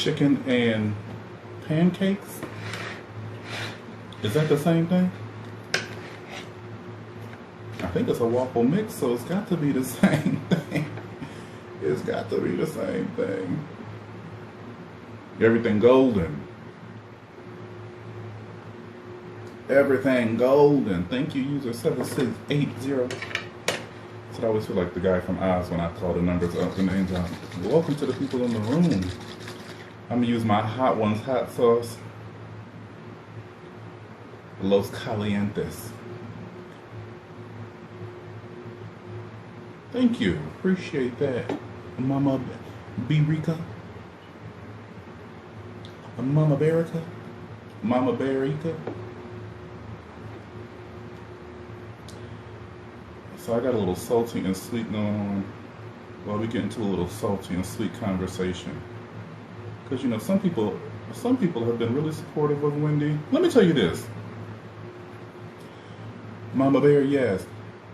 chicken and pancakes. Is that the same thing? I think it's a waffle mix, so it's got to be the same thing. It's got to be the same thing. Everything golden. Everything golden. Thank you, user 7680. So I always feel like the guy from Oz when I call the numbers up, the names out. Welcome to the people in the room. I'm gonna use my Hot Ones hot sauce. Los Calientes. Thank you. Appreciate that. Mama Berica. Mama Berica. Mama Berica. So I got a little salty and sweet going on. Well, we get into a little salty and sweet conversation. Because, you know, some people have been really supportive of Wendy. Let me tell you this. Mama Bear, yes.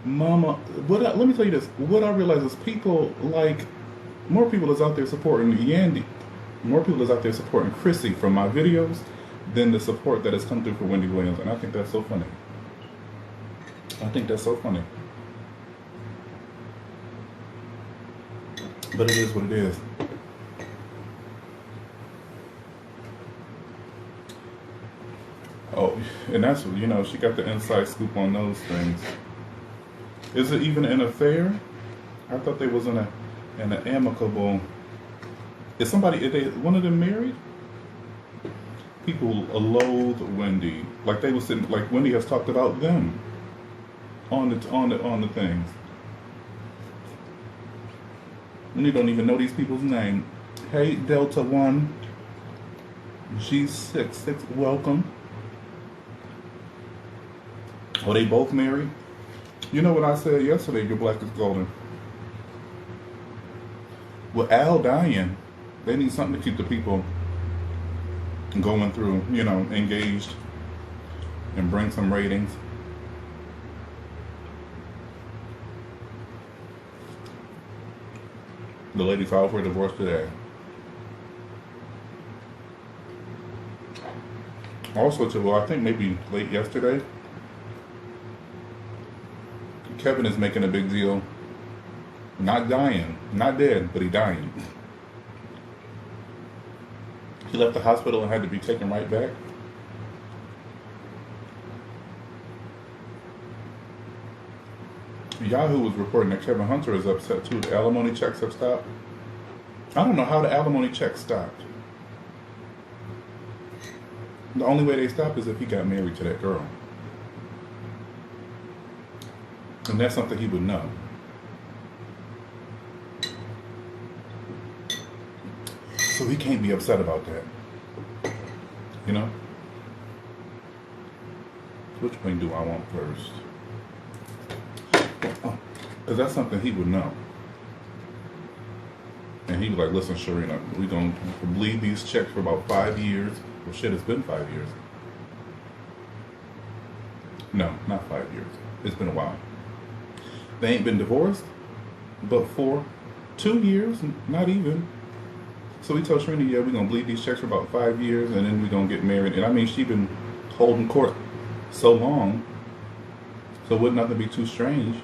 Mama, let me tell you this. What I realize is people like, more people is out there supporting Yandy. More people is out there supporting Chrissy from my videos than the support that has come through for Wendy Williams. And I think that's so funny. I think that's so funny. But it is what it is. Oh, and that's, you know, she got the inside scoop on those things. Is it even an affair? I thought they was in an amicable. Is one of them married? People loathe Wendy, like they was sitting, like Wendy has talked about them on the things. And you don't even know these people's name. Hey, Delta 1, G66, welcome. Are they both married? You know what I said yesterday, your black is golden. With Al dying, they need something to keep the people going through, you know, engaged and bring some ratings. The lady filed for divorce today. Also, I think maybe late yesterday, Kevin is making a big deal. Not dying, not dead, but he dying. He left the hospital and had to be taken right back. Yahoo was reporting that Kevin Hunter is upset too. The alimony checks have stopped. I don't know how the alimony checks stopped. The only way they stopped is if he got married to that girl. And that's something he would know. So he can't be upset about that. You know? Which one do I want first? Because that's something he would know. And he was like, listen, Sharina, we're going to bleed these checks for about 5 years. Well, shit, it's been 5 years. No, not 5 years. It's been a while. They ain't been divorced, but for 2 years, not even. So we told Sharina, yeah, we're going to bleed these checks for about 5 years, and then we're going to get married. And I mean, she's been holding court so long, so wouldn't nothing be too strange.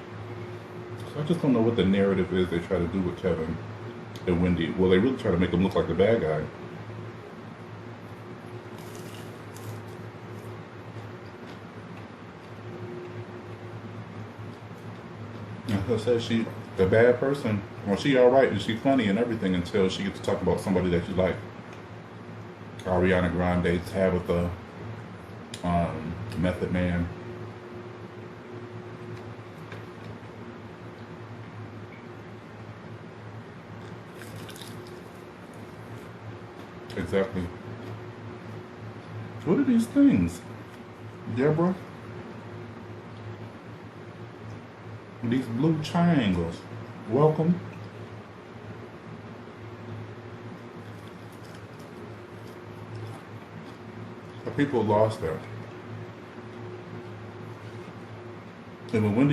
So I just don't know what the narrative is they try to do with Kevin and Wendy. Well, they really try to make him look like the bad guy. Like I said, she the bad person. Well, she all right and she funny and everything until she gets to talk about somebody that you like. Ariana Grande, Tabitha, Method Man. Exactly. What are these things, Deborah? These blue triangles. Welcome. The people lost that. And when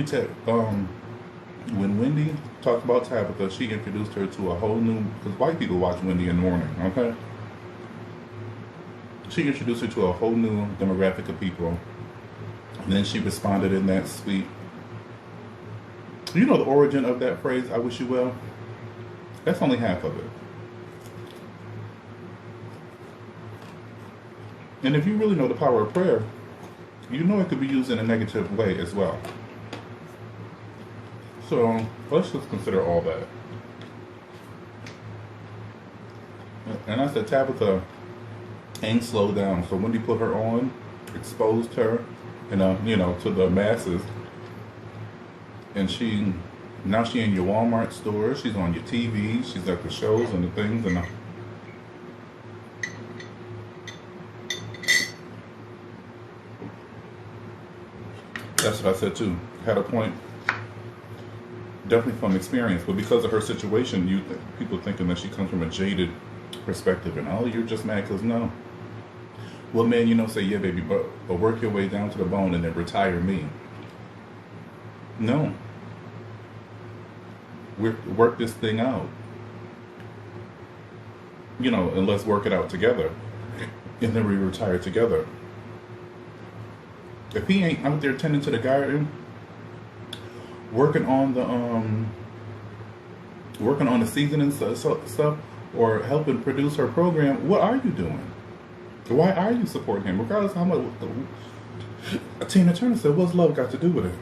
Wendy talked about Tabitha, she introduced her to a whole new, because white people watch Wendy in the morning, okay? She introduced her to a whole new demographic of people. And then she responded in that sweet. You know the origin of that phrase, I wish you well? That's only half of it. And if you really know the power of prayer, you know it could be used in a negative way as well. So let's just consider all that. And I said Tabitha ain't slowed down. So Wendy put her on, exposed her, to the masses. And now she in your Walmart stores, she's on your TV, she's at the shows and the things, and that's what I said too. Had a point, definitely from experience, but because of her situation, people thinking that she comes from a jaded perspective, and oh, you're just mad because no. Well, man, say yeah, baby, but work your way down to the bone and then retire me. No. Work this thing out. And let's work it out together. And then we retire together. If he ain't out there tending to the garden, working on the seasoning stuff, or helping produce her program, what are you doing? Why are you supporting him? Regardless of how much. Tina Turner said, what's love got to do with it?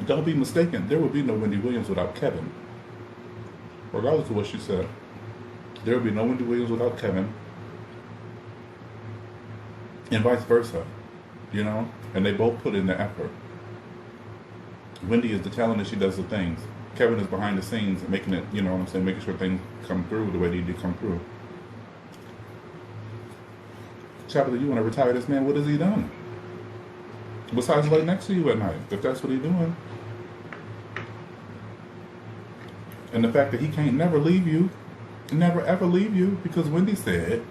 Don't be mistaken, there would be no Wendy Williams without Kevin. Regardless of what she said, there would be no Wendy Williams without Kevin. And vice versa, And they both put in the effort. Wendy is the talent and she does the things. Kevin is behind the scenes making it, making sure things come through the way they need to come through. Tabitha, you want to retire this man? What has he done? Besides lay next to you at night, if that's what he's doing. And the fact that he can't never leave you, never ever leave you, because Wendy said,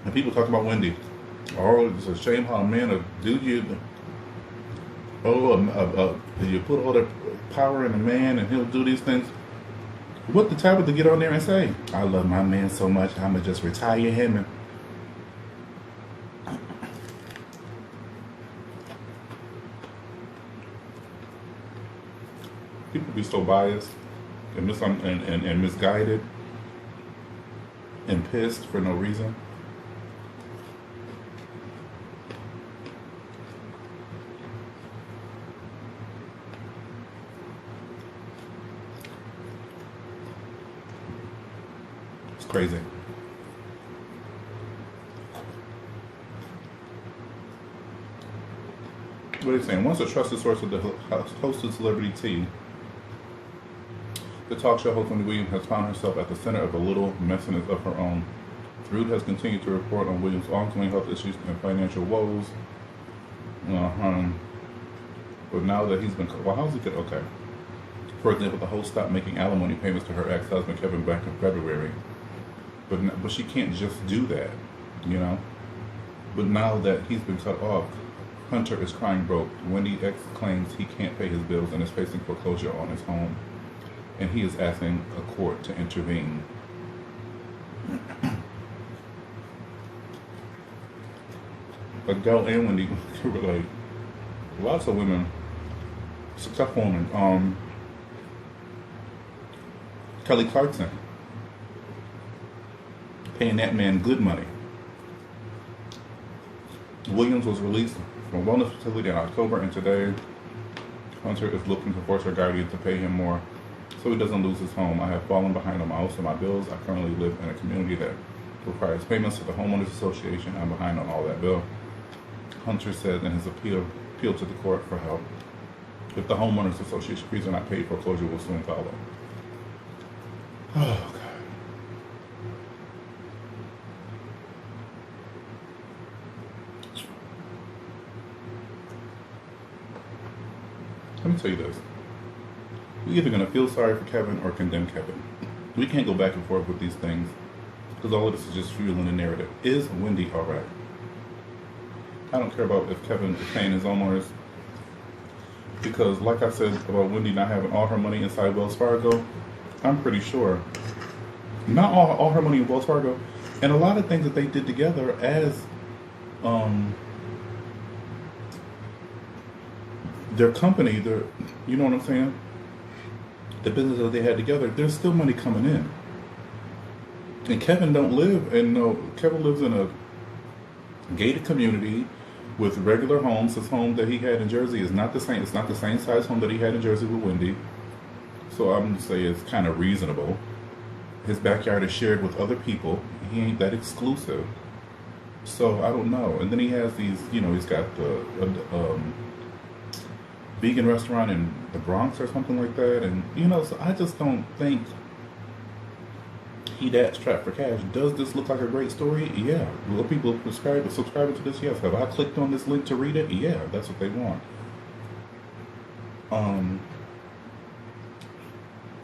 and people talk about Wendy. Oh, it's a shame how a man will do you. You put all the power in a man and he'll do these things. What the Tabitha get on there and say? I love my man so much, I'm going to just retire him. And people be so biased and misguided and pissed for no reason. It's crazy. What are they saying? Once a trusted source of the hosted celebrity tea, the talk show host Wendy Williams has found herself at the center of a little messiness of her own. Rude has continued to report on Williams' ongoing health issues and financial woes. But now that he's been... Well, how's he get... Okay. For example, the host stopped making alimony payments to her ex-husband, Kevin, back in February. But she can't just do that, But now that he's been cut off, Hunter is crying broke. Wendy X claims he can't pay his bills and is facing foreclosure on his home. And he is asking a court to intervene. Adele and Wendy can relate. Lots of women, successful women, Kelly Clarkson, paying that man good money. Williams was released from a wellness facility in October, and today Hunter is looking to force her guardian to pay him more so he doesn't lose his home. I have fallen behind on most of my bills. I currently live in a community that requires payments to the homeowners association. I'm behind on all that bill. Hunter said in his appeal to the court for help. If the homeowners association fees are not paid, foreclosure will soon follow. Oh, God. Let me tell you this. We're either going to feel sorry for Kevin or condemn Kevin. We can't go back and forth with these things. Because all of this is just fueling the narrative. Is Wendy alright? I don't care about if Kevin is paying his homeowners. Because like I said about Wendy not having all her money inside Wells Fargo, I'm pretty sure not all her money in Wells Fargo, and a lot of things that they did together as their company, their, you know what I'm saying? The business that they had together, there's still money coming in. And Kevin don't live in Kevin lives in a gated community with regular homes. His home that he had in Jersey is not the same. It's not the same size home that he had in Jersey with Wendy. So I'm gonna say it's kind of reasonable. His backyard is shared with other people. He ain't that exclusive. So I don't know. And then he has these, he's got the vegan restaurant in the Bronx or something like that. And, so I just don't think he that strapped for cash. Does this look like a great story? Yeah. Will people subscribe to this? Yes. Have I clicked on this link to read it? Yeah, that's what they want.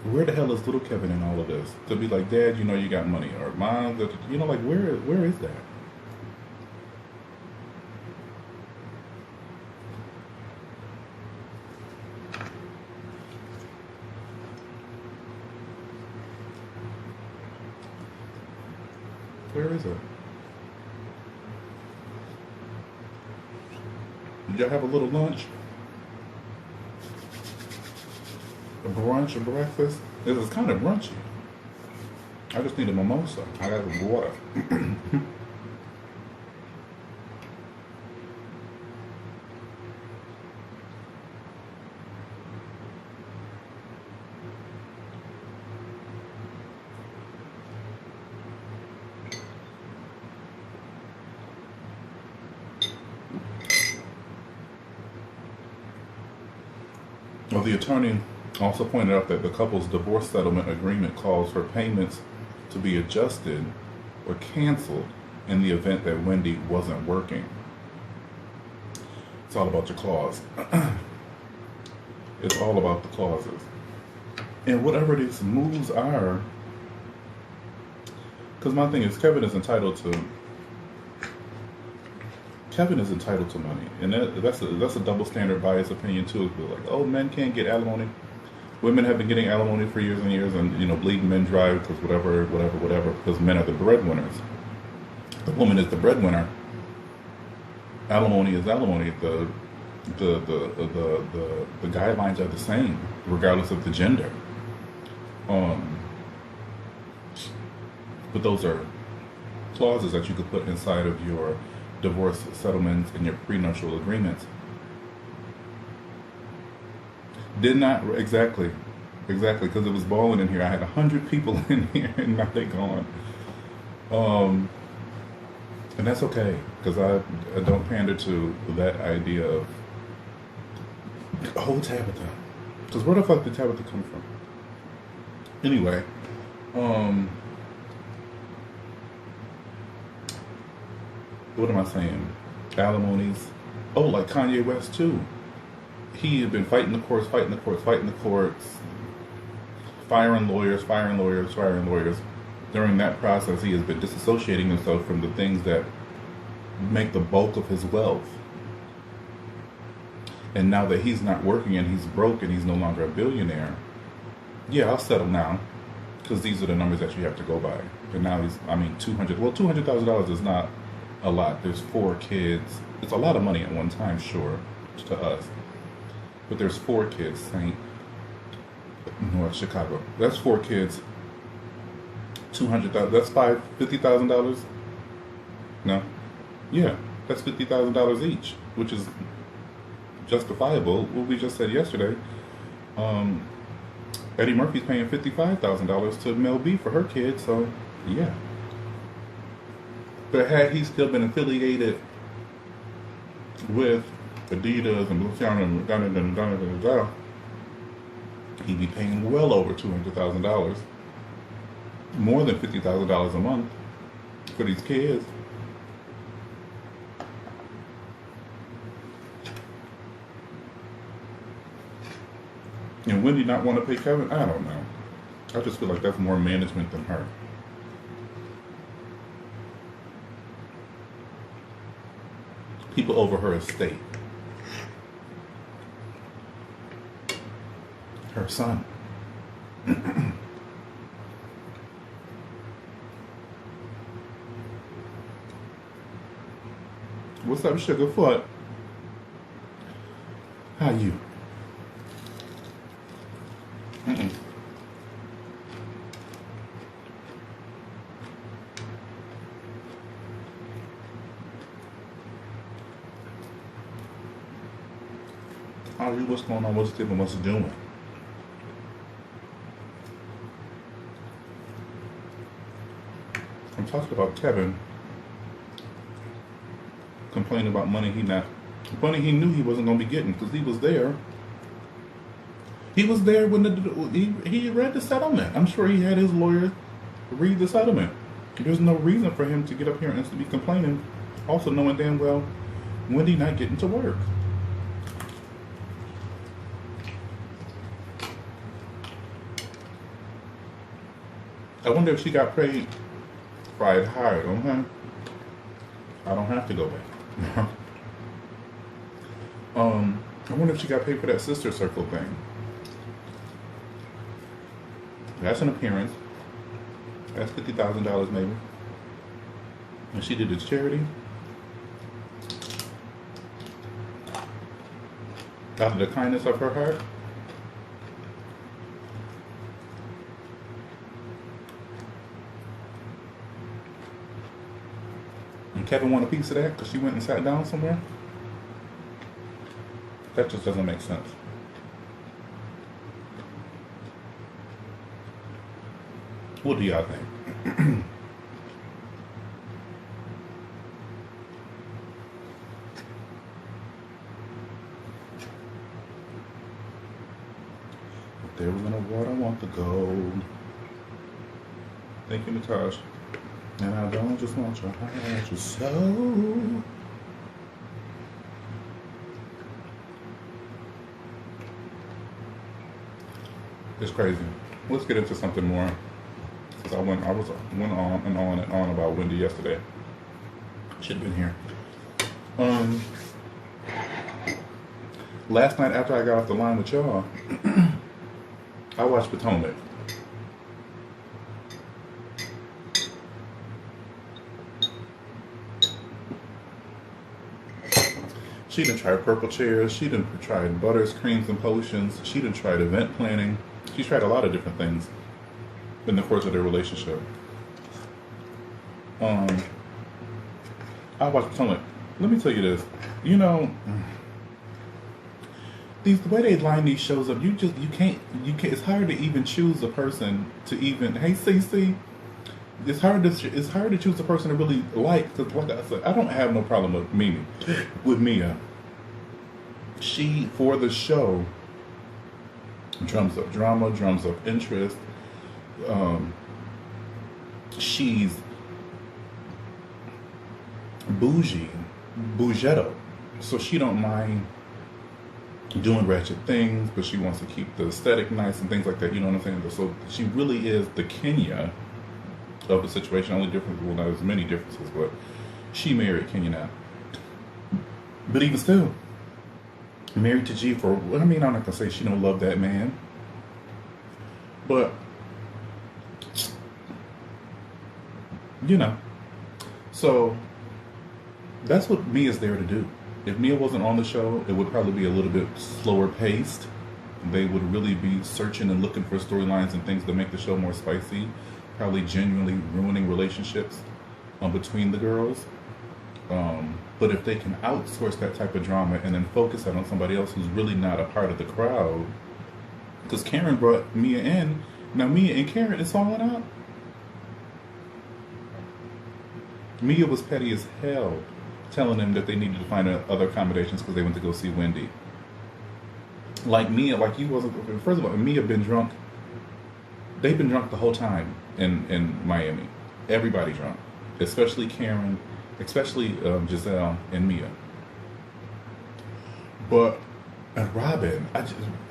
Where the hell is little Kevin in all of this? To be like, Dad, you got money. Or Mom, like, where is that? Where is it? Did y'all have a little lunch? A brunch, a breakfast? This is kind of brunchy. I just need a mimosa. I got some water. Well, the attorney also pointed out that the couple's divorce settlement agreement calls for payments to be adjusted or canceled in the event that Wendy wasn't working. It's all about your clause. It's all about the clauses. And whatever these moves are, because my thing is Kevin is entitled to money, and that's a double standard bias opinion too. It's like, oh, men can't get alimony. Women have been getting alimony for years and years, and bleeding men dry because whatever, because men are the breadwinners. The woman is the breadwinner. Alimony is alimony. The guidelines are the same regardless of the gender. But those are clauses that you could put inside of your divorce settlements and your prenuptial agreements. Did not exactly, because it was balling in here. I had 100 people in here, and now they're gone. And that's okay, because I don't pander to that idea of Tabitha. Because where the fuck did Tabitha come from? Anyway, what am I saying? Alimonies. Oh, like Kanye West too. He had been fighting the courts, firing lawyers. During that process, he has been disassociating himself from the things that make the bulk of his wealth. And now that he's not working and he's broke and he's no longer a billionaire, yeah, I'll settle now, because these are the numbers that you have to go by. And now $200,000 is not a lot. There's 4 kids. It's a lot of money at one time, sure, to us. But there's 4 kids, North Chicago. That's 4 kids. $200,000. That's $50,000. No, yeah, that's $50,000 each, which is justifiable. What we just said yesterday. Eddie Murphy's paying $55,000 to Mel B for her kids, so yeah. But had he still been affiliated with Adidas and Balenciaga and he'd be paying well over $200,000, more than $50,000 a month for these kids. And Wendy not want to pay Kevin? I don't know. I just feel like that's more management than her. people over her estate. Her son. What's up, Sugarfoot? How you? How you? What's going on? What's different? What's doing? I'm talking about Kevin complaining about money he knew he wasn't going to be getting because he was there. He was there when he read the settlement. I'm sure he had his lawyer read the settlement. There's no reason for him to get up here and to be complaining, also knowing damn well Wendy not getting to work. I wonder if she got paid fried hard, okay? I don't have to go back. I wonder if she got paid for that sister circle thing. That's an appearance. That's $50,000 maybe. And she did it charity. Out of the kindness of her heart. And Kevin want a piece of that because she went and sat down somewhere. That just doesn't make sense. What do y'all think? If they were gonna water, I want the gold. Thank you, Natasha. And I don't just want your heart, your soul. It's crazy. Let's get into something more. Because I went on and on and on about Wendy yesterday. Should have been here. Last night after I got off the line with y'all, I watched Potomac. She done tried purple chairs. She done tried butters, creams, and potions. She done tried event planning. She's tried a lot of different things in the course of their relationship. I watched Potomac. Let me tell you this. You know, the way they line these shows up, you can't. It's hard to even choose a person to even. Hey, CC. It's hard to choose a person to really like. Because, like I said, I don't have no problem with Mia. She, for the show, drums up drama, drums up interest. She's bougetto, so she don't mind doing ratchet things, but she wants to keep the aesthetic nice and things like that. You know what I'm saying? So she really is the Kenya of the situation. Only difference, well, there's many differences, but she married Kenya now. But even still, married to G for, I mean, I'm not gonna say she don't love that man, but you know. So that's what Mia's there to do. If Mia wasn't on the show, it would probably be a little bit slower paced. They would really be searching and looking for storylines and things to make the show more spicy, probably genuinely ruining relationships between the girls. But if they can outsource that type of drama and then focus that on somebody else who's really not a part of the crowd, because Karen brought Mia in. Now Mia and Karen is falling out. Mia was petty as hell, telling them that they needed to find other accommodations because they went to go see Wendy. Like Mia, like you wasn't. First of all, Mia been drunk. They've been drunk the whole time in Miami. Everybody drunk, especially Karen, especially Giselle and Mia. But Robin,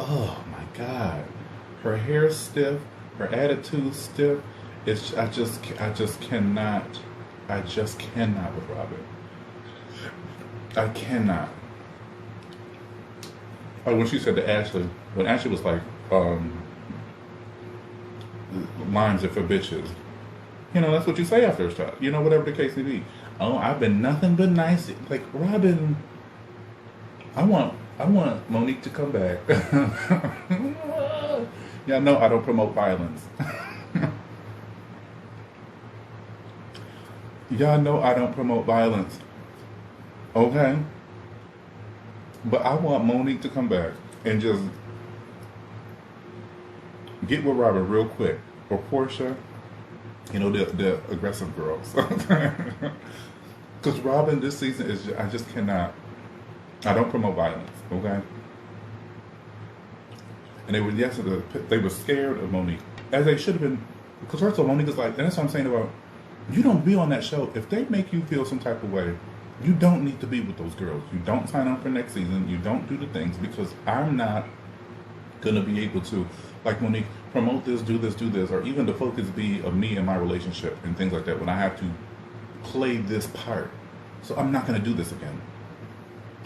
oh my God, her hair's stiff, her attitude's stiff. I just cannot with Robin. I cannot. Like when she said to Ashley, when Ashley was like, lines are for bitches. You know, that's what you say after a shot. You know, whatever the case may be. Oh, I've been nothing but nice. Like Robin, I want Monique to come back. Y'all know I don't promote violence. Y'all know I don't promote violence. Okay? But I want Monique to come back and just get with Robin real quick. Or Portia. You know, the aggressive girls. Because Robin this season is, I just cannot. I don't promote violence, okay? And they were, yes, they were scared of Monique. As they should have been. Because first of all, Monique is like, and that's what I'm saying about, you don't be on that show. If they make you feel some type of way, you don't need to be with those girls. You don't sign up for next season. You don't do the things, because I'm not going to be able to, like Monique, promote this, do this, or even the focus be of me and my relationship and things like that when I have to play this part. So I'm not going to do this again.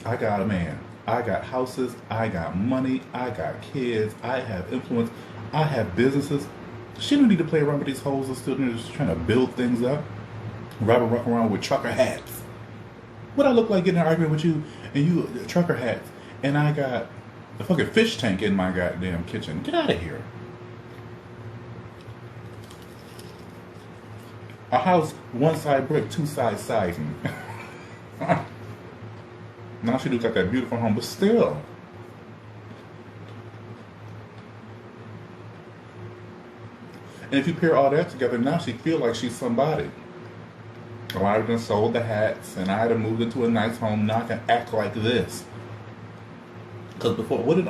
I got a man. I got houses. I got money. I got kids. I have influence. I have businesses. She don't need to play around with these hoes and students just trying to build things up. Robin walking around with trucker hats. What I look like getting an argument with you and you trucker hats, and I got a fucking fish tank in my goddamn kitchen. Get out of here. A house, one side brick, two sides siding. Now she looks like that beautiful home, but still. And if you pair all that together, now she feel like she's somebody. Oh, I done sold the hats, and I done moved into a nice home. Now I can act like this. Because before, what did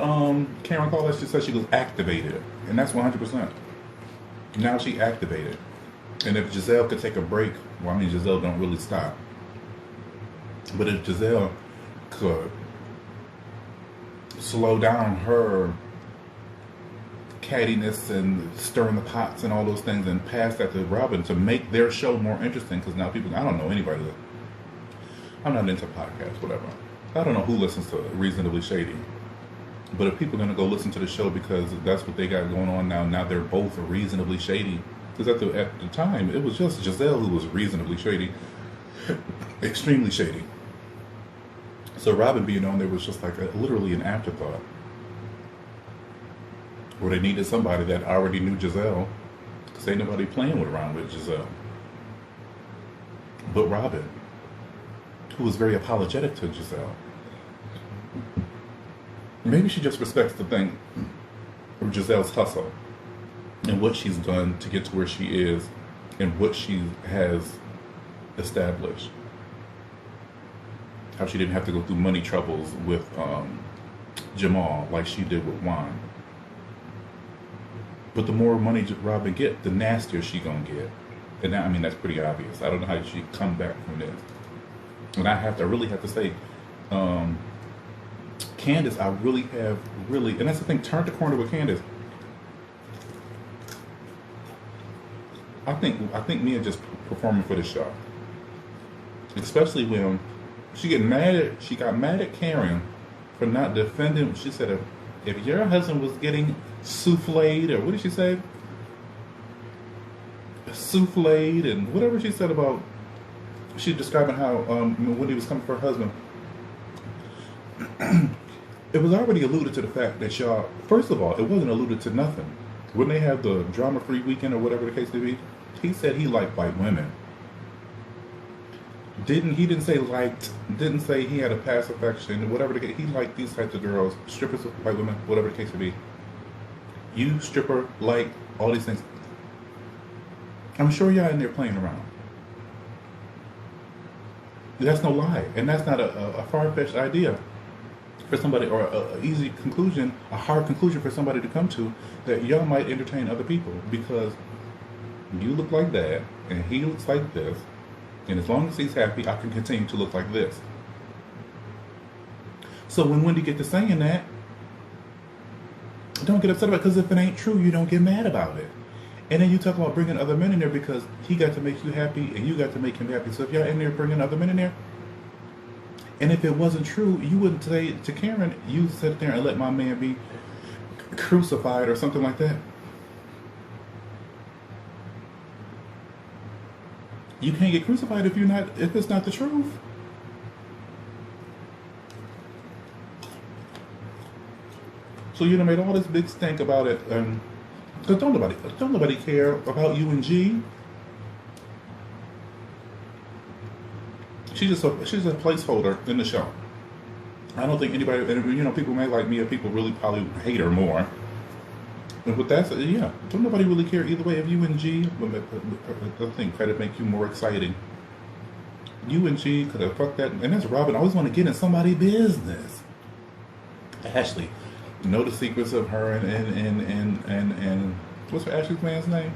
Karen call it? She said she was activated, and that's 100%. Now she activated. And if Giselle could take a break, well, I mean, Giselle don't really stop. But if Giselle could slow down her cattiness and stirring the pots and all those things and pass that to Robin to make their show more interesting, because now people, I don't know anybody that, I'm not into podcasts, whatever. I don't know who listens to Reasonably Shady. But if people are going to go listen to the show because that's what they got going on now they're both reasonably shady. Because at the time, it was just Giselle who was reasonably shady. Extremely shady. So Robin being on there was just like literally an afterthought. Where they needed somebody that already knew Giselle. Because ain't nobody playing around with Giselle. But Robin, who was very apologetic to Giselle. Maybe she just respects the thing of Giselle's hustle and what she's done to get to where she is and what she has established. How she didn't have to go through money troubles with Jamal like she did with Juan. But the more money Robin get, the nastier she gonna get. And now, I mean, that's pretty obvious. I don't know how she come back from this. And I really have to say, Candace, I really, and that's the thing, turn the corner with Candace. I think Mia just performing for the show. Especially when she got mad at Karen for not defending. She said if your husband was getting souffled, or what did she say? Souffled, and whatever she said about, she describing how when he was coming for her husband. It was already alluded to the fact that y'all, first of all, it wasn't alluded to nothing. When they had the drama-free weekend or whatever the case may be, he said he liked white women. He didn't say he had a past affection, whatever the case, he liked these types of girls, strippers, white women, whatever the case may be. You, stripper, like, all these things. I'm sure y'all in there playing around. That's no lie, and that's not a far-fetched idea for somebody, or a easy conclusion, a hard conclusion for somebody to come to, that y'all might entertain other people because you look like that and he looks like this, and as long as he's happy, I can continue to look like this. So when Wendy get to saying that, don't get upset about it, because if it ain't true, you don't get mad about it. And then you talk about bringing other men in there because he got to make you happy and you got to make him happy. So if y'all in there bringing other men in there, And if it wasn't true, you wouldn't say to Karen, you sit there and let my man be crucified or something like that. You can't get crucified if it's not the truth. So you done made all this big stink about it, because don't nobody care about you and G. She's a placeholder in the show. I don't think anybody, people may like me, or people really probably hate her more. And with that, yeah, don't nobody really care either way. If you and G, I think that'd make you more exciting. You and G could have fucked that, and that's Robin. I always want to get in somebody's business. Ashley, know the secrets of her and what's Ashley's man's name?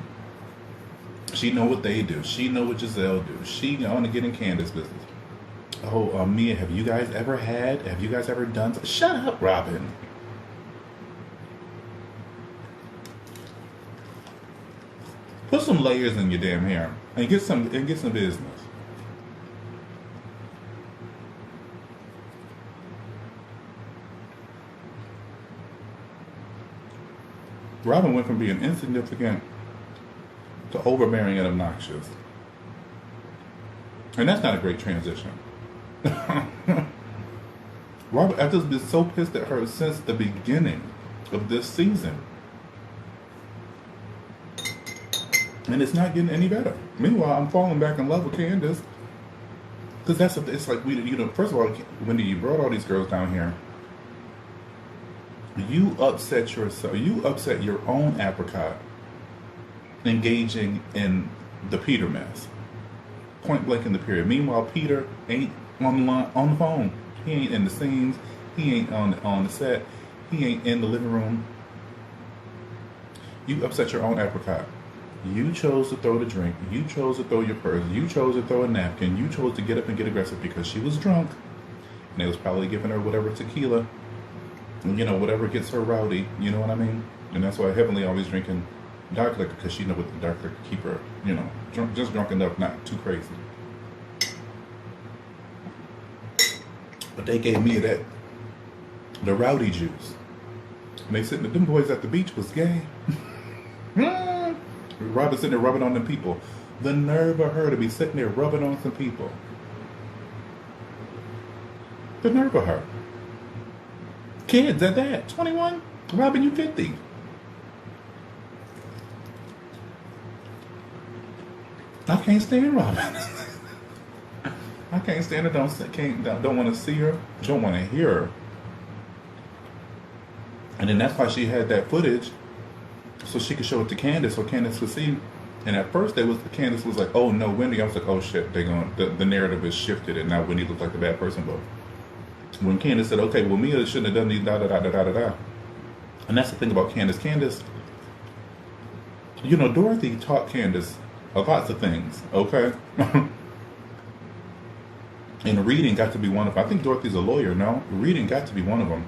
She know what they do. She know what Giselle do. She want to get in Candace's business. Oh, Mia, have you guys ever done? Shut up, Robin. Put some layers in your damn hair and get some business. Robin went from being insignificant to overbearing and obnoxious. And that's not a great transition. Robin, I've just been so pissed at her since the beginning of this season. And it's not getting any better. Meanwhile, I'm falling back in love with Candace. Because it's like, first of all, Wendy, you brought all these girls down here. You upset yourself. You upset your own apricot engaging in the Peter mess. Point blank in the period. Meanwhile, Peter ain't on the phone. He ain't in the scenes. He ain't on the set. He ain't in the living room. You upset your own apricot. You chose to throw the drink. You chose to throw your purse. You chose to throw a napkin. You chose to get up and get aggressive because she was drunk. And they was probably giving her whatever tequila. Whatever gets her rowdy. You know what I mean? And that's why Heavenly always drinking dark liquor, because she know what the dark liquor keep her, drunk enough, not too crazy. But they gave me the rowdy juice. And they sitting, them boys at the beach was gay. Robin sitting there rubbing on them people. The nerve of her to be sitting there rubbing on some people. The nerve of her. Kids at that. 21? Robin, you 50. I can't stand Robin. I can't stand her. Don't want to see her. Don't want to hear her. And then that's why she had that footage, so she could show it to Candace, so Candace would see. And at first, Candace was like, "Oh no, Wendy." I was like, "Oh shit, the narrative is shifted, and now Wendy looks like the bad person." But when Candace said, "Okay, well, Mia shouldn't have done these da da da da da da," and that's the thing about Candace. Candace, Dorothy taught Candace lots of things. Okay. And reading got to be one of them. I think Dorothy's a lawyer, no? Reading got to be one of them.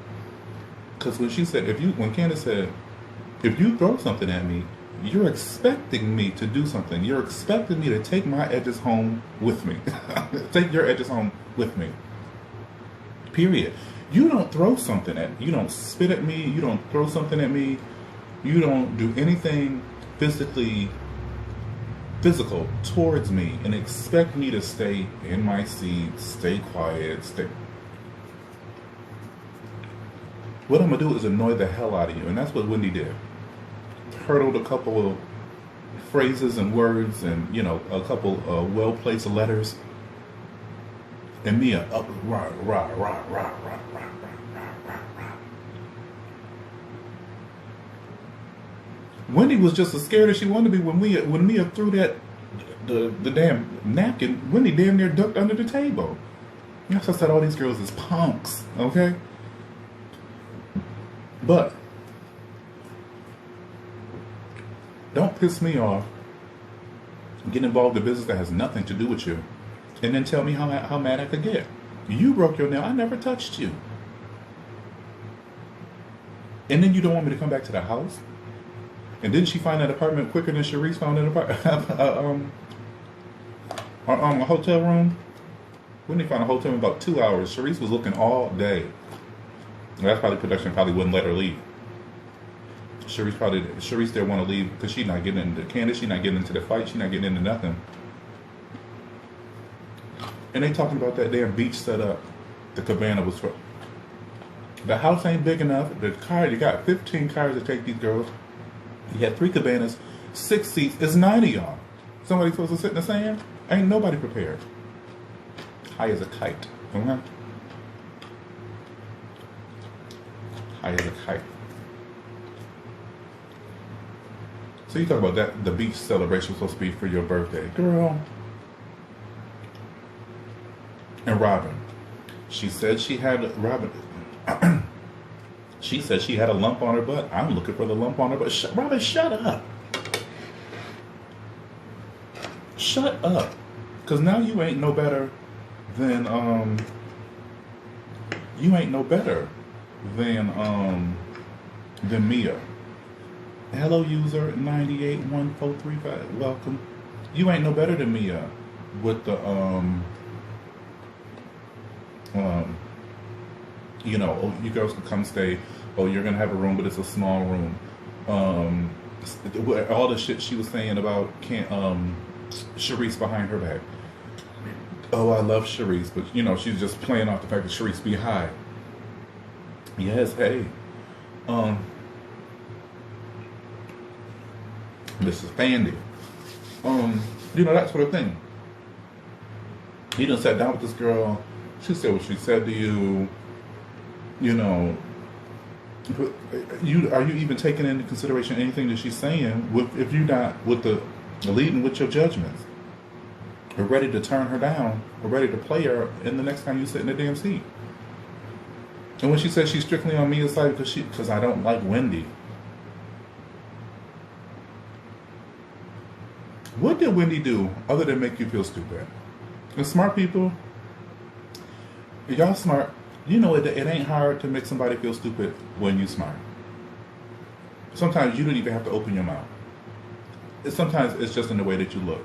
Because when she said, when Candace said, if you throw something at me, you're expecting me to do something. You're expecting me to take my edges home with me. Take your edges home with me. Period. You don't throw something at me. You don't spit at me. You don't throw something at me. You don't do anything physical towards me and expect me to stay in my seat, stay quiet, What I'm going to do is annoy the hell out of you. And that's what Wendy did. Hurdled a couple of phrases and words and, a couple of well-placed letters. And Mia up, rah, rah, rah, rah, rah, rah, rah, rah, rah, rah. Wendy was just as scared as she wanted to be when Mia threw the damn napkin. Wendy damn near ducked under the table. That's why I said all these girls is punks, okay? But don't piss me off. Get involved in business that has nothing to do with you, and then tell me how mad I could get. You broke your nail. I never touched you. And then you don't want me to come back to the house? And didn't she find that apartment quicker than Sharice found a hotel room? Wendy found a hotel in about 2 hours. Sharice was looking all day. That's probably production probably wouldn't let her leave. Sharice didn't want to leave because she's not getting into Candace. She's not getting into the fight. She's not getting into nothing. And they talking about that damn beach set up. The cabana was for. The house ain't big enough. The car, you got 15 cars to take these girls. You had 3 cabanas, 6 seats. It's 9 of y'all. Somebody supposed to sit in the sand? Ain't nobody prepared. High as a kite. Okay? High as a kite. So you talk about that, the beach celebration was supposed to be for your birthday. Girl. And Robin. She said she had, she said she had a lump on her butt. I'm looking for the lump on her butt. Robin, shut up. Shut up. Because now you ain't no better than, than Mia. Hello, user 981435. Welcome. You ain't no better than Mia with the, you know, oh, you girls can come stay. Oh, you're gonna have a room, but it's a small room. All the shit she was saying about Sharice behind her back. Oh, I love Sharice, but you know she's just playing off the fact that Sharice be high. Yes, hey, Mrs. Fandy. You know that sort of thing. You done sat down with this girl. She said what she said to you. You know, are you even taking into consideration anything that she's saying? If you're not with the leading with your judgments, or ready to turn her down, or ready to play her, in the next time you sit in the damn seat. And when she says she's strictly on Mia's side because I don't like Wendy. What did Wendy do other than make you feel stupid? And smart people, y'all smart. You know it ain't hard to make somebody feel stupid when you smart. Sometimes you don't even have to open your mouth. Sometimes it's just in the way that you look.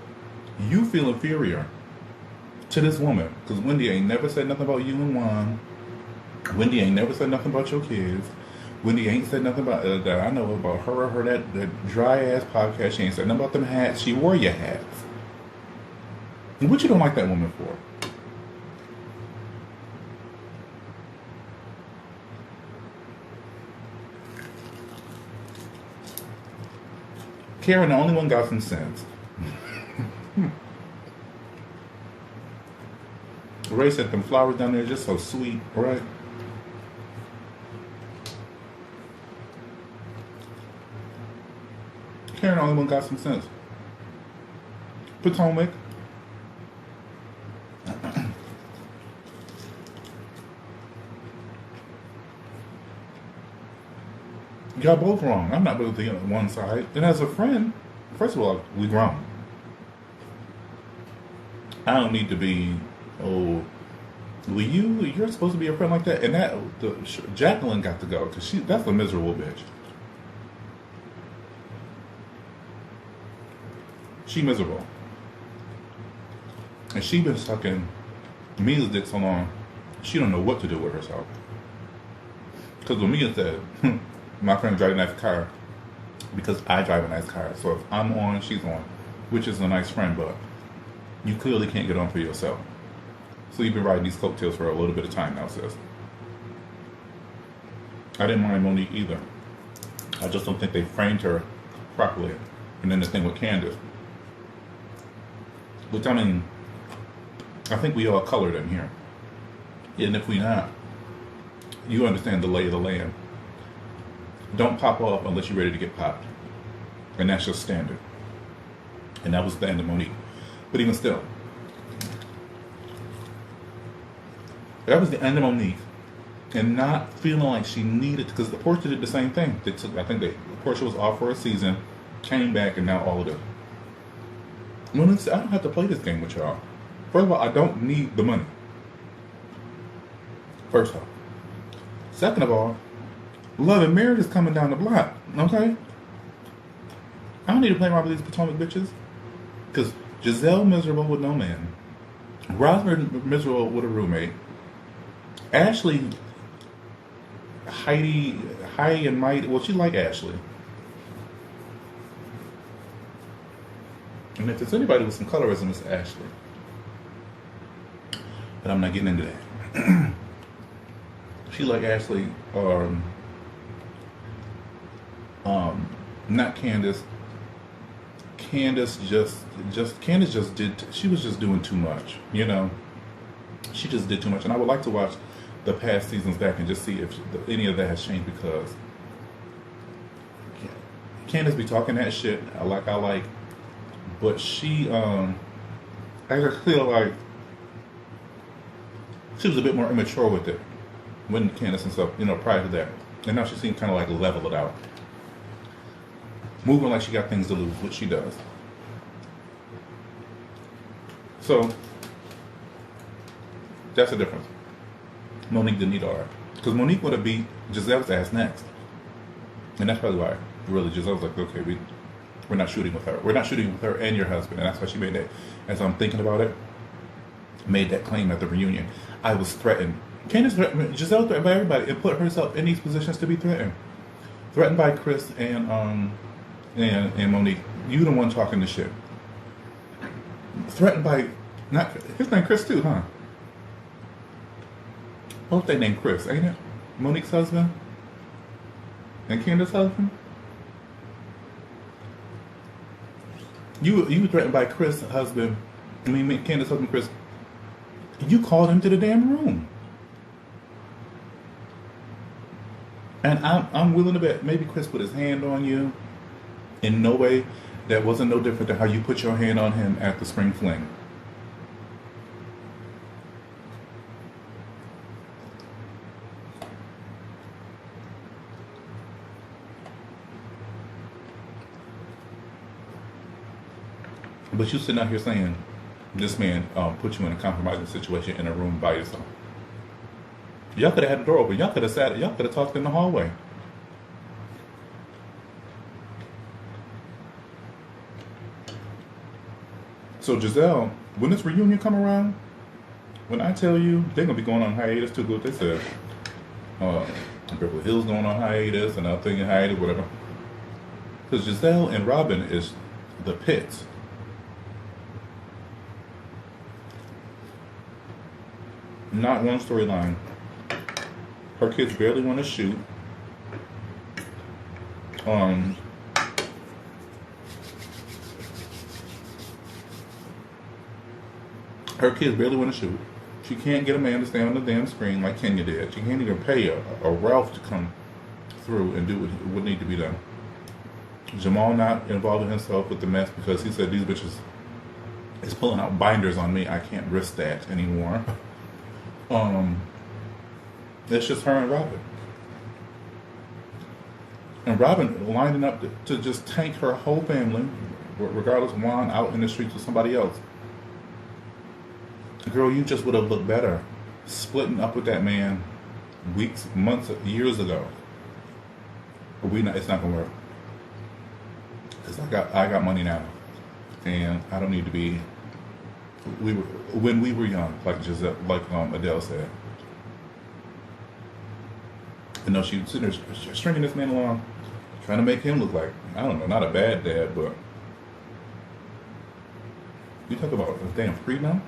You feel inferior to this woman because Wendy ain't never said nothing about you and Juan. Wendy ain't never said nothing about your kids. Wendy ain't said nothing about that I know about her or her that dry ass podcast. She ain't said nothing about them hats. She wore your hats. And what you don't like that woman for? Karen, the only one got some sense. Ray said them flowers down there are just so sweet, right? Karen, the only one got some sense. Potomac. Y'all both wrong. I'm not both on one side. And as a friend, first of all, we grown. I don't need to be, you're supposed to be a friend like that. And Jacqueline got to go because that's a miserable bitch. She miserable. And she been sucking Mia's dick so long, she don't know what to do with herself. Because when Mia said, my friend drives a nice car because I drive a nice car. So if I'm on, she's on, which is a nice friend, but you clearly can't get on for yourself. So you've been riding these coattails for a little bit of time now, sis. I didn't mind Monique either. I just don't think they framed her properly. And then the thing with Candace. Which, I mean, I think we all colored in here. And if we not, you understand the lay of the land. Don't pop off unless you're ready to get popped. And that's your standard. And that was the end of Monique. But even still, that was the end of Monique. And not feeling like she needed, because the Portia did the same thing. Portia was off for a season, came back, and now all of it. I don't have to play this game with y'all. First of all, I don't need the money. First off. Second of all, love and marriage is coming down the block, okay? I don't need to play around with these Potomac bitches. Because Giselle miserable with no man. Rosalind miserable with a roommate. Ashley, Heidi and Mighty. Well, she like Ashley. And if there's anybody with some colorism, it's Ashley. But I'm not getting into that. She like Ashley, not Candace. Candace just did. She was just doing too much, you know. She just did too much, and I would like to watch the past seasons back and just see if any of that has changed, because Candace be talking that shit. I like, but she, I just feel like she was a bit more immature with it when Candace and stuff, you know, prior to that, and now she seems kind of like level it out. Moving like she got things to lose, which she does. So, that's the difference. Monique didn't need all that. Because Monique would have beat Giselle's ass next. And that's probably why, really, Giselle was like, okay, we're not shooting with her. We're not shooting with her and your husband. And that's why she made that, as I'm thinking about it, made that claim at the reunion. I was threatened. Candace threatened, Giselle threatened by everybody and put herself in these positions to be threatened. Threatened by Chris and Monique. You the one talking the shit. Threatened by, not his name Chris too, huh? Both they named Chris, ain't it? Monique's husband and Candace's husband. You were threatened by Chris' husband. I mean Candace's husband Chris. You called him to the damn room. And I'm willing to bet maybe Chris put his hand on you. In no way, that wasn't no different than how you put your hand on him at the spring fling. But you sitting out here saying this man put you in a compromising situation in a room by yourself. Y'all could have had the door open. Y'all could have talked in the hallway. So Giselle, when this reunion come around, when I tell you they're gonna be going on hiatus too, good. They said Beverly Hills going on hiatus and other thing in hiatus, whatever. Because Giselle and Robin is the pits. Not one storyline. Her kids barely want to shoot. Her kids barely want to shoot. She can't get a man to stay on the damn screen like Kenya did. She can't even pay a Ralph to come through and do what would need to be done. Jamal not involving himself with the mess because he said these bitches is pulling out binders on me. I can't risk that anymore. It's just her and Robin. And Robin lining up to just tank her whole family, regardless of Juan out in the streets with somebody else. Girl, you just would have looked better splitting up with that man weeks, months, years ago. But it's not gonna work. Because I got money now. And I don't need to be when we were young, like Adele said. And no, she was sitting there stringing this man along, trying to make him look like, I don't know, not a bad dad, but you talk about a damn prenup?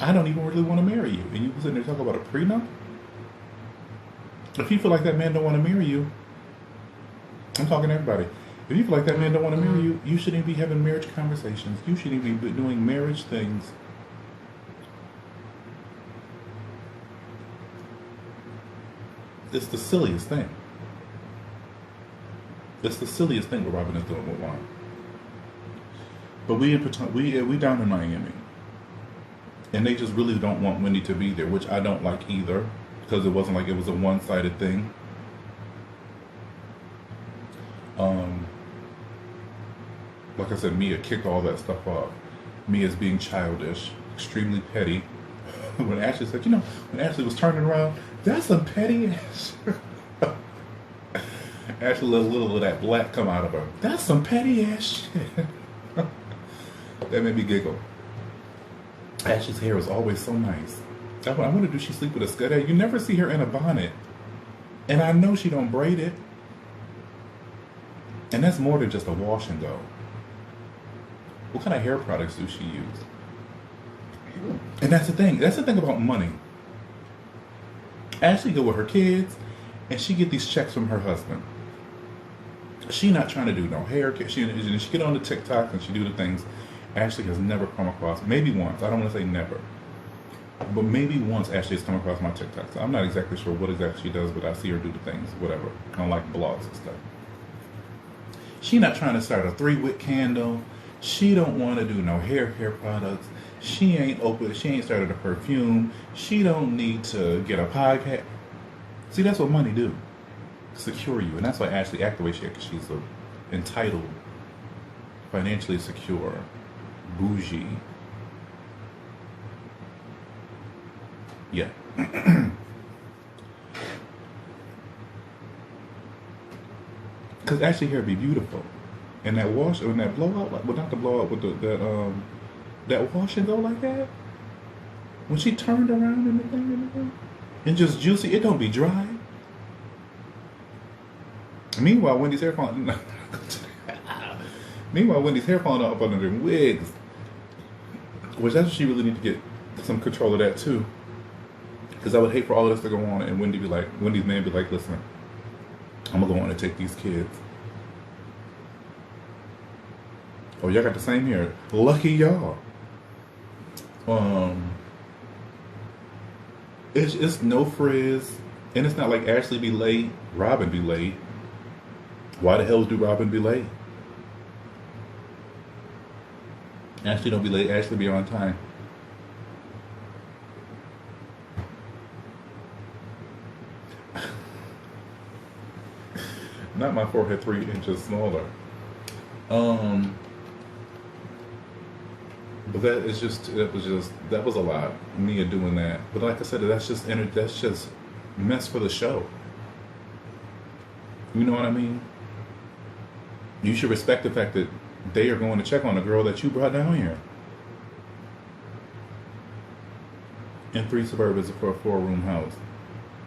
I don't even really want to marry you. And you sitting there talking about a prenup? If you feel like that man don't want to marry you, I'm talking to everybody. If you feel like that man don't want to marry you, you shouldn't be having marriage conversations. You shouldn't be doing marriage things. It's the silliest thing. It's the silliest thing what Robin is doing with Juan. But we down in Miami. And they just really don't want Wendy to be there, which I don't like either, because it wasn't like it was a one-sided thing. Like I said, Mia kicked all that stuff off. Mia's being childish, extremely petty. When Ashley said, when Ashley was turning around, that's some petty ass. Ashley let a little of that black come out of her. That's some petty ass shit. That made me giggle. Ashley's hair is always so nice. I wonder, do she sleep with a scud? You never see her in a bonnet. And I know she don't braid it. And that's more than just a wash and go. What kind of hair products do she use? And that's the thing. That's the thing about money. Ashley go with her kids, and she get these checks from her husband. She not trying to do no hair. She get on the TikTok and she do the things Ashley has never come across. Maybe once. I don't want to say never. But maybe once Ashley has come across my TikTok. So I'm not exactly sure what exactly she does, but I see her do the things, whatever. I like blogs and stuff. She not trying to start a 3-wick candle. She don't want to do no hair products. She ain't started a perfume. She don't need to get a podcast. See, that's what money do. Secure you. And that's why Ashley act the way she acts, because she's entitled, financially secure, bougie. Yeah. Because Ashley hair be beautiful. And that wash, and that blowout, well, not the blowout, but that wash and go like that. When she turned around in the thing, and just juicy, it don't be dry. Meanwhile, Wendy's hair falling. Meanwhile, Wendy's hair falling up under them wigs. Which that's what she really need to get some control of that too. Because I would hate for all of this to go on and Wendy's man be like, listen, I'm gonna go on and take these kids. Oh, y'all got the same hair. Lucky y'all. It's no frizz, and it's not like Ashley be late, Robin be late. Why the hell do Robin be late? Ashley don't be late. Ashley be on time. Not my forehead 3 inches smaller. But that was a lot. Mia doing that. But like I said, that's just mess for the show. You know what I mean? You should respect the fact that they are going to check on the girl that you brought down here. In 3 Suburbans for a 4-room house.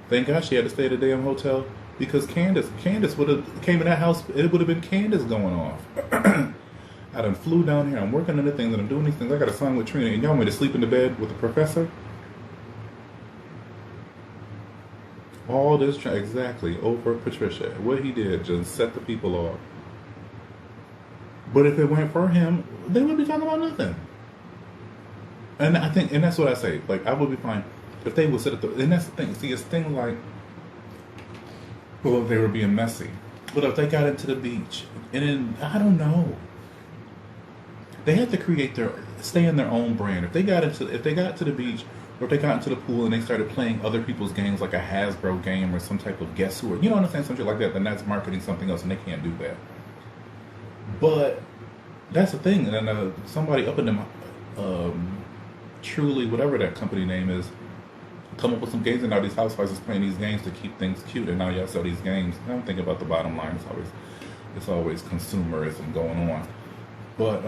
Thank God she had to stay at a damn hotel, because Candace would have came in that house. It would have been Candace going off. I done flew down here. I'm working on the things and I'm doing these things. I got a son with Trina, and y'all want me to sleep in the bed with the professor? All this exactly over Patricia. What he did just set the people off. But if it weren't for him, they wouldn't be talking about nothing. And that's what I say. Like, I would be fine if they would sit at and that's the thing. See, it's thing like, well, they were being messy. But if they got into the beach, and then, I don't know. They had to stay in their own brand. If they got to the beach, or if they got into the pool and they started playing other people's games, like a Hasbro game or some type of Guess Who, or you know what I'm saying, something like that, then that's marketing something else, and they can't do that. But that's the thing. And then somebody up in them, Truly, whatever that company name is, come up with some games, and now these housewives is playing these games to keep things cute, and now y'all sell these games. I don't think about the bottom line. It's always consumerism going on. But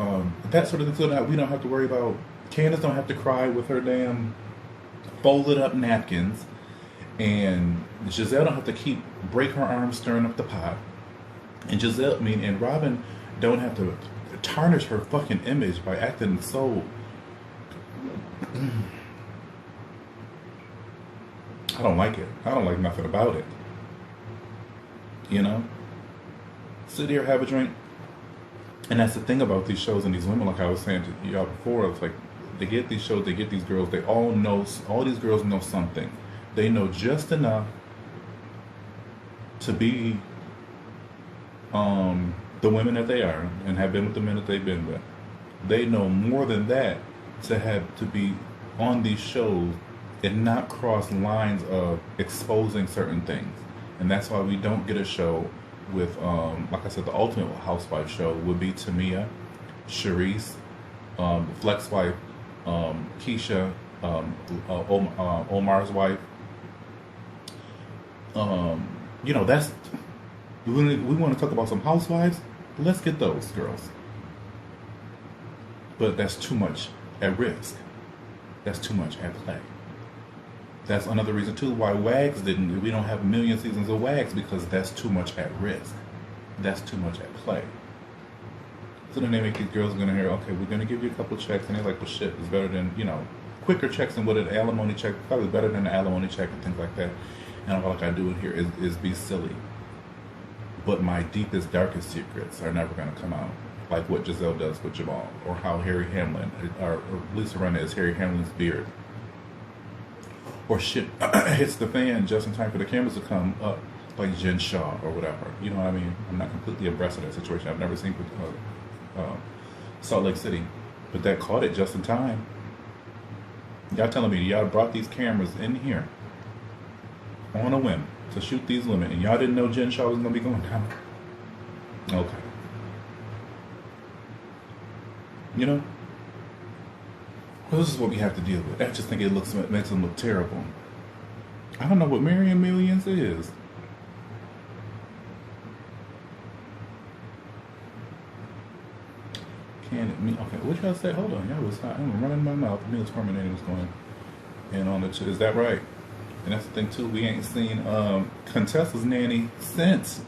that sort of thing, so that we don't have to worry about. Candace don't have to cry with her damn folded up napkins, and Giselle don't have to break her arm stirring up the pot, and Robin don't have to tarnish her fucking image by acting so. I don't like it. I don't like nothing about it. You know? Sit here, have a drink. And that's the thing about these shows and these women, like I was saying to y'all before, it's like they get these shows, they get these girls, they all these girls know something. They know just enough to be the women that they are and have been with the men that they've been with. They know more than that to be on these shows and not cross lines of exposing certain things. And that's why we don't get a show with, like I said, the ultimate housewife show would be Tamia, Sharice, Flex wife, Keisha, Omar's wife. You know, that's, we want to talk about some housewives, let's get those girls. But that's too much at risk. That's too much at play. That's another reason too why we don't have a million seasons of Wags, because that's too much at risk. That's too much at play. So then they make these girls gonna hear, okay, we're gonna give you a couple of checks, and they're like, well shit, it's better than, quicker checks than what an alimony check, probably better than an alimony check and things like that. And all I do in here is be silly. But my deepest, darkest secrets are never gonna come out. Like what Giselle does with Jamal, or how Harry Hamlin, or Lisa Rinna is Harry Hamlin's beard. Or shit hits the fan just in time for the cameras to come up, like Jen Shaw or whatever. You know what I mean? I'm not completely abreast of that situation. I've never seen Salt Lake City, but that caught it just in time. Y'all telling me y'all brought these cameras in here on a whim to shoot these women, and y'all didn't know Jen Shaw was gonna be going down? Okay. Well, this is what we have to deal with. I just think it makes them look terrible. I don't know what Marion Millions is. Okay, what y'all say? Hold on, I'm running my mouth. Meals Terminator was going in on the is that right? And that's the thing too, we ain't seen Contessa's nanny since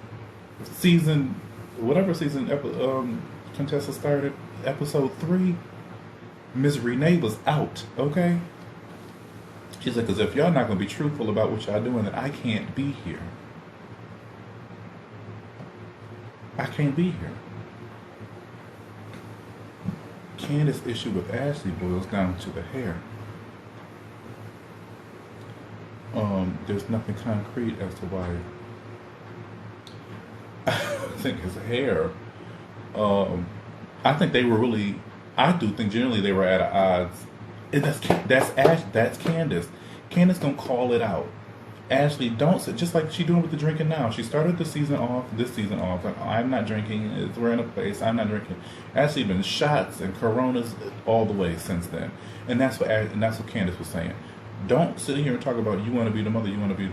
Contessa started, episode 3. Miss Renee was out, okay? She's like, because if y'all not going to be truthful about what y'all doing, then I can't be here. I can't be here. Candace's issue with Ashley boils down to the hair. There's nothing concrete as to why. I think his hair. I think they were really. I do think generally they were at odds. And that's Candace. Candace gonna call it out. Ashley don't, just like she doing with the drinking now. She started this season off, like, I'm not drinking, we're in a place, I'm not drinking. Ashley been shots and Coronas all the way since then. And that's what Candace was saying. Don't sit here and talk about you want to be the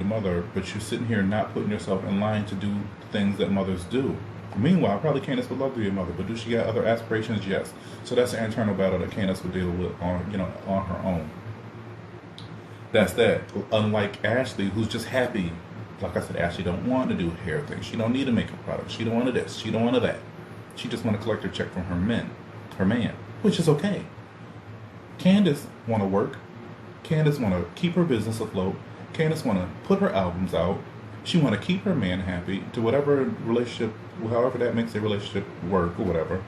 mother, but you're sitting here not putting yourself in line to do things that mothers do. Meanwhile, probably Candace would love to be a mother, but do she got other aspirations? Yes. So that's an internal battle that Candace would deal with on her own. That's that. Unlike Ashley, who's just happy. Like I said, Ashley don't want to do hair things. She don't need a makeup product. She don't want this. She don't want that. She just want to collect her check from her man, which is okay. Candace want to work. Candace want to keep her business afloat. Candace want to put her albums out. She want to keep her man happy to whatever relationship, however that makes a relationship work or whatever.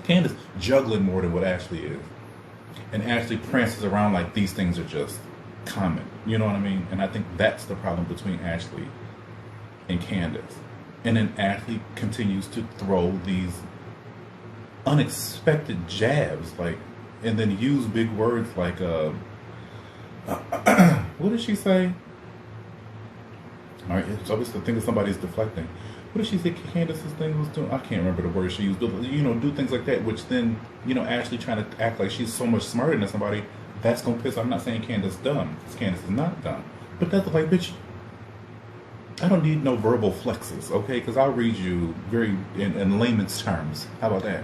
Candace juggling more than what Ashley is. And Ashley prances around like these things are just common. You know what I mean? And I think that's the problem between Ashley and Candace. And then Ashley continues to throw these unexpected jabs, and then use big words like, what did she say? All right, it's obviously the thing that somebody's deflecting. What did she say Candace's thing was doing? I can't remember the word she used, but, do things like that, which then, Ashley trying to act like she's so much smarter than somebody, that's going to piss. I'm not saying Candace dumb, because Candace is not dumb. But that's like, bitch, I don't need no verbal flexes, okay? Because I'll read you very in layman's terms. How about that?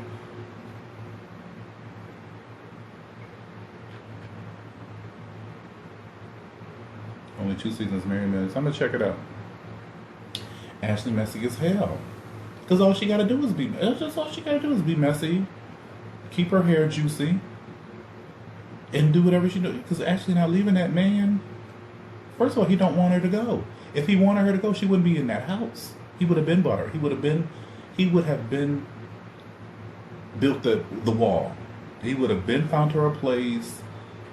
Only 2 seasons, Mary Minutes. I'm going to check it out. Ashley messy as hell. Because all she got to do is be messy. Keep her hair juicy. And do whatever she do. Because Ashley not leaving that man. First of all, he don't want her to go. If he wanted her to go, she wouldn't be in that house. He would have been bought her. He would have been built the wall. He would have been found her a place,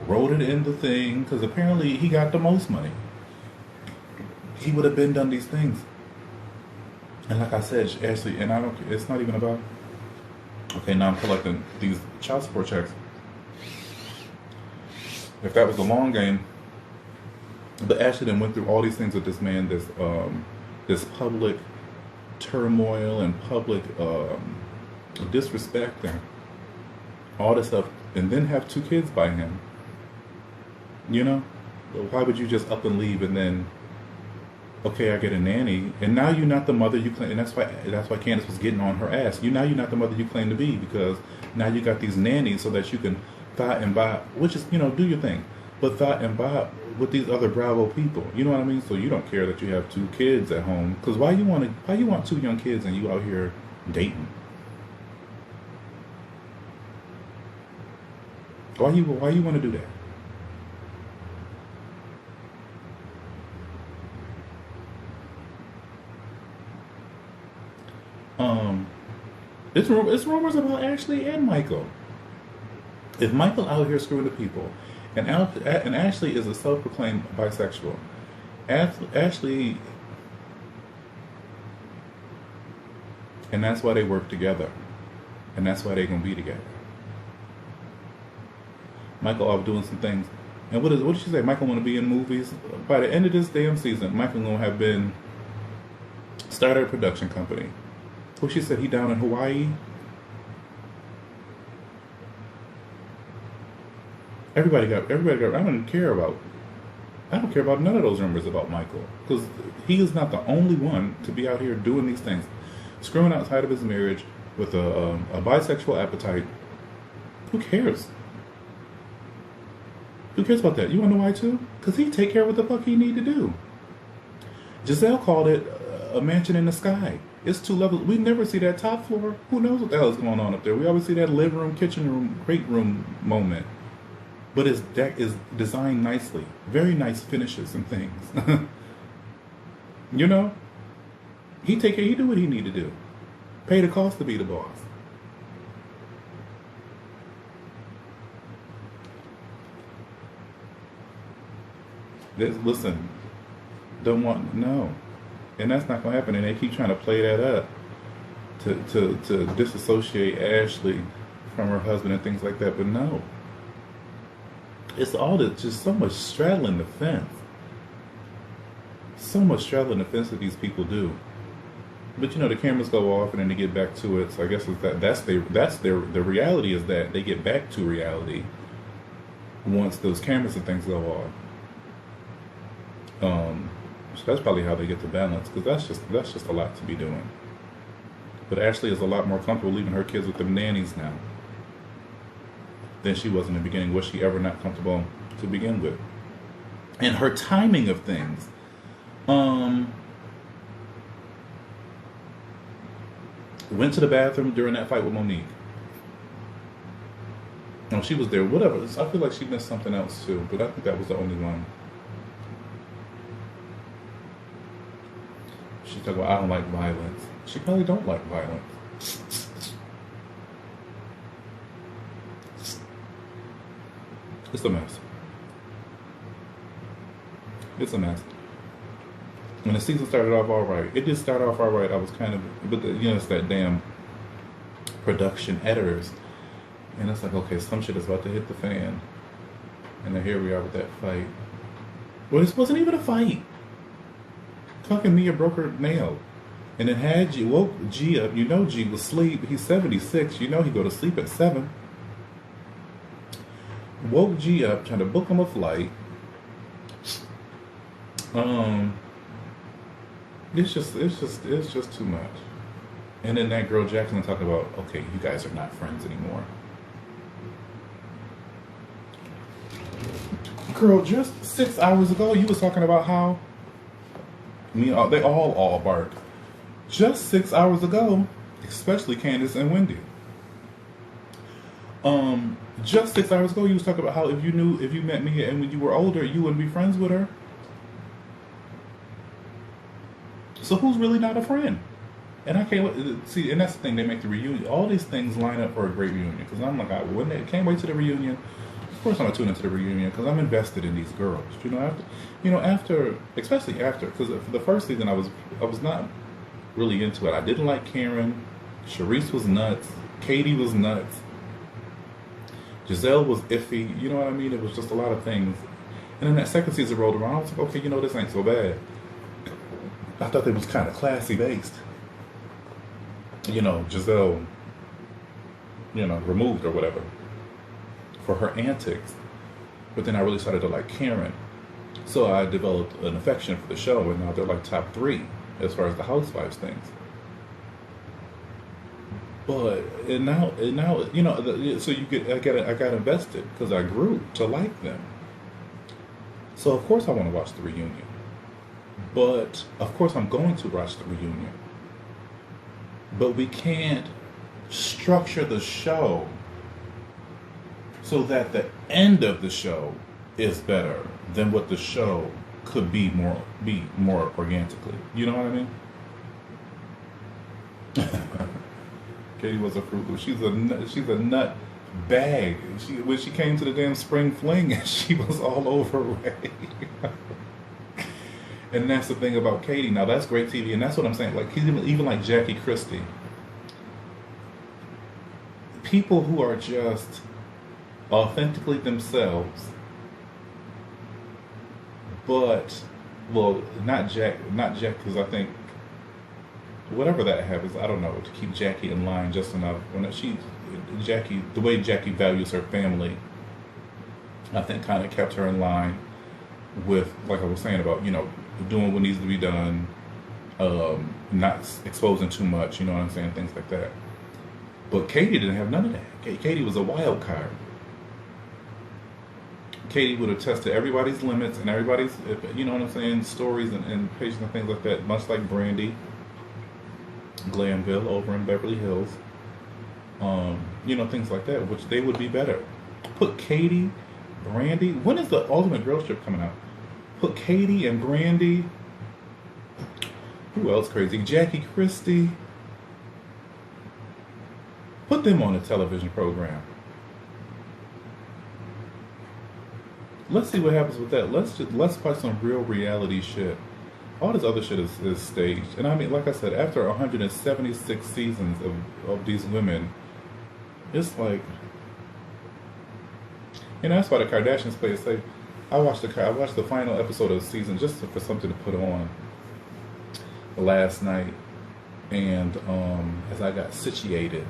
wrote it in the thing, because apparently he got the most money. He would have been done these things. And like I said, Ashley, and it's not even about, okay, now I'm collecting these child support checks. If that was the long game, but Ashley then went through all these things with this man, this public turmoil and public disrespect and all this stuff, and then have 2 kids by him. Why would you just up and leave and then, okay, I get a nanny, and now you're not the mother you claim, and that's why Candace was getting on her ass. You're not the mother you claim to be, because now you got these nannies so that you can thought and vibe, which is, do your thing, but thought and vibe with these other Bravo people. You know what I mean? So you don't care that you have 2 kids at home, because why you want 2 young kids and you out here dating? Why you want to do that? It's rumors about Ashley and Michael. If Michael out here screwing the people, and Ashley is a self-proclaimed bisexual, Ashley, and that's why they work together, and that's why they're gonna be together. Michael off doing some things, and what did she say? Michael want to be in movies. By the end of this damn season, Michael gonna have started a production company. What she said, he down in Hawaii. Everybody got. I don't care about none of those rumors about Michael, because he is not the only one to be out here doing these things, screwing outside of his marriage with a bisexual appetite. Who cares? Who cares about that? You want to know why too? Because he take care of what the fuck he need to do. Giselle called it a mansion in the sky. It's 2 levels. We never see that top floor. Who knows what the hell is going on up there? We always see that living room, kitchen room, great room moment. But his deck is designed nicely. Very nice finishes and things. You know? He do what he need to do. Pay the cost to be the boss. Listen, no. And that's not going to happen. And they keep trying to play that up to disassociate Ashley from her husband and things like that. But no. It's all just so much straddling the fence. So much straddling the fence that these people do. But the cameras go off and then they get back to it. So I guess the reality is that they get back to reality once those cameras and things go off. So that's probably how they get the balance, because that's just a lot to be doing. But Ashley is a lot more comfortable leaving her kids with them nannies now than she was in the beginning. Was she ever not comfortable to begin with? And her timing of things. Went to the bathroom during that fight with Monique. No, she was there. Whatever. I feel like she missed something else too, but I think that was the only one. She talked about, I don't like violence. She probably don't like violence. It's a mess. It's a mess. When the season started off all right, it did start off all right. I was kind of, but it's that damn production editors, and it's like, okay, some shit is about to hit the fan, and then here we are with that fight. Well, this wasn't even a fight. Fucking Mia broke her nail, and then woke G up. G was asleep. He's 76. He go to sleep at 7. Woke G up, trying to book him a flight. It's just too much. And then that girl Jackson talking about, okay, you guys are not friends anymore. Girl, just 6 hours ago, you was talking about how they all bark. Just 6 hours ago, especially Candace and Wendy. Just 6 hours ago, you was talking about how if you met me and when you were older, you wouldn't be friends with her. So who's really not a friend? And I can't see, and that's the thing. They make the reunion. All these things line up for a great reunion. Because I'm like, can't wait to the reunion. Of course, I'm gonna tune into the reunion because I'm invested in these girls. Especially after, because for the first season, I was not really into it. I didn't like Karen. Sharice was nuts. Katie was nuts. Giselle was iffy. You know what I mean? It was just a lot of things. And then that second season rolled around. I was like, okay, this ain't so bad. I thought it was kind of classy based. Giselle, removed or whatever for her antics. But then I really started to like Karen. So I developed an affection for the show, and now they're like top 3 as far as the Housewives things. But and now so I got invested because I grew to like them. So of course I want to watch the reunion. But of course I'm going to watch the reunion. But we can't structure the show so that the end of the show is better than what the show could be more organically. You know what I mean? Katie was a fruit loop. She's a nut bag. When she came to the damn spring fling, she was all over Ray. And that's the thing about Katie. Now that's great TV, and that's what I'm saying. Like even like Jackie Christie, people who are just authentically themselves, but well, not Jack, because I think whatever that happens, I don't know, to keep Jackie in line just enough. Jackie, the way Jackie values her family, I think kind of kept her in line with, like I was saying about, doing what needs to be done, not exposing too much, you know what I'm saying, things like that. But Katie didn't have none of that. Katie was a wild card. Katie would have tested everybody's limits and everybody's, you know what I'm saying, stories and patience and things like that, much like Brandy Glanville over in Beverly Hills, things like that, which they would be better. Put Katie, Brandy, when is the Ultimate Girls Trip coming out? Put Katie and Brandy, who else crazy? Jackie Christie. Put them on a television program. Let's see what happens with that. Let's watch some real reality shit. All this other shit is staged. And I mean, like I said, after 176 seasons of these women, it's like, that's why the Kardashians play it safe. I watched the final episode of the season just for something to put on last night, and as I got situated,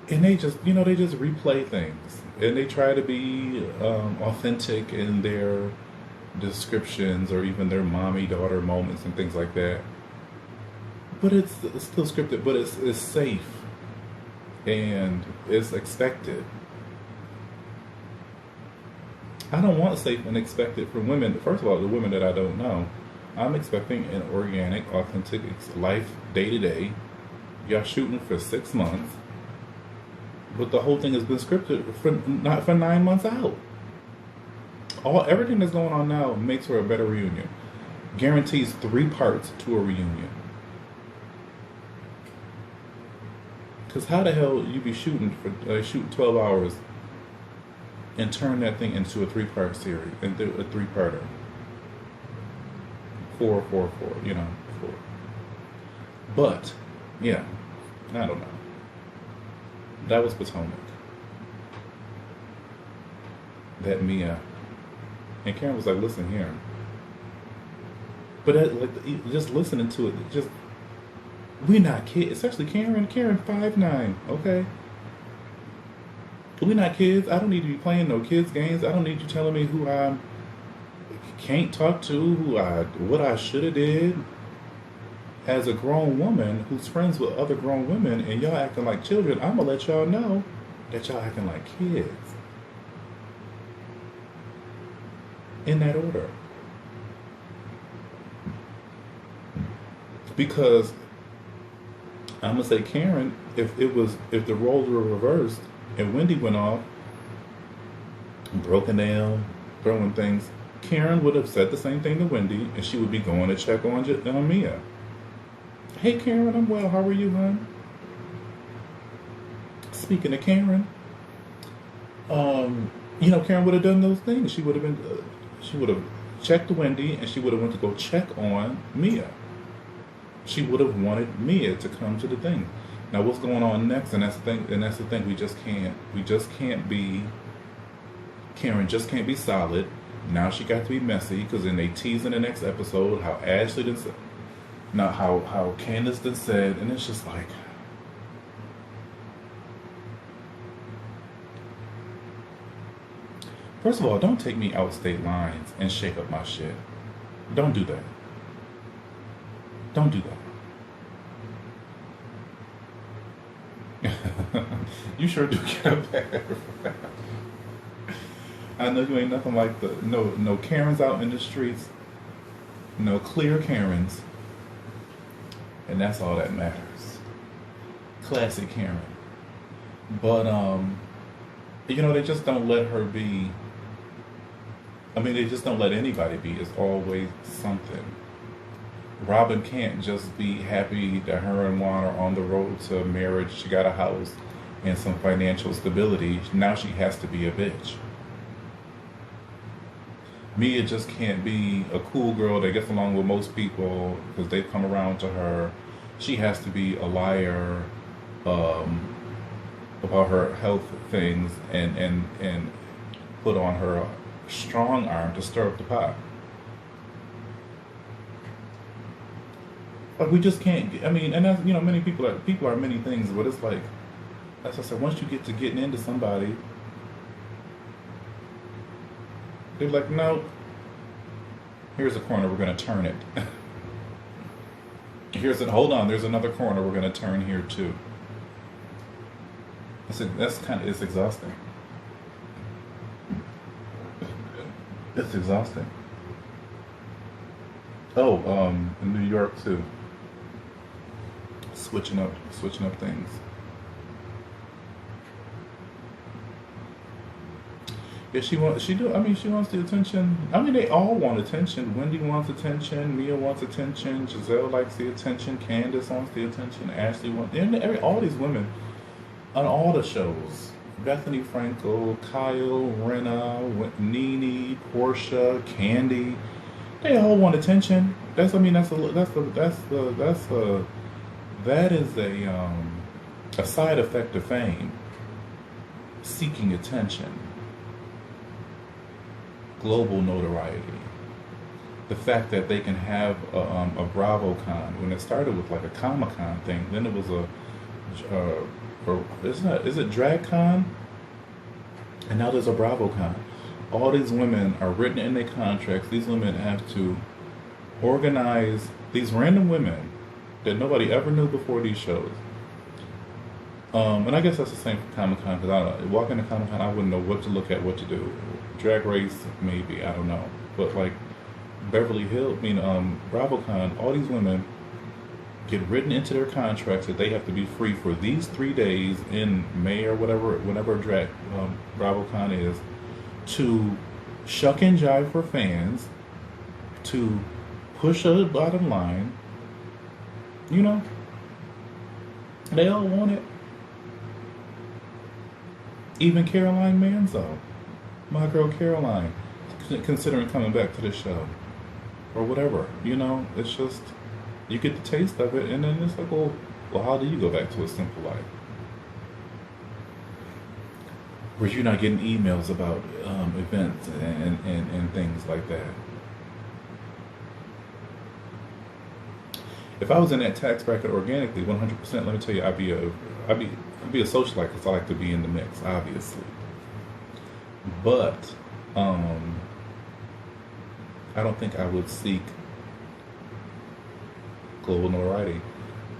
and they just replay things, and they try to be authentic in their descriptions or even their mommy daughter moments and things like that. But it's still scripted, but it's safe and it's expected. I don't want safe and expected from women. First of all, the women that I don't know, I'm expecting an organic, authentic life day to day. Y'all shooting for 6 months, but the whole thing has been scripted not for 9 months out. Everything that's going on now makes for a better reunion. Guarantees 3 parts to a reunion. Because how the hell you be shooting 12 hours and turn that thing into a 3-part series and do a 3-parter? 4, 4. 4. But yeah, I don't know. That was Potomac. That Mia. And Karen was like, listen here. But just listening to it, we're not kids. Especially Karen 5'9", okay? We're not kids. I don't need to be playing no kids games. I don't need you telling me who I can't talk to, what I should have did. As a grown woman who's friends with other grown women and y'all acting like children, I'm gonna let y'all know that y'all acting like kids. In that order. Because I'm gonna say Karen, if the roles were reversed and Wendy went off, broken down, throwing things, Karen would have said the same thing to Wendy and she would be going to check on Mia. Hey Karen, I'm well, how are you, hon? Speaking of Karen, Karen would have done those things. She would have checked Wendy and she would have went to go check on Mia. She would have wanted Mia to come to the thing. Now what's going on next? And that's the thing. We just can't be. Karen just can't be solid. Now she got to be messy because then they tease in the next episode how Ashley did say, now how Candace did said, and it's just like. First of all, don't take me out state lines and shake up my shit. Don't do that. Don't do that. You sure do get a bad rap. I know you ain't nothing like the no Karens out in the streets, no clear Karens, and that's all that matters. Classic Karen. But they just don't let her be. I mean, they just don't let anybody be. It's always something. Robin can't just be happy that her and Juan are on the road to marriage. She got a house and some financial stability. Now she has to be a bitch. Mia just can't be a cool girl that gets along with most people because they've come around to her. She has to be a liar about her health things and put on her strong arm to stir up the pot. Like we just can't. I mean, and that's many people are many things, but it's like, as I said, once you get to getting into somebody, they're like, no, here's a corner, we're going to turn it. Hold on, there's another corner, we're going to turn here too. It's exhausting. It's exhausting. Oh, in New York too. Switching up things. Yeah, she wants the attention. I mean, they all want attention. Wendy wants attention. Mia wants attention. Giselle likes the attention. Candace wants the attention. Ashley wants. All these women on all the shows. Bethany Frankel, Kyle, Renna, Nene, Portia, Candy. They all want attention. That is a side effect of fame. Seeking attention. Global notoriety. The fact that they can have a BravoCon. When it started with like a Comic-Con thing, then it was is it DragCon? And now there's a BravoCon. All these women are written in their contracts. These women have to organize these random women that nobody ever knew before these shows. And I guess that's the same for Comic-Con, because I don't know. Walking to Comic-Con, I wouldn't know what to look at, what to do. Drag Race, maybe, I don't know. But like Beverly Hills, BravoCon, all these women get written into their contracts that they have to be free for these 3 days in May or whatever, whenever BravoCon is, to shuck and jive for fans, to push a bottom line. They all want it. Even Caroline Manzo, my girl Caroline, considering coming back to the show or whatever. It's just, you get the taste of it, and then it's like, well, how do you go back to a simple life where you're not getting emails about events and things like that? If I was in that tax bracket organically, 100%, let me tell you, I'd be a socialite, because I like to be in the mix, obviously. But I don't think I would seek global notoriety.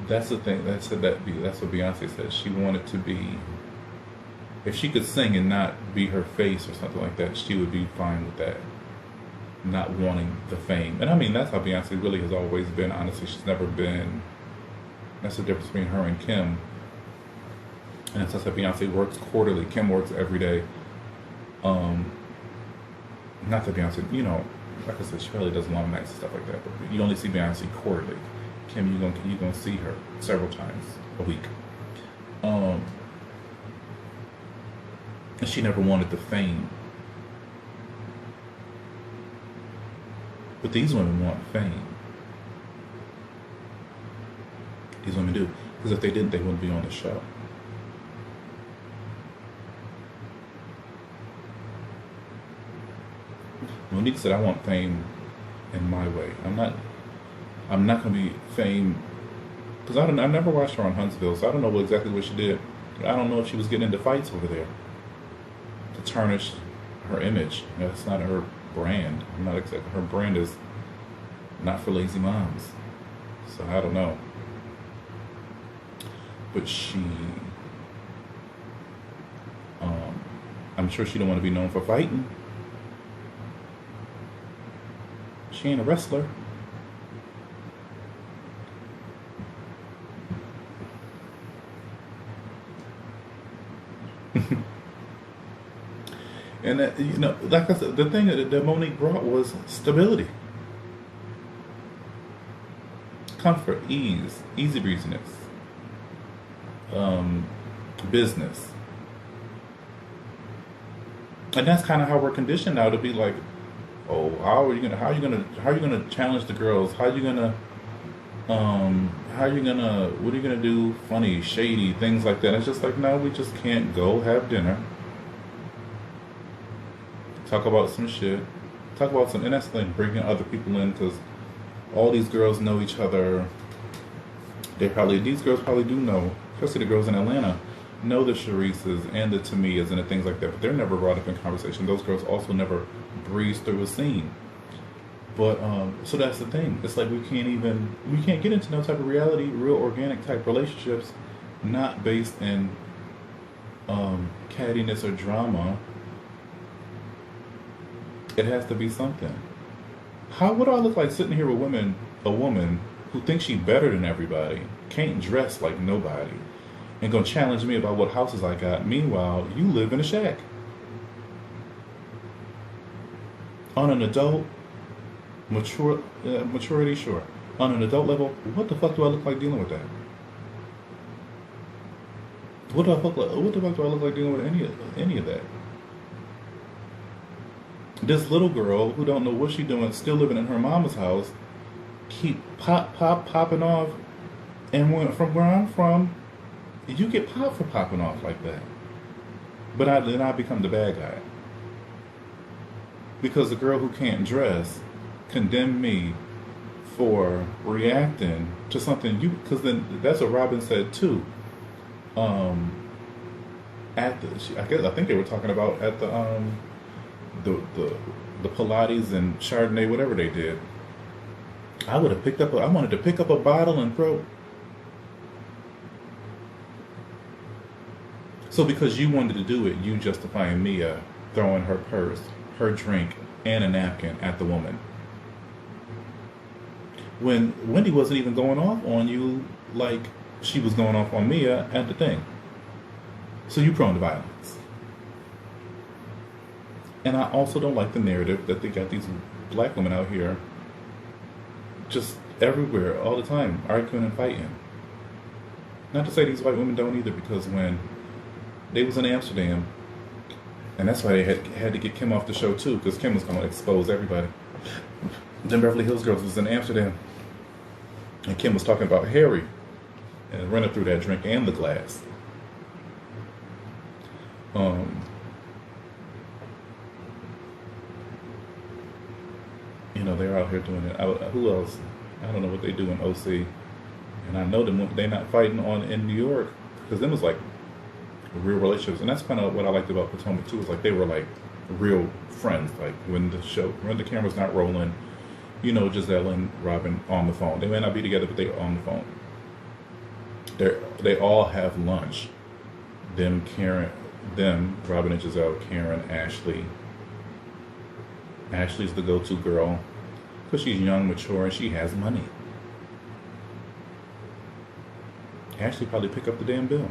That's the thing. That's what Beyonce said. She wanted to be. If she could sing and not be her face or something like that, she would be fine with that. Not wanting the fame. And I mean, that's how Beyonce really has always been. Honestly, she's never been. That's the difference between her and Kim. And it's just that Beyonce works quarterly. Kim works every day. Not that Beyonce, like I said, she really does long nights and stuff like that. But you only see Beyonce quarterly. Kim, you're gonna see her several times a week. And she never wanted the fame. But these women want fame. These women do. Because if they didn't, they wouldn't be on the show. Monique said, I want fame in my way. I'm not going to be fame, because I never watched her on Huntsville, so I don't know exactly what she did. I don't know if she was getting into fights over there to tarnish her image. That's not her brand. Her brand is not for lazy moms. So I don't know. But she I'm sure she don't want to be known for fighting. She ain't a wrestler. And that, like I said, the thing that Monique brought was stability, comfort, ease, easy breeziness, business, and that's kind of how we're conditioned now to be like, oh, how are you gonna challenge the girls? What are you gonna do? Funny, shady things like that. It's just like, no, we just can't go have dinner. Talk about some shit. And that's like bringing other people in because all these girls know each other. These girls probably do know, especially the girls in Atlanta, know the Sharices and the Tamias and the things like that, but they're never brought up in conversation. Those girls also never breeze through a scene. But, so that's the thing. It's like we can't get into no type of reality, real organic type relationships, not based in cattiness or drama. It has to be something. How would I look like sitting here with a woman who thinks she's better than everybody, can't dress like nobody, and gonna challenge me about what houses I got? Meanwhile, you live in a shack. On an adult, maturity, sure. On an adult level, what the fuck do I look like dealing with that? What the fuck do I look like dealing with any of that? This little girl who don't know what she's doing, still living in her mama's house, keep popping off, and from where I'm from, you get popped for popping off like that. But then I become the bad guy because the girl who can't dress condemned me for reacting to something because then that's what Robin said too. I think they were talking about at the Pilates and Chardonnay, whatever they did. I wanted to pick up a bottle and throw. So because you wanted to do it, you justifying Mia throwing her purse, her drink, and a napkin at the woman. When Wendy wasn't even going off on you like she was going off on Mia at the thing. So you prone to violence. And I also don't like the narrative that they got these black women out here just everywhere, all the time, arguing and fighting. Not to say these white women don't either, because when they was in Amsterdam, and that's why they had to get Kim off the show too, because Kim was going to expose everybody. Then Beverly Hills Girls was in Amsterdam, and Kim was talking about Harry and running through that drink and the glass. They're out here doing it. Who else? I don't know what they do in OC. And I know them, they're not fighting in New York, because them was like real relationships. And that's kind of what I liked about Potomac too, is like they were like real friends. Like when the camera's not rolling, Giselle and Robin on the phone. They may not be together, but they're on the phone. They all have lunch. Robin and Giselle, Karen, Ashley. Ashley's the go-to girl because she's young, mature, and she has money. Ashley probably pick up the damn bill.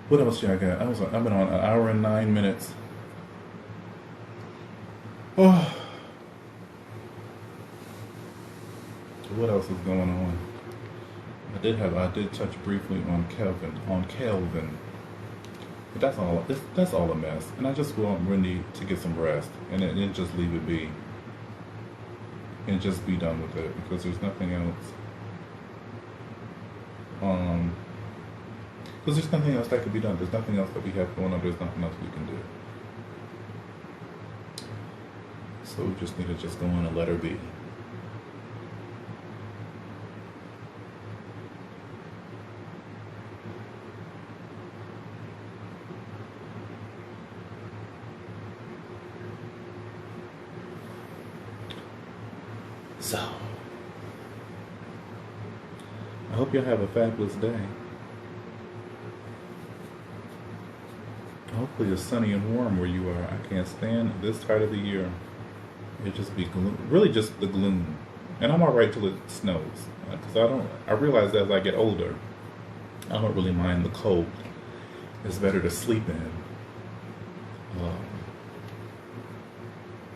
What else y'all got? I've been on an hour and 9 minutes. Oh. What else is going on? I did touch briefly on Kelvin. But that's all a mess. And I just want Wendy to get some rest and then just leave it be. And just be done with it, because there's nothing else. Because there's nothing else that could be done. There's nothing else that we have going on. There's nothing else we can do. So we just need to just go on and let her be. So I hope you'll have a fabulous day. Hopefully it's sunny and warm where you are. I can't stand this time of the year. It just be gloom, really just the gloom. And I'm all right till it snows, because I realize that as I get older, I don't really mind the cold. It's better to sleep in.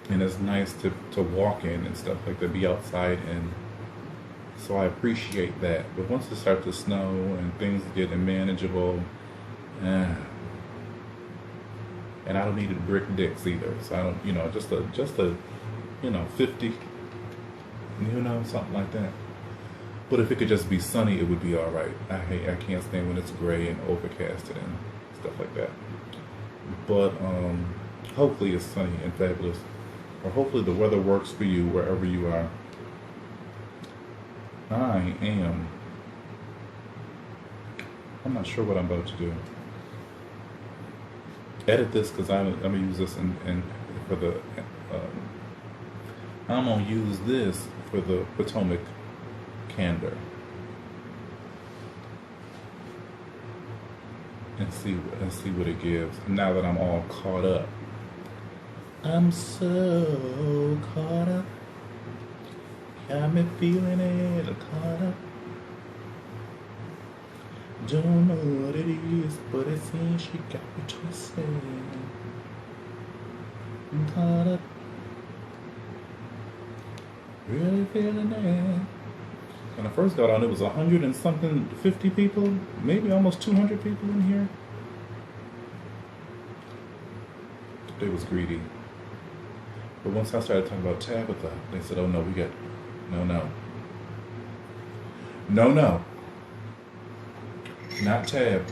And it's nice to walk in and stuff like that, be outside, and so I appreciate that. But once it starts to snow and things get unmanageable, and I don't need brick dicks either. So I don't, just a 50, something like that. But if it could just be sunny, it would be all right. I can't stand when it's gray and overcasted and stuff like that. But hopefully it's sunny and fabulous, or hopefully the weather works for you wherever you are. I'm not sure what I'm about to do. Edit this because I'm gonna use this and for the I'm gonna use this for the Potomac candor and see what it gives. Now that I'm all caught up, I'm so caught up. Got me feeling it, caught up. Don't know what it is, but it seems she got me twisted. I'm caught up. Really feeling it. When I first got on, it was 100 and something, 50 people, maybe almost 200 people in here. They was greedy. But once I started talking about Tabitha, they said, oh no, we got, no. Not Tab.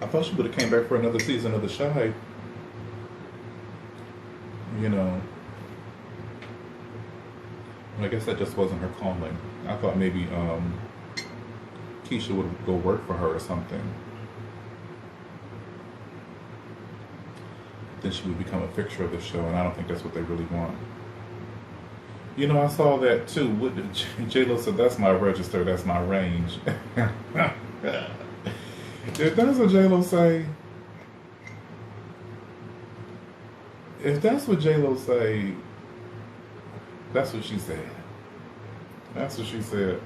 I thought she would have came back for another season of The Shy. I guess that just wasn't her calling. I thought maybe Keisha would go work for her or something. Then she would become a fixture of the show, and I don't think that's what they really want. I saw that too. J-Lo said, that's my register, that's my range. If that's what J-Lo say, that's what she said. That's what she said.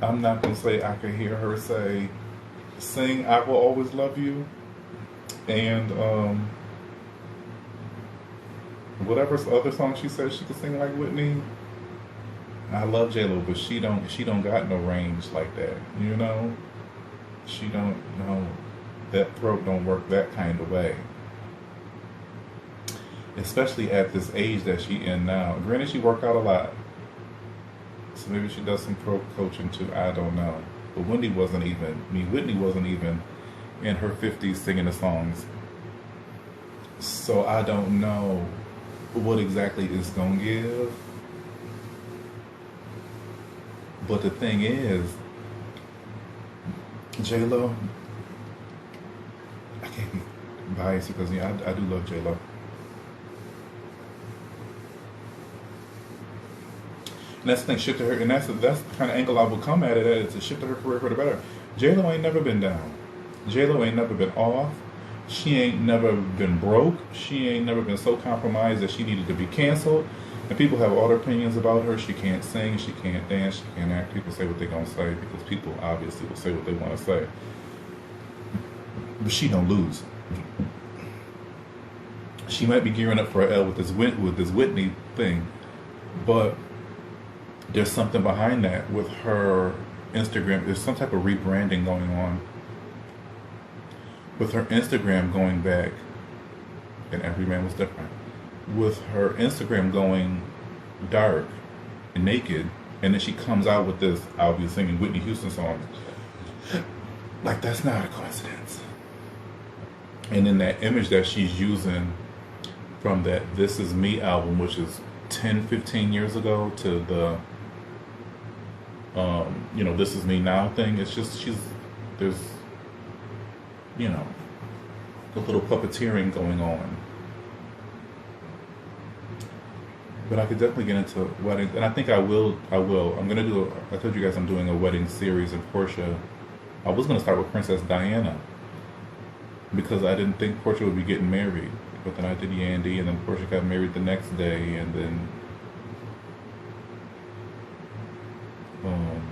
I'm not going to say I can hear her sing I Will Always Love You, and whatever other song she said she could sing like Whitney. I love J-Lo, but she don't got no range like that, She don't know. That throat don't work that kind of way. Especially at this age that she in now. Granted, she worked out a lot. So maybe she does some throat coaching too, I don't know. But Whitney wasn't even in her 50s singing the songs. So I don't know what exactly it's gonna give. But the thing is, J-Lo, I can't be biased because I do love J-Lo. And that's the thing, shift to her, and that's the kind of angle I will come at it as to shift to her career for the better. J-Lo ain't never been down. J-Lo ain't never been off. She ain't never been broke. She ain't never been so compromised that she needed to be canceled. And people have all their opinions about her. She can't sing, she can't dance, she can't act. People say what they're going to say because people obviously will say what they want to say. But she don't lose. She might be gearing up for an L with this Whitney thing, but there's something behind that with her Instagram. There's some type of rebranding going on with her Instagram going back, and every man was different. With her Instagram going dark and naked, and then she comes out with this, I'll be singing Whitney Houston songs. Like, that's not a coincidence. And then that image that she's using from that This Is Me album, which is 10, 15 years ago, to the This Is Me Now thing, it's just, there's a little puppeteering going on. But I could definitely get into weddings, and I think I will. I'm gonna do. I told you guys I'm doing a wedding series in Portia. I was gonna start with Princess Diana because I didn't think Portia would be getting married, but then I did Yandy, and then Portia got married the next day, and then um,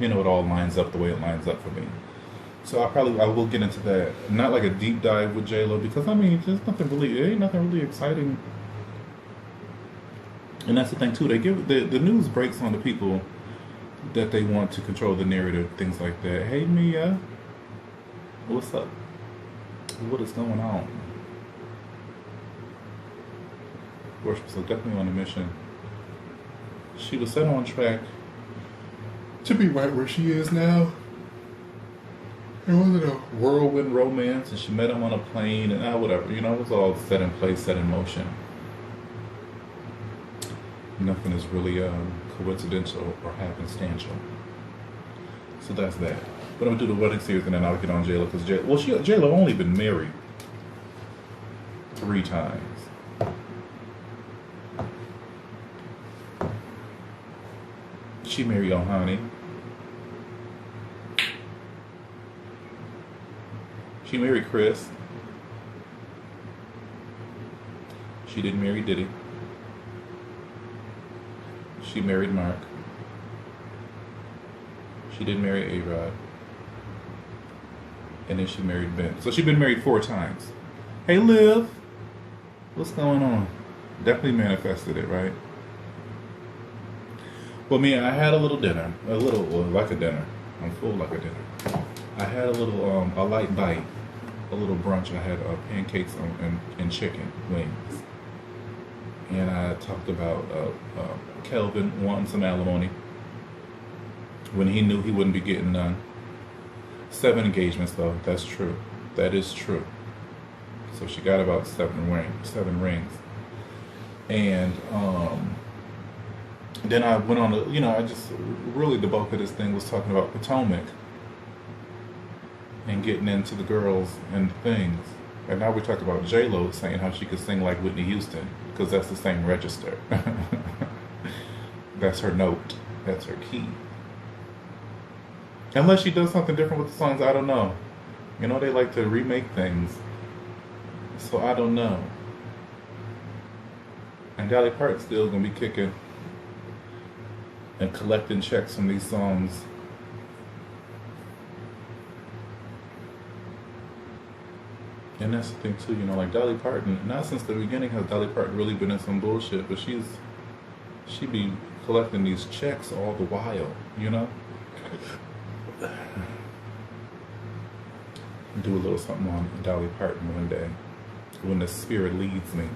it all lines up the way it lines up for me. So I will get into that. Not like a deep dive with J Lo because I mean, there's nothing really. It ain't nothing really exciting. And that's the thing too. They give the news breaks on the people that they want to control the narrative, things like that. Hey Mia, what's up? What is going on? Worship so definitely on a mission. She was set on track to be right where she is now. It wasn't a whirlwind romance, and she met him on a plane, and whatever. It was all set in place, set in motion. Nothing is really coincidental or happenstantial. So that's that. But I'm gonna do the wedding series, and then I'll get on J Lo because J Lo only been married 3 times. She married Ohani. She married Chris. She didn't marry Diddy. She married Mark. She didn't marry A-Rod. And then she married Ben. So she's been married 4 times. Hey Liv, what's going on? Definitely manifested it, right? Well, me, I had a little dinner. Like a dinner. I'm full like a dinner. I had a little, a light bite. A little brunch. I had pancakes and chicken wings. And I talked about Kelvin wanting some alimony when he knew he wouldn't be getting none. 7 engagements, though. That's true. That is true. So she got about 7 rings. And then I went on I just really the bulk of this thing was talking about Potomac and getting into the girls and things. And now we talk about J-Lo saying how she could sing like Whitney Houston because that's the same register. That's her note. That's her key. Unless she does something different with the songs, I don't know. They like to remake things. So I don't know. And Dolly Parton's still going to be kicking and collecting checks from these songs. And that's the thing too, like Dolly Parton, not since the beginning has Dolly Parton really been in some bullshit, but she be collecting these checks all the while, Do a little something on Dolly Parton one day, when the spirit leads me.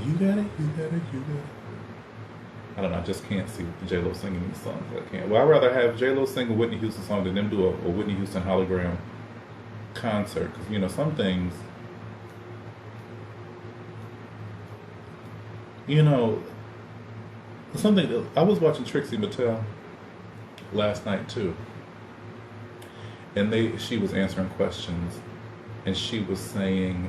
You got it. I don't know, I just can't see J-Lo singing these songs. I can't. Well, I'd rather have J-Lo sing a Whitney Houston song than them do a Whitney Houston hologram concert. Because, some things, something, I was watching Trixie Mattel last night too. And she was answering questions. And she was saying,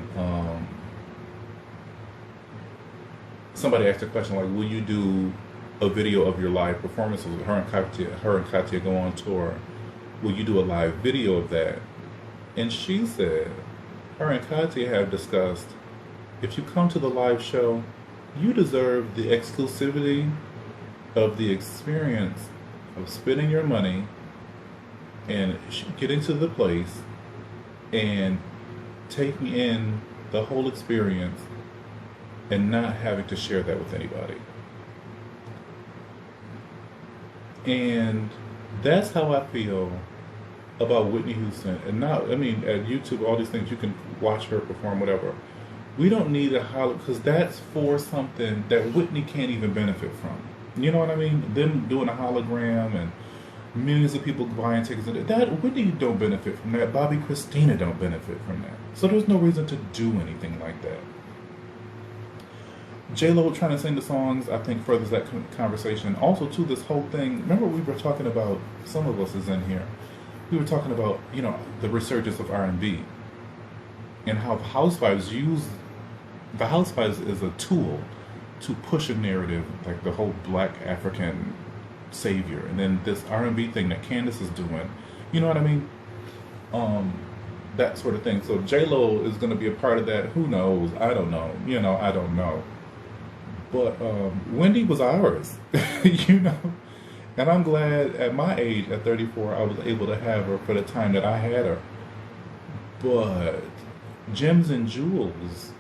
somebody asked a question like, will you do a video of your live performances with her and Katia go on tour? Will you do a live video of that? And she said, her and Katia have discussed, if you come to the live show, you deserve the exclusivity of the experience of spending your money and getting to the place and taking in the whole experience and not having to share that with anybody. And that's how I feel about Whitney Houston. And now, at YouTube, all these things, you can watch her perform, whatever. We don't need a holiday, because that's for something that Whitney can't even benefit from. You know what I mean? Them doing a hologram and millions of people buying tickets. That Whitney don't benefit from that. Bobby Christina don't benefit from that. So there's no reason to do anything like that. J-Lo trying to sing the songs, I think, furthers that conversation. Also, too, this whole thing, remember we were talking about, some of us is in here, we were talking about, you know, the resurgence of R&B and how housewives use the housewives as a tool to push a narrative, like the whole black African savior, and then this R&B thing that Candace is doing. You know what I mean? That sort of thing. So J Lo is going to be a part of that. Who knows? I don't know. You know, I don't know. But Wendy was ours. You know. And I'm glad at my age, at 34, I was able to have her for the time that I had her. But gems and jewels,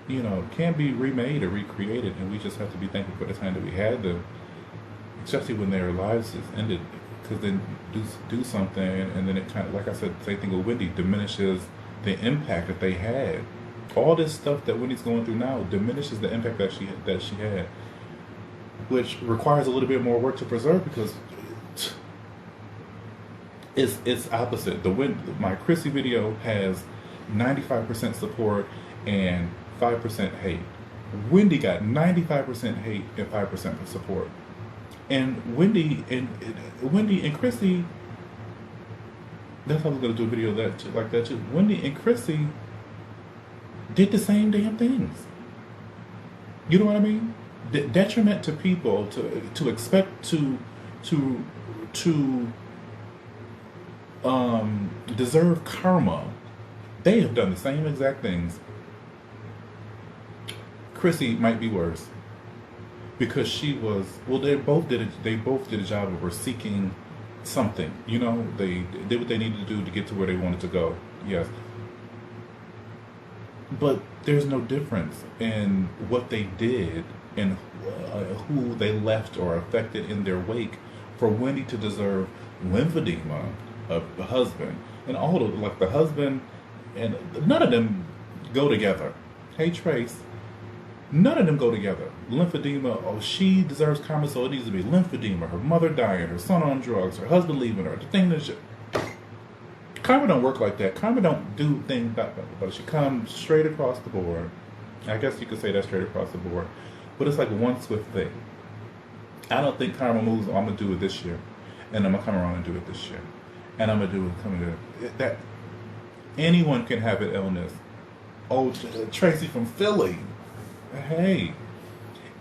you know, can't be remade or recreated, and we just have to be thankful for the time that we had them, especially when their lives just ended. Because then do something, and then it kind of, like I said, same thing with Wendy, diminishes the impact that they had. All this stuff that Wendy's going through now diminishes the impact that she had, which requires a little bit more work to preserve, because it's opposite. My Chrissy video has 95% support and 5% hate. Wendy got 95% hate and 5% support. And Wendy and Chrissy, that's how I was gonna do a video like that too. Wendy and Chrissy did the same damn things. You know what I mean? Detriment to people to expect to deserve karma. They have done the same exact things. Chrissy might be worse, because she was, well, they both did a job of seeking something. You know, they did what they needed to do to get to where they wanted to go. Yes. But there's no difference in what they did and who they left or affected in their wake for Wendy to deserve lymphedema of the husband. And all of, like, the husband, and none of them go together. Hey, Trace. None of them go together. Lymphedema, oh, she deserves karma, so it needs to be lymphedema, her mother dying, her son on drugs, her husband leaving her. The thing that karma don't work like that. Karma don't do things that, but she comes straight across the board. I guess you could say that, straight across the board. But it's like one swift thing. I don't think karma moves, oh, I'm going to do it this year, and I'm going to come around and do it this year, and I'm going to do it coming to it. That anyone can have an illness. Oh, Tracy from Philly. Hey,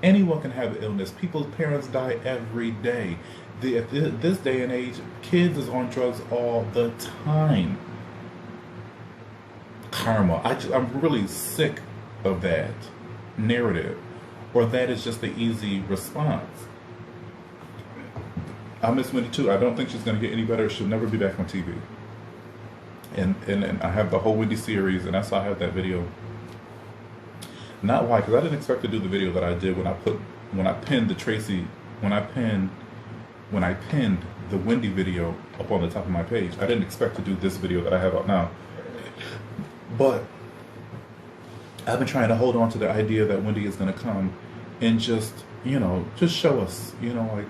anyone can have an illness. People's parents die every day. At this day and age, kids is on drugs all the time. Karma. I'm really sick of that narrative, or that is just the easy response. I miss Wendy too. I don't think she's going to get any better. She'll never be back on TV. And I have the whole Wendy series, and that's why I have that video. Not why, because I didn't expect to do the video that I did when I pinned the Wendy video up on the top of my page. I didn't expect to do this video that I have out now. But I've been trying to hold on to the idea that Wendy is going to come and just show us, like,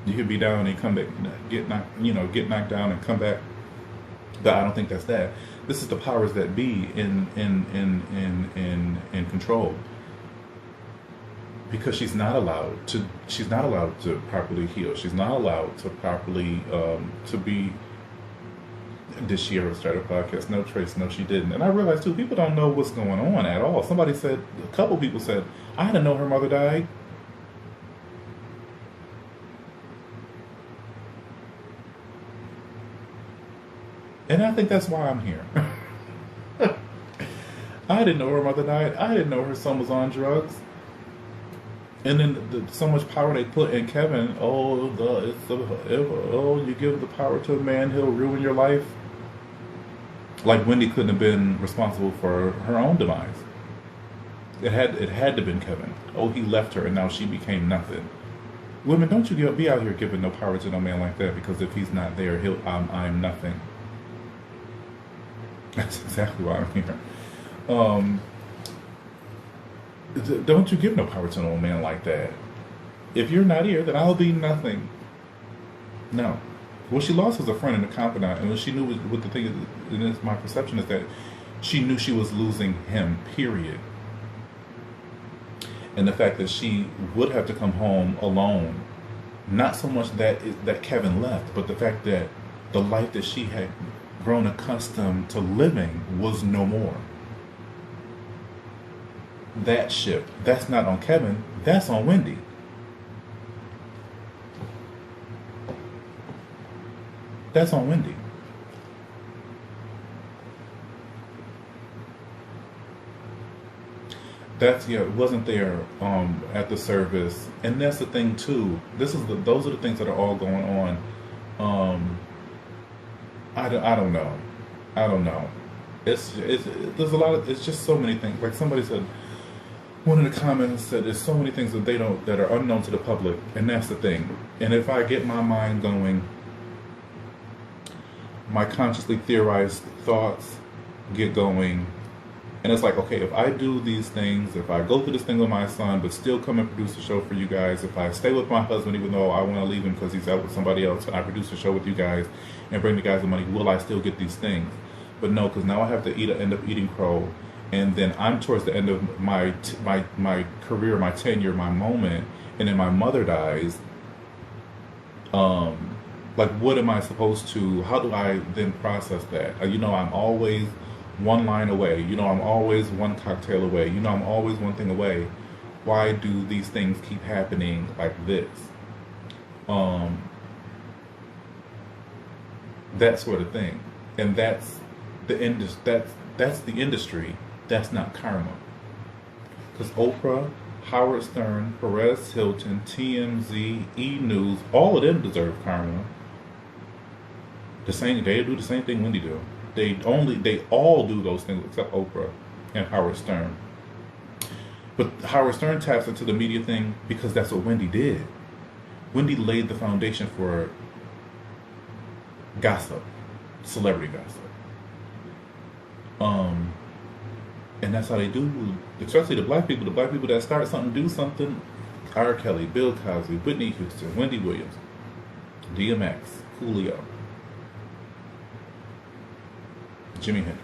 you could be down and come back, get knocked down and come back. But I don't think that's that. This is the powers that be in control, because she's not allowed to properly heal. She's not allowed to properly to be. Did she ever start a podcast? No, Trace. No, she didn't. And I realized too, people don't know what's going on at all. A couple people said, I didn't know her mother died. And I think that's why I'm here. I didn't know her mother died. I didn't know her son was on drugs. And then so much power they put in Kevin. Oh, you give the power to a man, he'll ruin your life. Like Wendy couldn't have been responsible for her own demise. It had to have been Kevin. Oh, he left her, and now she became nothing. Women, don't you be out here giving no power to no man like that, because if he's not there, I'm nothing. That's exactly why I'm here. Don't you give no power to no man like that. If you're not here, then I'll be nothing. No. What she lost was a friend and a confidant, and what she knew what the thing is, and my perception is that she knew she was losing him, period. And the fact that she would have to come home alone Not so much that Kevin left, but the fact that the life that she had grown accustomed to living was no more. That ship, that's not on Kevin, that's on Wendy. That's on Wendy. That's, yeah, it wasn't there at the service, and that's the thing too. Those are the things that are all going on. Um, I don't know. I don't know. It's there's a lot of, it's just so many things. Like somebody said, one of the comments said, there's so many things that they don't, that are unknown to the public, and that's the thing. And if I get my mind going, my consciously theorized thoughts get going, and it's like, okay, if I do these things, if I go through this thing with my son, but still come and produce a show for you guys, if I stay with my husband, even though I want to leave him because he's out with somebody else, and I produce a show with you guys and bring the guys the money, will I still get these things? But no, because now I have to end up eating crow, and then I'm towards the end of my career, my tenure, my moment, and then my mother dies. Like, what am I supposed to? How do I then process that? I'm always one line away. I'm always one cocktail away. I'm always one thing away. Why do these things keep happening like this? That sort of thing, and that's the industry. That's not karma. Because Oprah, Howard Stern, Perez Hilton, TMZ, E News, all of them deserve karma. They do the same thing Wendy do. They all do those things except Oprah and Howard Stern. But Howard Stern taps into the media thing because that's what Wendy did. Wendy laid the foundation for gossip, celebrity gossip. And that's how they do, especially the black people that start something, do something. R. Kelly, Bill Cosby, Whitney Houston, Wendy Williams, DMX, Coolio, Jimi Hendrix.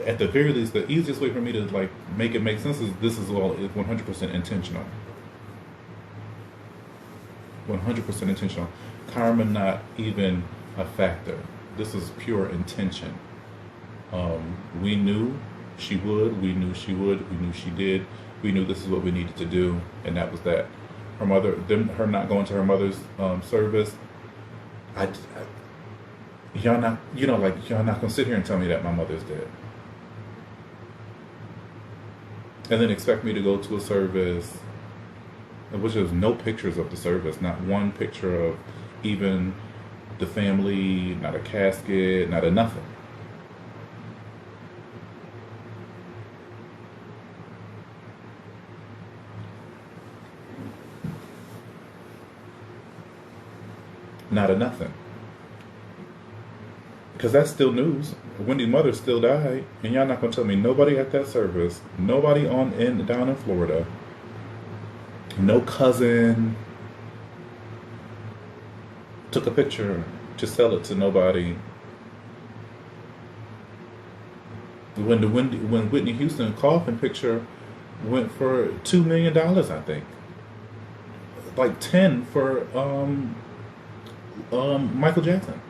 At the very least, the easiest way for me to like make it make sense is this is all 100% intentional. 100% intentional. Karma not even a factor. This is pure intention. We knew she would. We knew she would. We knew she did. We knew this is what we needed to do, and that was that. Her not going to her mother's service. Y'all not gonna sit here and tell me that my mother's dead, and then expect me to go to a service, which there's no pictures of the service, not one picture of even the family, not a casket, not a nothing. Not a nothing. Because that's still news. Wendy's mother still died, and y'all not gonna tell me nobody at that service, nobody down in Florida, no cousin took a picture to sell it to nobody. When Whitney Houston coffin picture went for $2 million, I think, like 10 for Michael Jackson.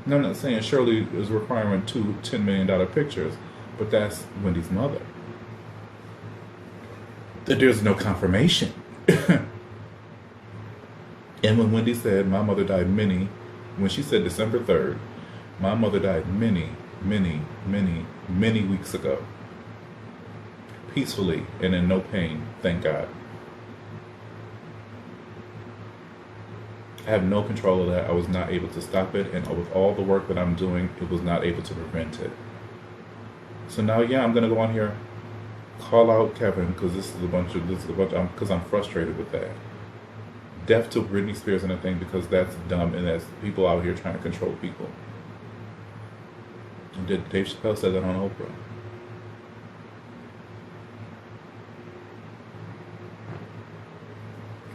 Now, I'm not saying Shirley is requiring two $10 million pictures, but that's Wendy's mother. There's no confirmation. And when Wendy said, my mother died when she said December 3rd, my mother died many weeks ago. Peacefully and in no pain, thank God. I have no control of that. I was not able to stop it, and with all the work that I'm doing, it was not able to prevent it. So now, I'm gonna go on here, call out Kevin, because because I'm frustrated with that. Death to Britney Spears and a thing, because that's dumb, and that's people out here trying to control people. And Dave Chappelle said that on Oprah.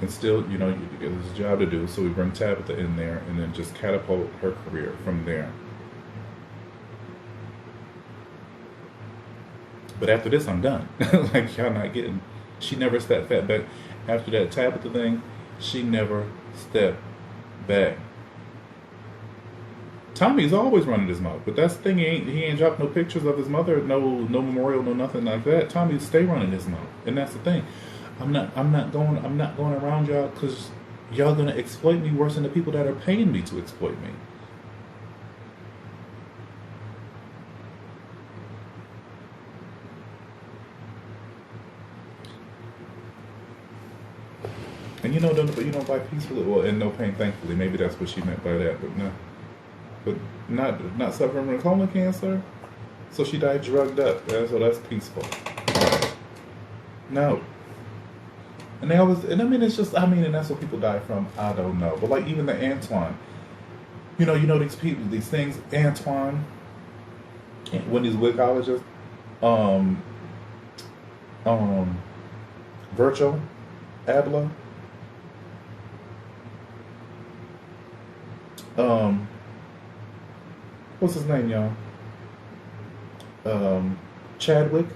And still, there's a job to do, so we bring Tabitha in there and then just catapult her career from there. But after this, I'm done. Like, y'all not getting. She never stepped back. After that Tabitha thing, she never stepped back. Tommy's always running his mouth, but that's the thing. He ain't dropped no pictures of his mother, no memorial, no nothing like that. Tommy stay running his mouth, and that's the thing. I'm not going around y'all because y'all gonna exploit me worse than the people that are paying me to exploit me. And you know, by peacefully, well, in no pain, thankfully. Maybe that's what she meant by that, but no. But not suffering from colon cancer. So she died drugged up. So that's peaceful. No. And they always, and I mean, it's just, I mean, and that's what people die from. I don't know. But like even the Antoine, you know these people, these things. Antoine, Wendy's wigologist, Virgil Abloh, what's his name, y'all? Chadwick.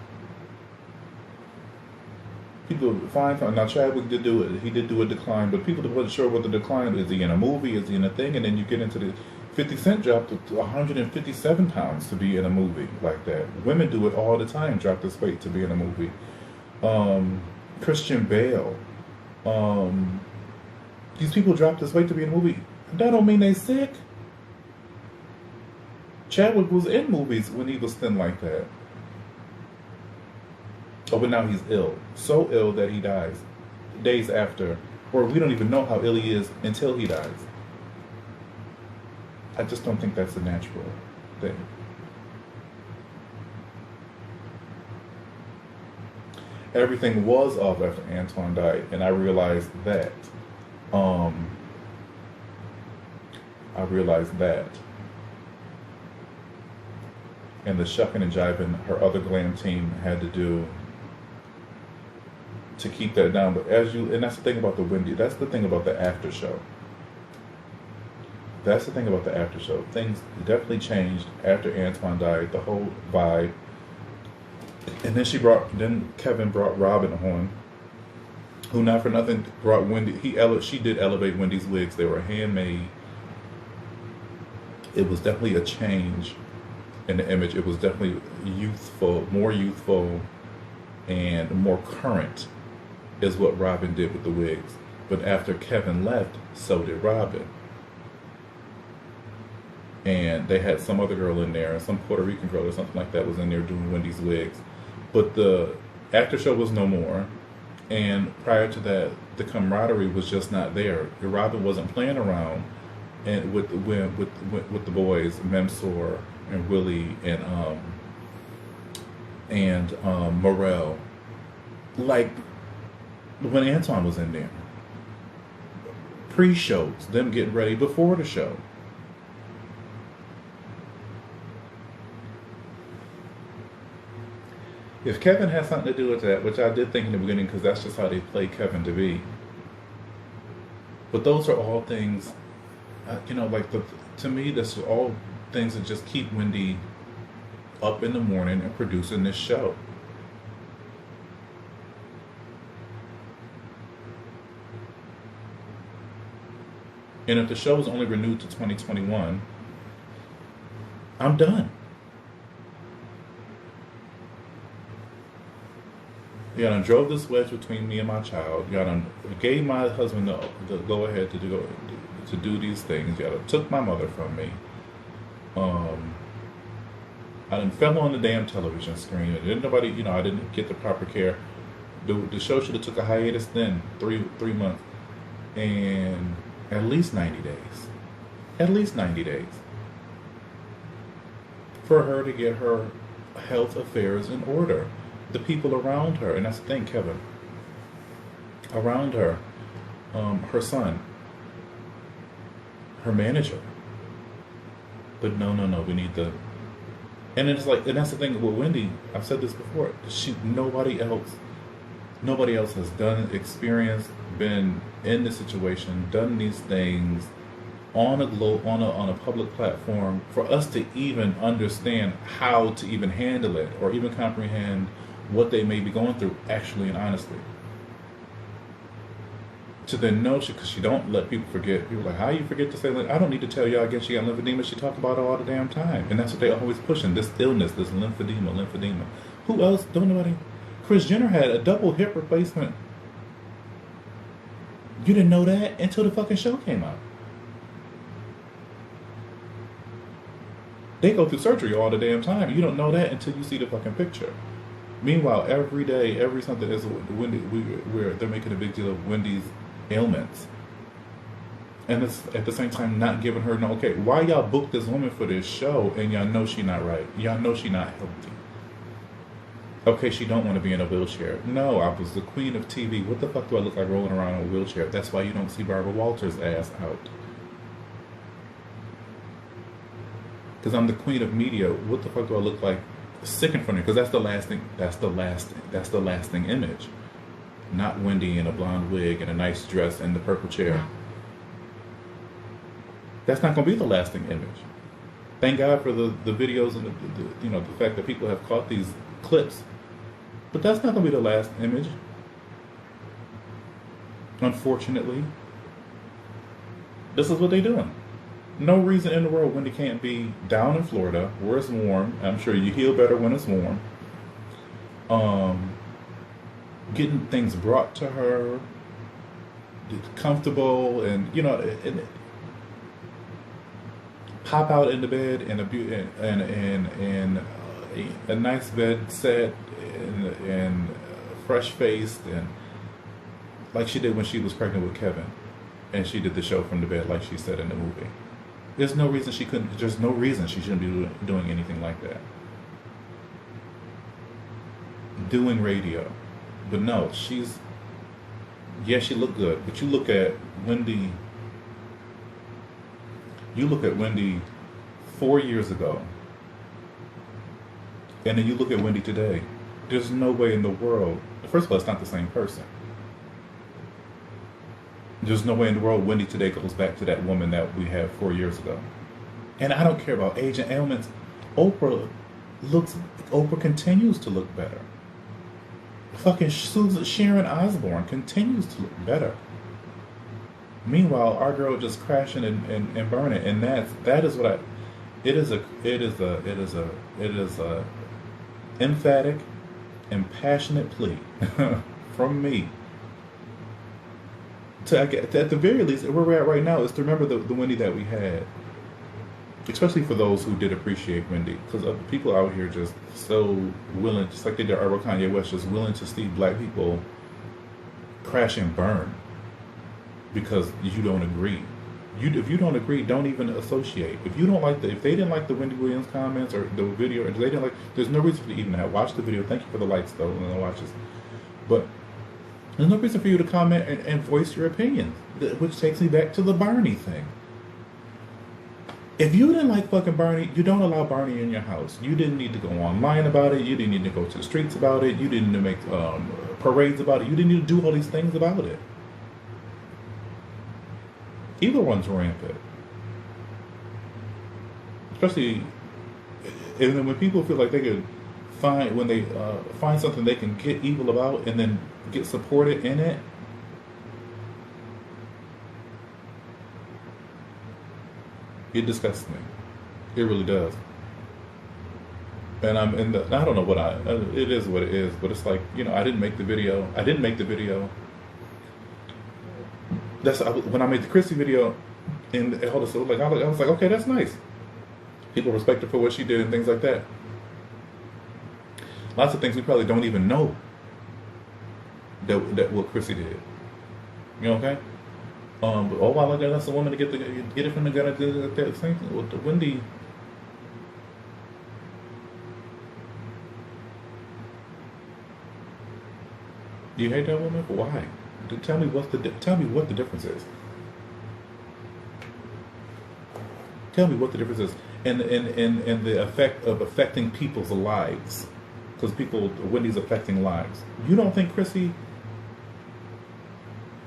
People fine. Now Chadwick did do it. He did do a decline, but people wasn't sure what the decline is. He in a movie? Is he in a thing? And then you get into the 50 Cent dropped to 157 pounds to be in a movie like that. Women do it all the time. Drop this weight to be in a movie. Christian Bale. These people drop this weight to be in a movie. That don't mean they sick. Chadwick was in movies when he was thin like that. Oh, but now he's ill. So ill that he dies days after. Or we don't even know how ill he is until he dies. I just don't think that's a natural thing. Everything was off after Antoine died, and I realized that. And the shucking and jiving her other glam team had to do to keep that down. But and that's the thing about the Wendy, that's the thing about the after show. That's the thing about the after show. Things definitely changed after Antoine died, the whole vibe. And then Kevin brought Robin on, who not for nothing brought Wendy. She did elevate Wendy's wigs. They were handmade. It was definitely a change in the image. It was definitely more youthful, and more current is what Robin did with the wigs. But after Kevin left, so did Robin. And they had some other girl in there, some Puerto Rican girl or something like that was in there doing Wendy's wigs. But the after show was no more. And prior to that, the camaraderie was just not there. Robin wasn't playing around and with the boys, Memsor and Willie and Morel, like when Antoine was in there. Pre-shows, them getting ready before the show. If Kevin has something to do with that, which I did think in the beginning, because that's just how they play Kevin to be. But those are all things, to me, this is all things that just keep Wendy up in the morning and producing this show. And if the show is only renewed to 2021, I'm done. Y'all done drove this wedge between me and my child. Y'all done gave my husband the go ahead to do these things. Y'all done took my mother from me. I done fell on the damn television screen. I didn't get the proper care. The show should have took a hiatus then, 3 months, and at least 90 days. At least 90 days for her to get her health affairs in order. The people around her, and that's the thing, Kevin, around her, her son, her manager. But no, we need the, and it's like, and that's the thing with Wendy. I've said this before. Nobody else has experienced, been in this situation, done these things, on a public platform for us to even understand how to even handle it or even comprehend what they may be going through actually and honestly. To then know because she don't let people forget. People are like, how you forget to say, like, I don't need to tell y'all again she got lymphedema. She talk about it all the damn time. And that's what they always pushing, this illness, this lymphedema. Who else? Don't nobody. Kris Jenner had a double hip replacement. You didn't know that until the fucking show came out. They go through surgery all the damn time. You don't know that until you see the fucking picture. Meanwhile, every day, every something is Wendy. They're making a big deal of Wendy's ailments, and it's at the same time not giving her no. Okay, why y'all book this woman for this show and y'all know she not right? Y'all know she not healthy. Okay, she don't want to be in a wheelchair. No, I was the queen of TV. What the fuck do I look like rolling around in a wheelchair? That's why you don't see Barbara Walters' ass out. Because I'm the queen of media. What the fuck do I look like? Sick in front of you, because that's the lasting image. Not Wendy in a blonde wig and a nice dress and the purple chair. That's not going to be the lasting image. Thank God for the videos and the fact that people have caught these clips, but that's not going to be the last image. Unfortunately, this is what they're doing. No reason in the world Wendy can't be down in Florida where it's warm. I'm sure you heal better when it's warm. Getting things brought to her, comfortable, and pop out in the bed and a nice bed set and fresh faced, and like she did when she was pregnant with Kevin, and she did the show from the bed like she said in the movie. There's no reason she couldn't. There's no reason she shouldn't be doing anything like that. Doing radio, but no, she looked good. But you look at Wendy. You look at Wendy 4 years ago, and then you look at Wendy today. There's no way in the world. First of all, it's not the same person. There's no way in the world Wendy today goes back to that woman that we had 4 years ago. And I don't care about age and ailments. Oprah continues to look better. Fucking Sharon Osbourne continues to look better. Meanwhile, our girl just crashing and burning, and that is what it is a emphatic and passionate plea from me. At the very least, where we're at right now is to remember the Wendy that we had. Especially for those who did appreciate Wendy. Because people out here just so willing, just like they did with Kanye West, just willing to see black people crash and burn because you don't agree. If you don't agree, don't even associate. If you don't like if they didn't like the Wendy Williams comments or the video, or they didn't like, there's no reason for you to even watch the video. Thank you for the likes though, and the watches. But there's no reason for you to comment and voice your opinions, which takes me back to the Barney thing. If you didn't like fucking Barney, you don't allow Barney in your house. You didn't need to go online about it. You didn't need to go to the streets about it. You didn't need to make parades about it. You didn't need to do all these things about it. Either one's rampant. Especially, and then when people feel like they could find something they can get evil about and then get supported in it. It disgusts me. It really does. And I don't know what it is what it is, but it's like, I didn't make the video. When I made the Chrissy video, and all this, I was like, okay, that's nice. People respect her for what she did and things like that. Lots of things we probably don't even know that what Chrissy did. Okay? But wow, that's a woman to get it from the guy that did that same thing with Wendy. Do you hate that woman? Why? Tell me what the difference is. Tell me what the difference is, and the effect of affecting people's lives, because Wendy's affecting lives. You don't think Chrissy?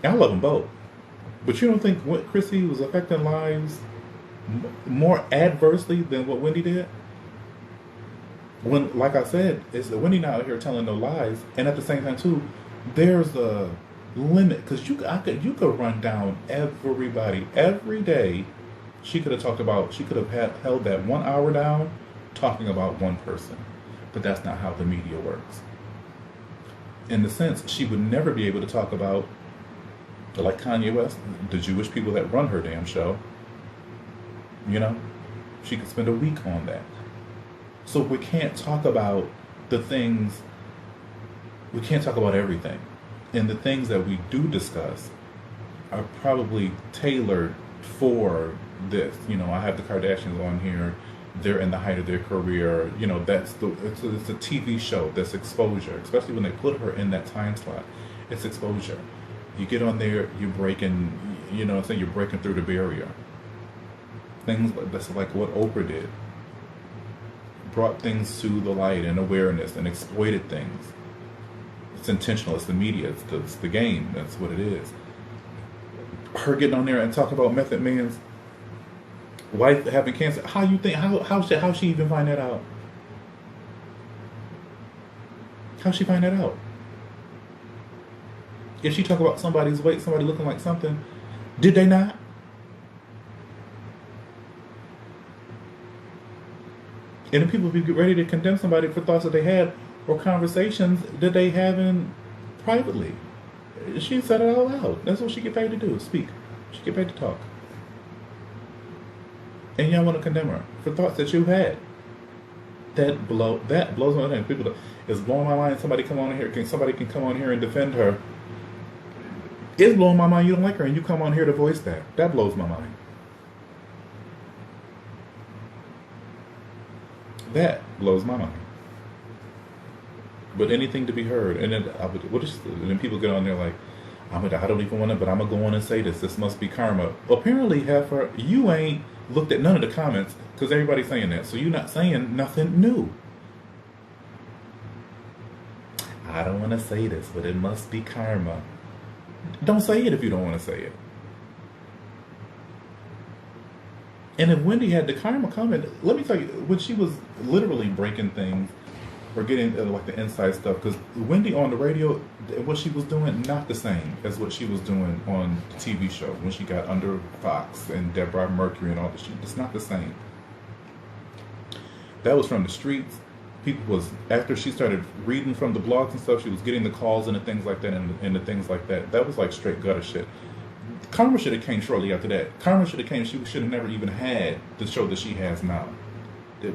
I love them both. But you don't think what Chrissy was affecting lives more adversely than what Wendy did? When, like I said, is that Wendy not out here telling no lies, and at the same time too, there's a limit because you could run down everybody every day. She could have talked about. She could have held that 1 hour down, talking about one person, but that's not how the media works. In the sense, she would never be able to talk about, like Kanye West, the Jewish people that run her damn show. You know, she could spend a week on that. So we can't talk about the things, we can't talk about everything. And the things that we do discuss are probably tailored for this. You know, I have the Kardashians on here. They're in the height of their career. You know, it's a TV show. That's exposure, especially when they put her in that time slot. It's exposure. You get on there, you're breaking, you know, so you're breaking through the barrier. Things that's like what Oprah did. Brought things to the light and awareness and exploited things. It's intentional. It's the media. It's the game. That's what it is. Her getting on there and talking about Method Man's wife having cancer. How you think? How she even find that out? How she find that out? If she talk about somebody's weight, somebody looking like something, did they not? And then people be ready to condemn somebody for thoughts that they had or conversations that they having privately. She said it all out. That's what she get paid to do, speak. She get paid to talk. And y'all want to condemn her for thoughts that you've had. That blows my mind. People, it's blowing my mind. Somebody can come on here and defend her. It's blowing my mind you don't like her and you come on here to voice that. That blows my mind. That blows my mind. But anything to be heard, and then people get on there like, I don't even want to, but I'm gonna go on and say this. This must be karma. Apparently, Heifer, you ain't looked at none of the comments because everybody's saying that, so you're not saying nothing new. I don't want to say this, but it must be karma. Don't say it if you don't want to say it. And if Wendy had the karma comment, let me tell you, when she was literally breaking things or getting like the inside stuff, because Wendy on the radio, what she was doing, not the same as what she was doing on the TV show when she got under Fox and Deborah Mercury and all this shit. It's not the same. That was from the streets. People was, after she started reading from the blogs and stuff, she was getting the calls and the things like that and the things like that. That was like straight gutter shit. Karma should have came shortly after that. Karma should have came. She should have never even had the show that she has now.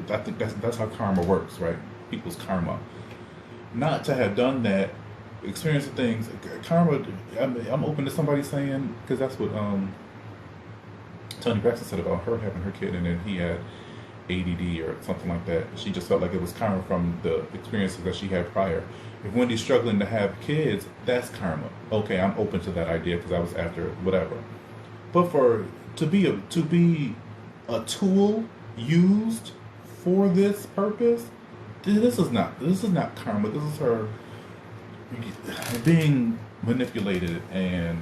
I think that's how karma works, right? People's karma. Not to have done that, experience the things. Karma. I'm open to somebody saying, because that's what Toni Braxton said about her having her kid, and then he had ADD or something like that. She just felt like it was karma from the experiences that she had prior. If Wendy's struggling to have kids, that's karma. Okay, I'm open to that idea because I was after whatever. But to be a tool used for this purpose, this is not karma. This is her being manipulated and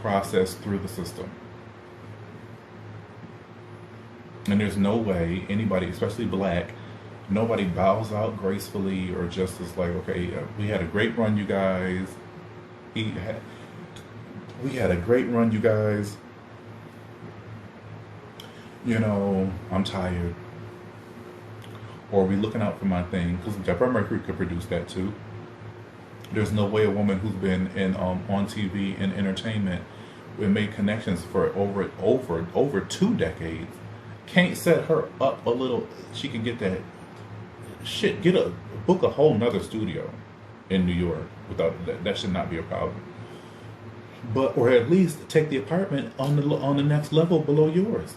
processed through the system. And there's no way anybody, especially black, nobody bows out gracefully or just is like, okay, we had a great run, you guys. We had a great run, you guys. You know, I'm tired. Or we looking out for my thing, because Deborah Mercury could produce that too. There's no way a woman who's been in on TV and entertainment and made connections for over 2 decades can't set her up a little. She can get that shit. Book a whole nother studio in New York without that. That should not be a problem. Or at least take the apartment on the next level below yours.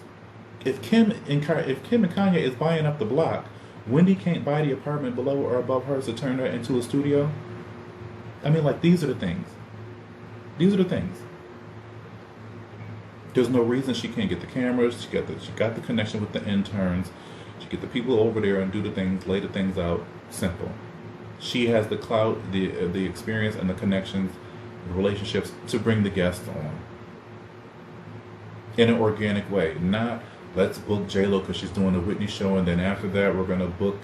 If Kim and Kanye is buying up the block, Wendy can't buy the apartment below or above hers to turn that into a studio. I mean, like, these are the things. These are the things. There's no reason she can't get the cameras. She got the connection with the interns. She get the people over there and do the things, lay the things out. Simple. She has the clout, the experience, and the connections relationships to bring the guest on in an organic way. Not let's book J-Lo because she's doing the Whitney show, and then after that we're gonna book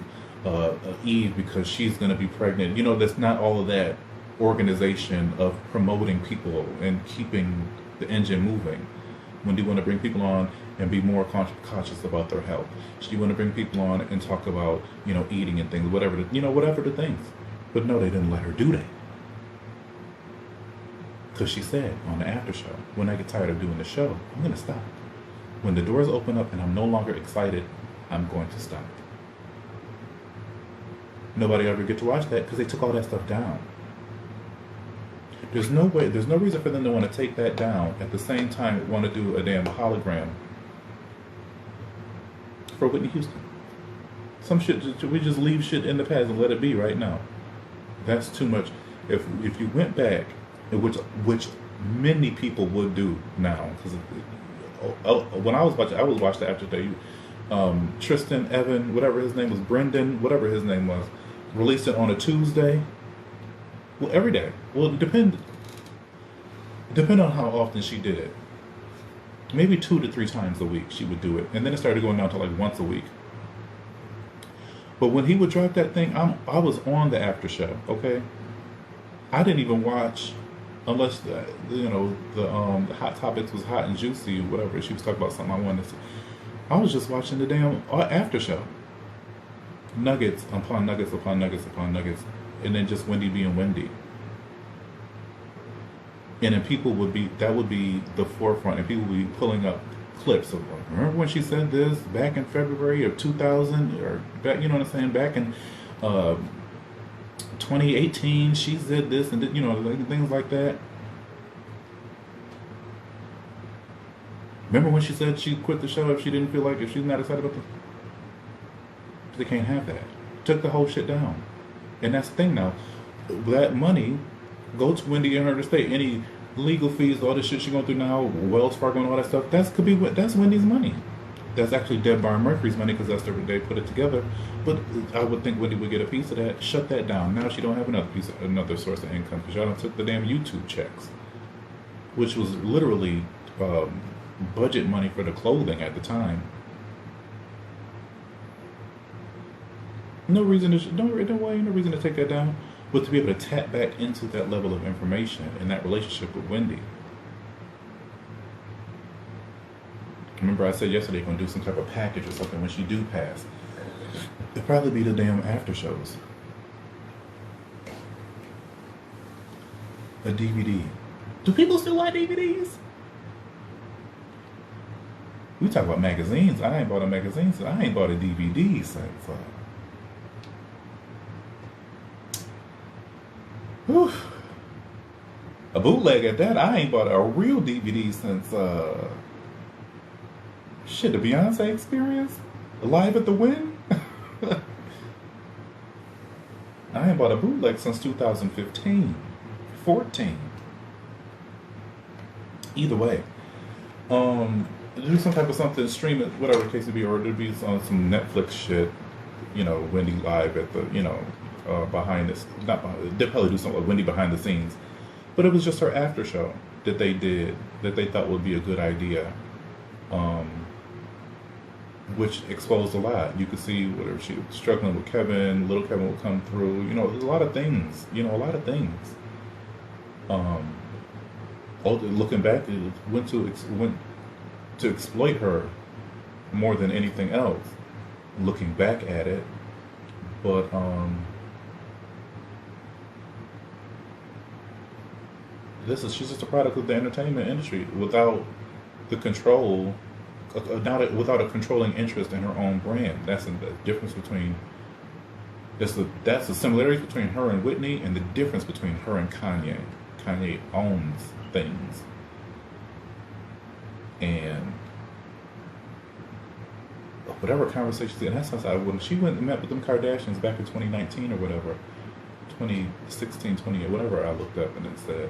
Eve because she's gonna be pregnant. You know, that's not all of that organization of promoting people and keeping the engine moving. When do you want to bring people on and be more conscious about their health? Do you want to bring people on and talk about, you know, eating and things, whatever the things. But no, they didn't let her do that. Because she said on the after show, when I get tired of doing the show, I'm going to stop. When the doors open up and I'm no longer excited, I'm going to stop. Nobody ever get to watch that because they took all that stuff down. There's no reason for them to want to take that down at the same time want to do a damn hologram for Whitney Houston. Some shit, we just leave shit in the past and let it be right now. That's too much. If you went back, which many people would do now, because when I was watching the after day. Tristan, Evan, whatever his name was, Brendan, whatever his name was, released it on a Tuesday. Well, every day. Well, depend on how often she did it. Maybe 2 to 3 times a week she would do it, and then it started going down to like once a week. But when he would drop that thing, I was on the after show. Okay, I didn't even watch unless the Hot Topics was hot and juicy or whatever. She was talking about something I wanted to see. I was just watching the damn after show. Nuggets upon nuggets upon nuggets upon nuggets. And then just Wendy being Wendy. And then that would be the forefront, and people would be pulling up clips of, like, remember when she said this back in February of 2000, or back, you know what I'm saying, back in 2018, she said this, and you know, like, things like that. Remember when she said she quit the show if she's not excited about They can't have that. Took the whole shit down. And that's the thing now. That money, go to Wendy and her estate. Any legal fees, all this shit she's going through now, Wells Fargo and all that stuff, that's Wendy's money. That's actually Deb Bar Murphy's money because that's the they put it together. But I would think Wendy would get a piece of that. Shut that down. Now she don't have another source of income because y'all done took the damn YouTube checks, which was literally budget money for the clothing at the time. No reason to take that down, but to be able to tap back into that level of information and that relationship with Wendy. Remember I said yesterday going to do some type of package or something when she do pass. It'll probably be the damn after shows. A DVD. Do people still buy DVDs? We talk about magazines. I ain't bought a magazine since I ain't bought a DVD since. Whew. A bootleg at that. I ain't bought a real DVD since the Beyonce Experience, Live at the Wynn. I ain't bought a bootleg since 2015, 14. Either way, do some type of something, stream it, whatever the case may be, or there'd be some Netflix shit. You know, Wendy live at the, behind this, they'd probably do something like Wendy behind the scenes, but it was just her after show that they did that they thought would be a good idea, which exposed a lot. You could see whether she was struggling with Kevin, little Kevin would come through, there's a lot of things, looking back, it went to exploit her more than anything else, looking back at it, but she's just a product of the entertainment industry without the control, without a controlling interest in her own brand. That's the difference between. That's the similarity between her and Whitney, and the difference between her and Kanye. Kanye owns things, and whatever conversations. And that's how when she went and met with them Kardashians back in 2019 or whatever, 2016, 20, whatever. I looked up and it said.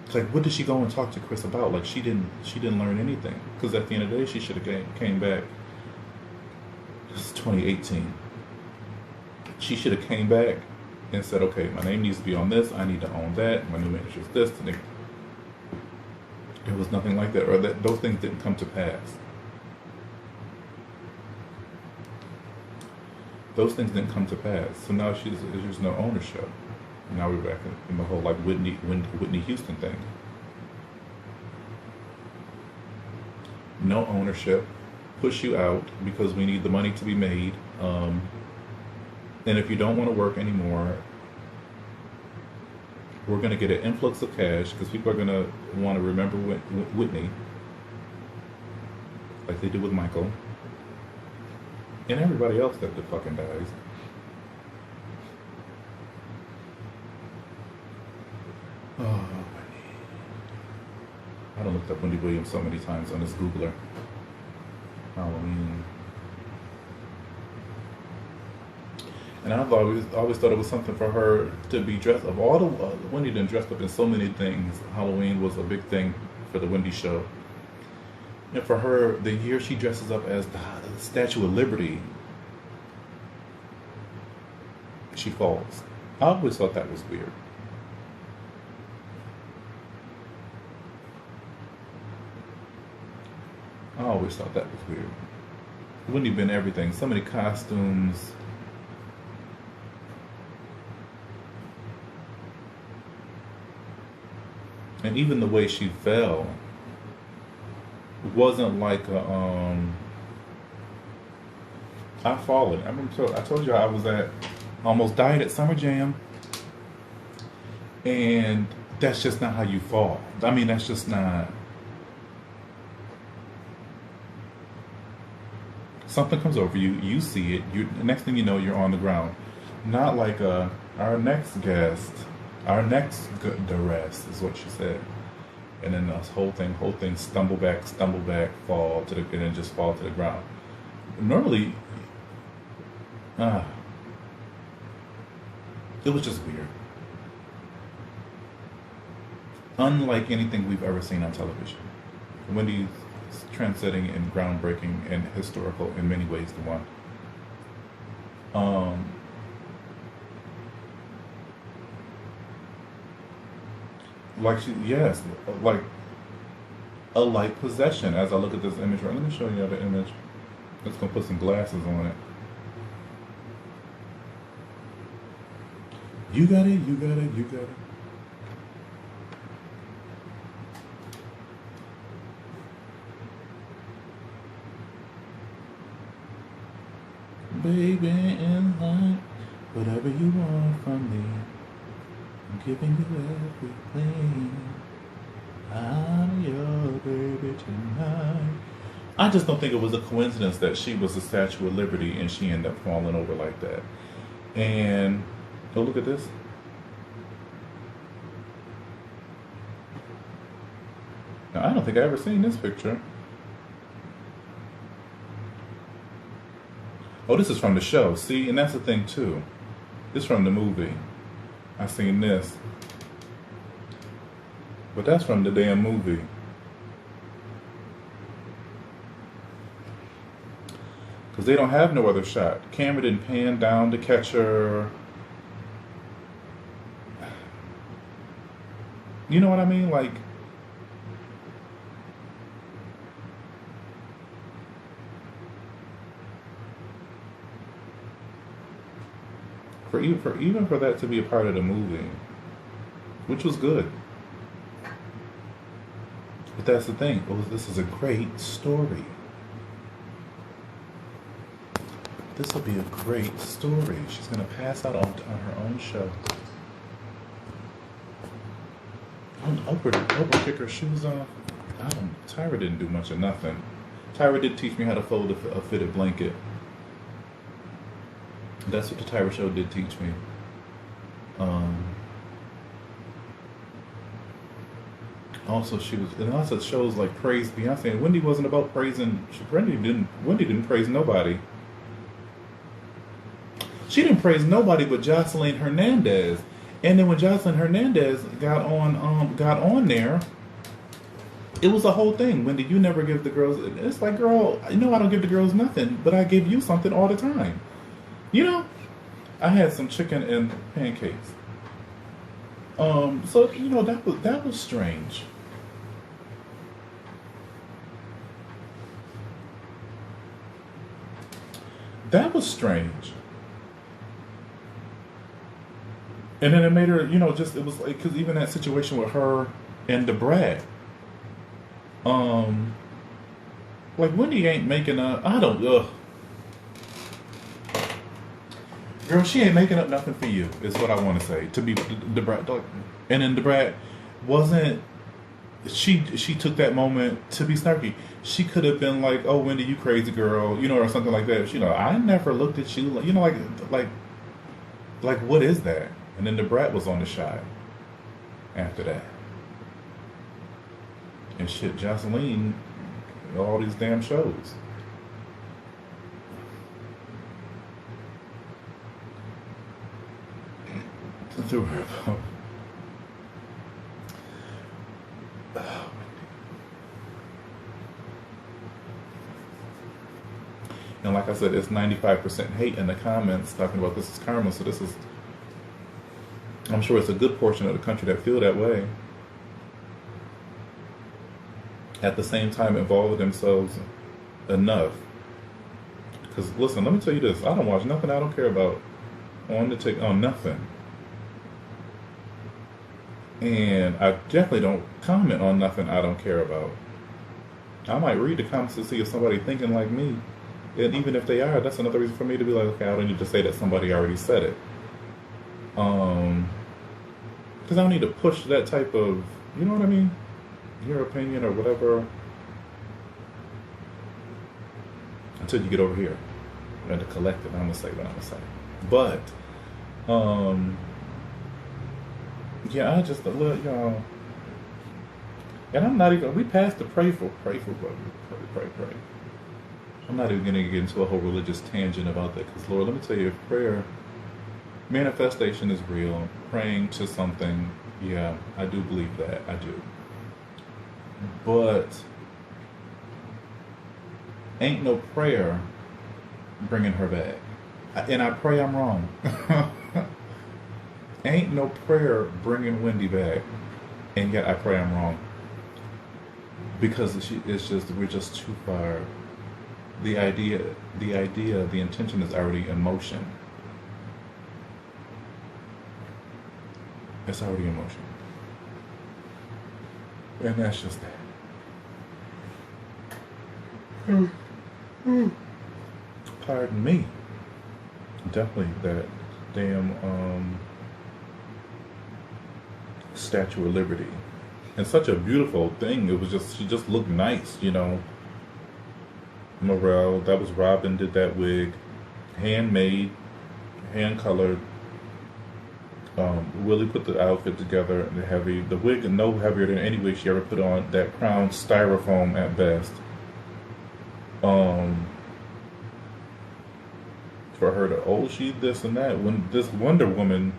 It's like, what did she go and talk to Chris about? Like, she didn't learn anything, because at the end of the day she should have came back. This is 2018. She should have came back and said, okay, my name needs to be on this. I need to own that. My new manager's this. And it was nothing like that, or that those things didn't come to pass. Those things didn't come to pass. So now there's no ownership. Now we're back in the whole like Whitney Houston thing. No ownership, push you out because we need the money to be made. And if you don't want to work anymore, we're going to get an influx of cash because people are going to want to remember Whitney, like they did with Michael, and everybody else that fucking dies. Oh, I done looked up Wendy Williams so many times on this Googler. Halloween. And I've always thought it was something for her to be dressed of all the Wendy done dressed up in so many things. Halloween was a big thing for the Wendy show. And for her, the year she dresses up as the Statue of Liberty, she falls. I always thought that was weird. I always thought that was weird. Wendy been everything. So many costumes. And even the way she fell wasn't like a, I've fallen. I told you I was almost died at Summer Jam. And that's just not how you fall. I mean, that's just not. Something comes over you, you see it, the next thing you know, you're on the ground. Not like our next guest, our next duress is what she said. And then this whole thing, stumble back, fall to and then just fall to the ground. Normally, it was just weird. Unlike anything we've ever seen on television. Wendy's trendsetting and groundbreaking and historical in many ways to one. Like like a light possession. As I look at this image, right, let me show you the image. I'm just gonna put some glasses on it. You got it. Baby in life, whatever you want from me, I'm giving you everything. I'm your baby tonight. I just don't think it was a coincidence that she was the Statue of Liberty and she ended up falling over like that. And oh, look at this. Now, I don't think I ever seen this picture. Oh, this is from the show. See, and that's the thing too. This is from the movie. I seen this. But that's from the damn movie. Because they don't have no other shot. Camera didn't pan down to catch her. You know what I mean? Like, even for that to be a part of the movie, which was good. But that's the thing. This is a great story. This will be a great story. She's gonna pass out on her own show. Oprah kick her shoes off. Tyra didn't do much of nothing. Tyra did teach me how to fold a fitted blanket. That's what the Tyra show did teach me. Also, she was in lots of shows like Praise Beyonce. And Wendy wasn't about praising. Wendy didn't praise nobody. She didn't praise nobody but Jocelyn Hernandez. And then when Jocelyn Hernandez got on there, it was a whole thing. Wendy, you never give the girls. It's like, girl, I don't give the girls nothing, but I give you something all the time. You know, I had some chicken and pancakes. So that was strange. That was strange. And then it made her, just it was like because even that situation with her and the brat, um, like Wendy ain't making a. I don't. Ugh. Girl, she ain't making up nothing for you. Is what I want to say. To be the brat, and then the brat wasn't. She took that moment to be snarky. She could have been like, "Oh, Wendy, you crazy girl," or something like that. I never looked at you, like what is that? And then the brat was on the shot after that. And shit, Jocelyn, all these damn shows. Threw her about. And like I said, it's 95% hate in the comments talking about this is karma. So this is, I'm sure it's a good portion of the country that feel that way. At the same time, involve themselves enough. Because listen, let me tell you this: I don't watch nothing I don't care about on nothing, and I definitely don't comment on nothing I don't care about. I might read the comments to see if somebody thinking like me. And even if they are, that's another reason for me to be like, okay, I don't need to say that somebody already said it. Because I don't need to push that type of, you know what I mean? Your opinion or whatever. Until you get over here. And the collective, I'm going to say what I'm going to say. But, yeah, I just, y'all. And I'm not even, we passed the pray for, pray. I'm not even going to get into a whole religious tangent about that because, Lord, let me tell you, if prayer, manifestation is real, praying to something, yeah, I do believe that. I do. But ain't no prayer bringing her back. And I pray I'm wrong. Ain't no prayer bringing Wendy back. And yet I pray I'm wrong. Because we're just too far. The intention is already in motion. It's already in motion. And that's just that. Pardon me. Definitely that damn Statue of Liberty. And such a beautiful thing. It was she just looked nice, Morel, that was Robin, did that wig. Handmade, hand colored. Willie put the outfit together, the wig no heavier than any wig she ever put on. That crown styrofoam at best. For her to she this and that. When this Wonder Woman,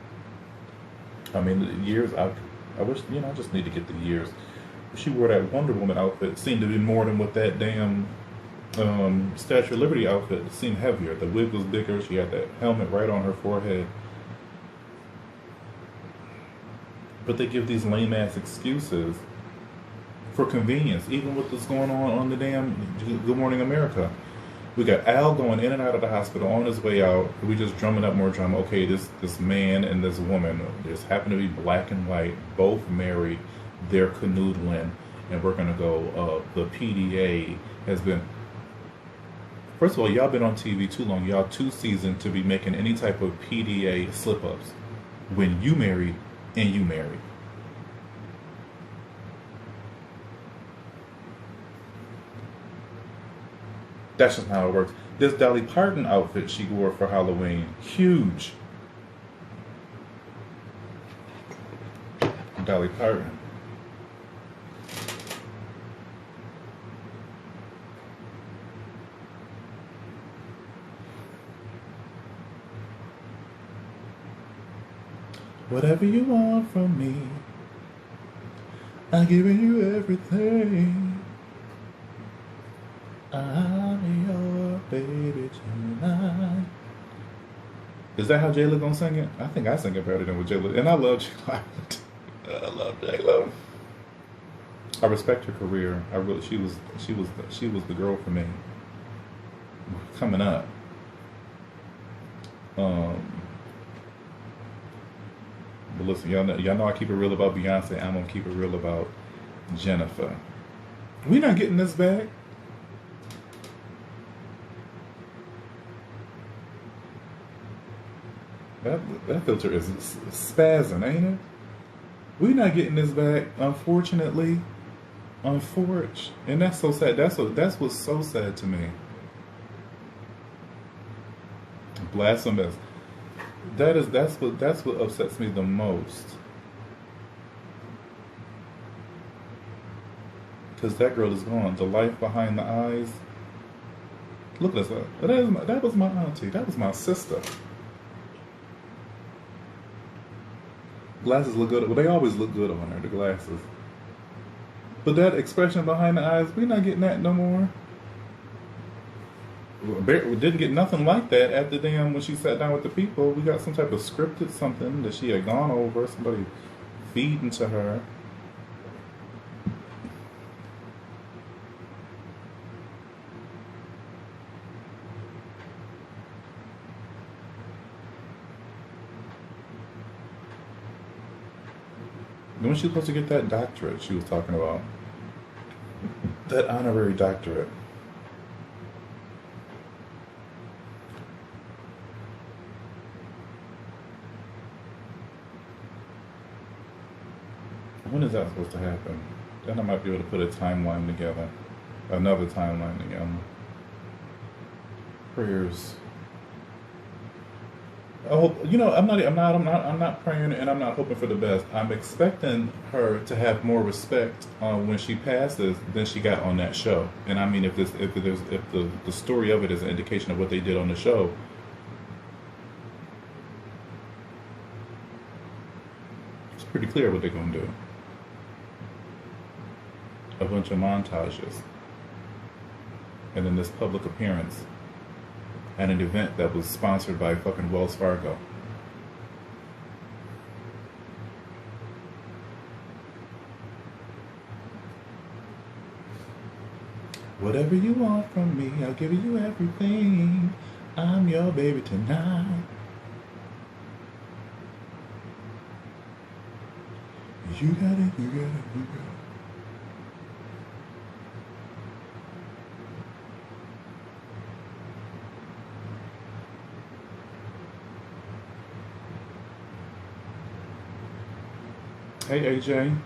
I mean the years I wish I just need to get the years. She wore that Wonder Woman outfit. It seemed to be more than what that damn Statue of Liberty outfit seemed heavier. The wig was bigger. She had that helmet right on her forehead. But they give these lame ass excuses for convenience, even with what's going on the damn Good Morning America. We got Al going in and out of the hospital on his way out. We just drumming up more drama. Okay, this man and this woman just happen to be black and white, both married. They're canoodling, and we're gonna go. The PDA has been. First of all, y'all been on TV too long. Y'all too seasoned to be making any type of PDA slip-ups when you married and you married. That's just how it works. This Dolly Parton outfit she wore for Halloween, huge. Dolly Parton. Whatever you want from me, I'm giving you everything. I'm your baby tonight. Is that how J-Lo gonna sing it? I think I sing it better than with J-Lo. And I love J-Lo. I love J-Lo. I respect her career. I really, she was the girl for me coming up. But listen, y'all know I keep it real about Beyonce. I'm gonna keep it real about Jennifer. We not getting this back. That filter is spazzing, ain't it? We not getting this back, unfortunately. Unfortunately, and that's so sad. That's what's so sad to me. Blasphemous. That's what upsets me the most. Because that girl is gone. The life behind the eyes. Look at that. That was my auntie. That was my sister. Glasses look good. Well, they always look good on her, the glasses. But that expression behind the eyes, we're not getting that no more. We didn't get nothing like that at the damn when she sat down with the people. We got some type of scripted something that she had gone over. Somebody feeding to her. When she was supposed to get that doctorate she was talking about, that honorary doctorate. When is that supposed to happen? Then I might be able to put a timeline together, another timeline together. Prayers. I hope, I'm not praying and I'm not hoping for the best. I'm expecting her to have more respect when she passes than she got on that show. And I mean, if the story of it is an indication of what they did on the show, it's pretty clear what they're gonna do. A bunch of montages, and then this public appearance at an event that was sponsored by fucking Wells Fargo. Whatever you want from me, I'll give you everything. I'm your baby tonight. You got it, you got it, you got it. Hey AJ,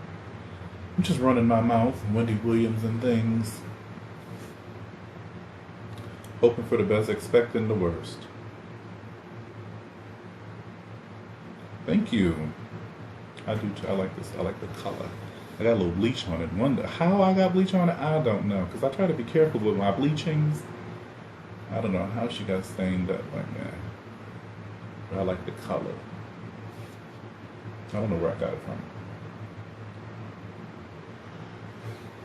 I'm just running my mouth, Wendy Williams and things. Hoping for the best, expecting the worst. Thank you. I like this. I like the color. I got a little bleach on it. Wonder how I got bleach on it? I don't know. Because I try to be careful with my bleachings. I don't know how she got stained up like that. But I like the color. I don't know where I got it from.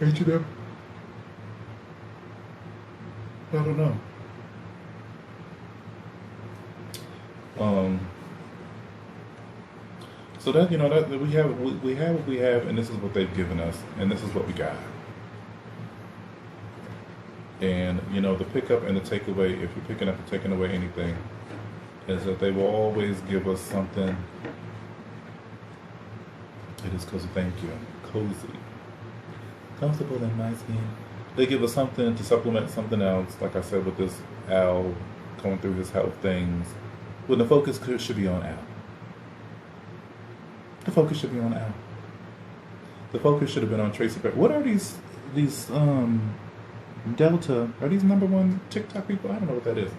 H&M. I don't know. So that that we have what we have, and this is what they've given us, and this is what we got. And the pickup and the takeaway, if you're picking up and taking away anything, is that they will always give us something. It is cozy. Thank you. Cozy. Comfortable in my skin. They give us something to supplement something else, like I said, with this Al going through his health things. When the focus should be on Al. The focus should be on Al. The focus should have been on Tracy Beck. What are these Delta? Are these #1 TikTok people? I don't know what that is.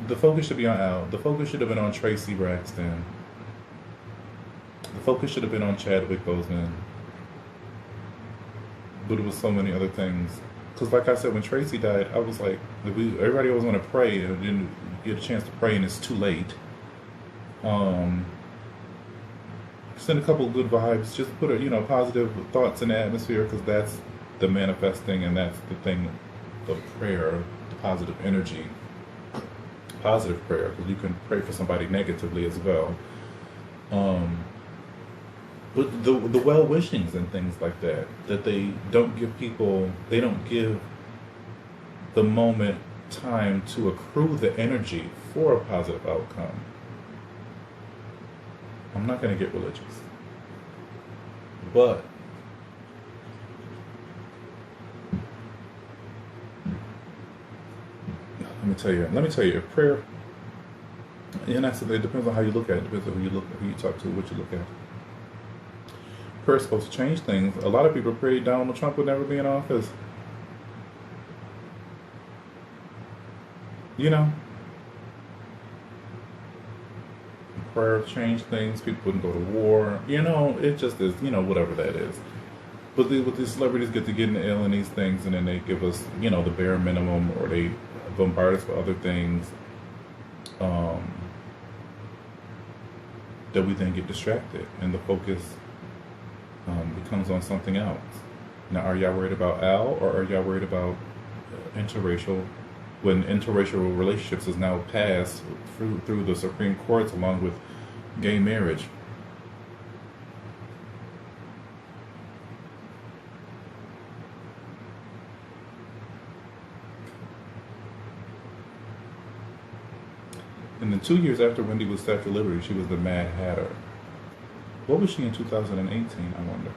The focus should be on Al. The focus should have been on Tracy Braxton. The focus should have been on Chadwick Boseman. But it was so many other things. Because like I said, when Tracy died, I was like, everybody always want to pray and didn't get a chance to pray and it's too late. Send a couple of good vibes. Just put positive thoughts in the atmosphere, because that's the manifesting and that's the thing, the prayer, the positive energy. positive prayer, because you can pray for somebody negatively as well. Um, but the well wishings and things like that, that they don't give people, they don't give the moment time to accrue the energy for a positive outcome. I'm not going to get religious, but let me tell you, if prayer, and that's, it depends on how you look at it, depends on who you look, who you talk to, what you look at. Prayer is supposed to change things. A lot of people prayed Donald Trump would never be in office. You know, prayer changed things. People wouldn't go to war. You know, it just is. You know, whatever that is. But with these celebrities get to get into ill in these things, and then they give us, you know, the bare minimum, or they bombard us with other things, that we then get distracted, and the focus becomes on something else. Now, are y'all worried about Al, or are y'all worried about interracial? When interracial relationships is now passed through the Supreme Courts, along with gay marriage. And then 2 years after Wendy was Statue of Liberty, she was the Mad Hatter. What was she in 2018, I wonder?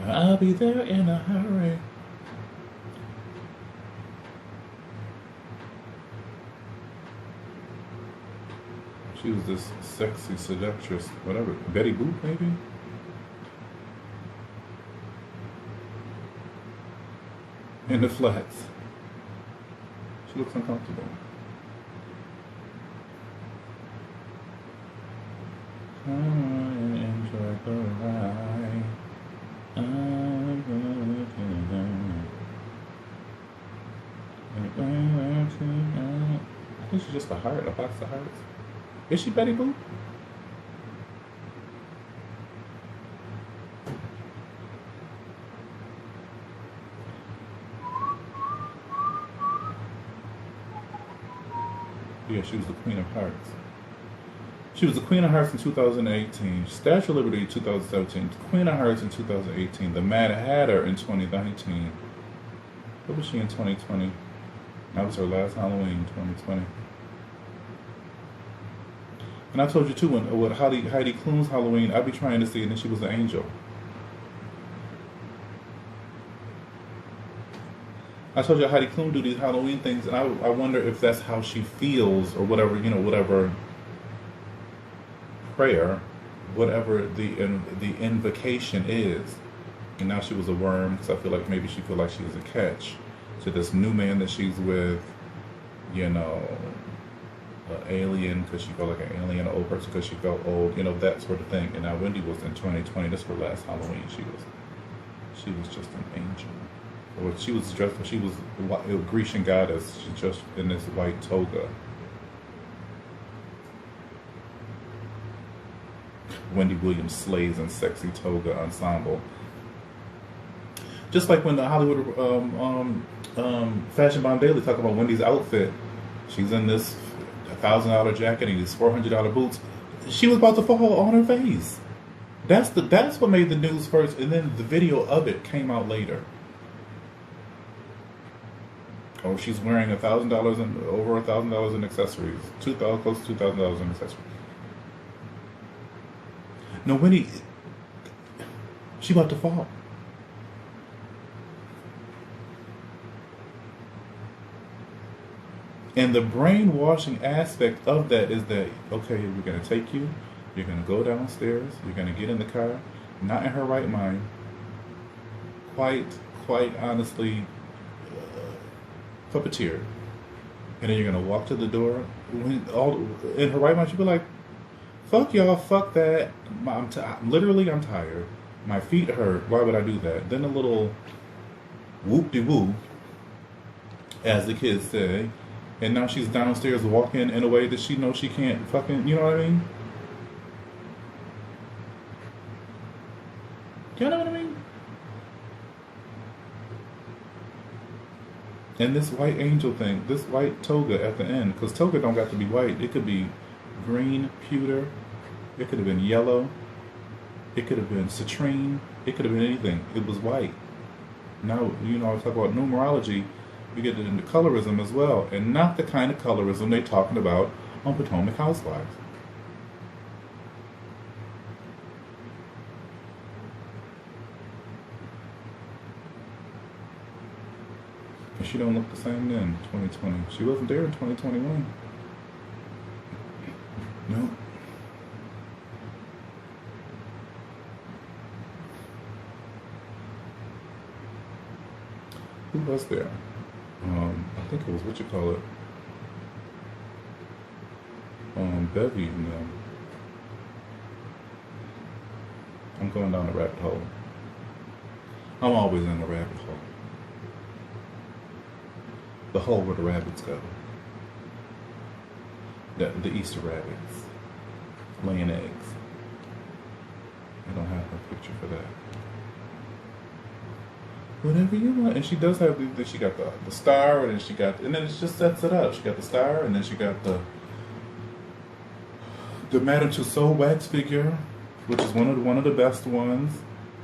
I'll be there in a hurry. She was this sexy seductress, whatever. Betty Boop, maybe? In the flats. She looks uncomfortable. Come on and enjoy the ride. I'm gonna I think she's just a heart, a box of hearts. Is she Betty Boop? Yeah, she was the Queen of Hearts. She was the Queen of Hearts in 2018, Statue of Liberty in 2017, Queen of Hearts in 2018, the Mad Hatter in 2019. What was she in 2020? That was her last Halloween, 2020. And I told you too, when Heidi Klum's Halloween, I'd be trying to see it, and she was an angel. I told you Heidi Klum do these Halloween things, and I wonder if that's how she feels, or whatever, you know, whatever prayer, whatever the invocation is. And now she was a worm, because I feel like maybe she feel like she was a catch to this new man that she's with, you know, an alien because she felt like an alien, an old person because she felt old, you know, that sort of thing. And now Wendy was in 2020. This was her last Halloween. She was just an angel. Or she was dressed. She was a Grecian goddess. She just in this white toga. Wendy Williams slays in sexy toga ensemble. Just like when the Hollywood Fashion Bomb Daily talk about Wendy's outfit, she's in this $1,000 jacket and these $400 boots. She was about to fall on her face. That's what made the news first, and then the video of it came out later. Or she's wearing $1,000 and over $1,000 in accessories, close to $2,000 in accessories. No, Wendy, she about to fall. And the brainwashing aspect of that is that, okay, we're going to take you, you're going to go downstairs, you're going to get in the car, not in her right mind, quite honestly, puppeteer. And then you're going to walk to the door. In her right mind, she'll be like, fuck y'all, fuck that. I'm tired. My feet hurt. Why would I do that? Then a little whoop-de-woo, as the kids say. And now she's downstairs walking in a way that she knows she can't fucking, you know what I mean? You know what I mean? And this white angel thing, this white toga at the end, because toga don't got to be white. It could be green, pewter. It could have been yellow. It could have been citrine. It could have been anything. It was white. Now, I talk about numerology. We get into colorism as well. And not the kind of colorism they're talking about on Potomac Housewives. And she don't look the same then, 2020. She wasn't there in 2021. No. Who was there? I think it was, what you call it? Bevy and them. I'm going down the rabbit hole. I'm always in the rabbit hole. The hole where the rabbits go. The Easter rabbits. Laying eggs. I don't have a picture for that. Whatever you want. And she does have, she got the star, and then it just sets it up. She got the star, and then she got the Madame Tussauds wax figure, which is one of the best ones.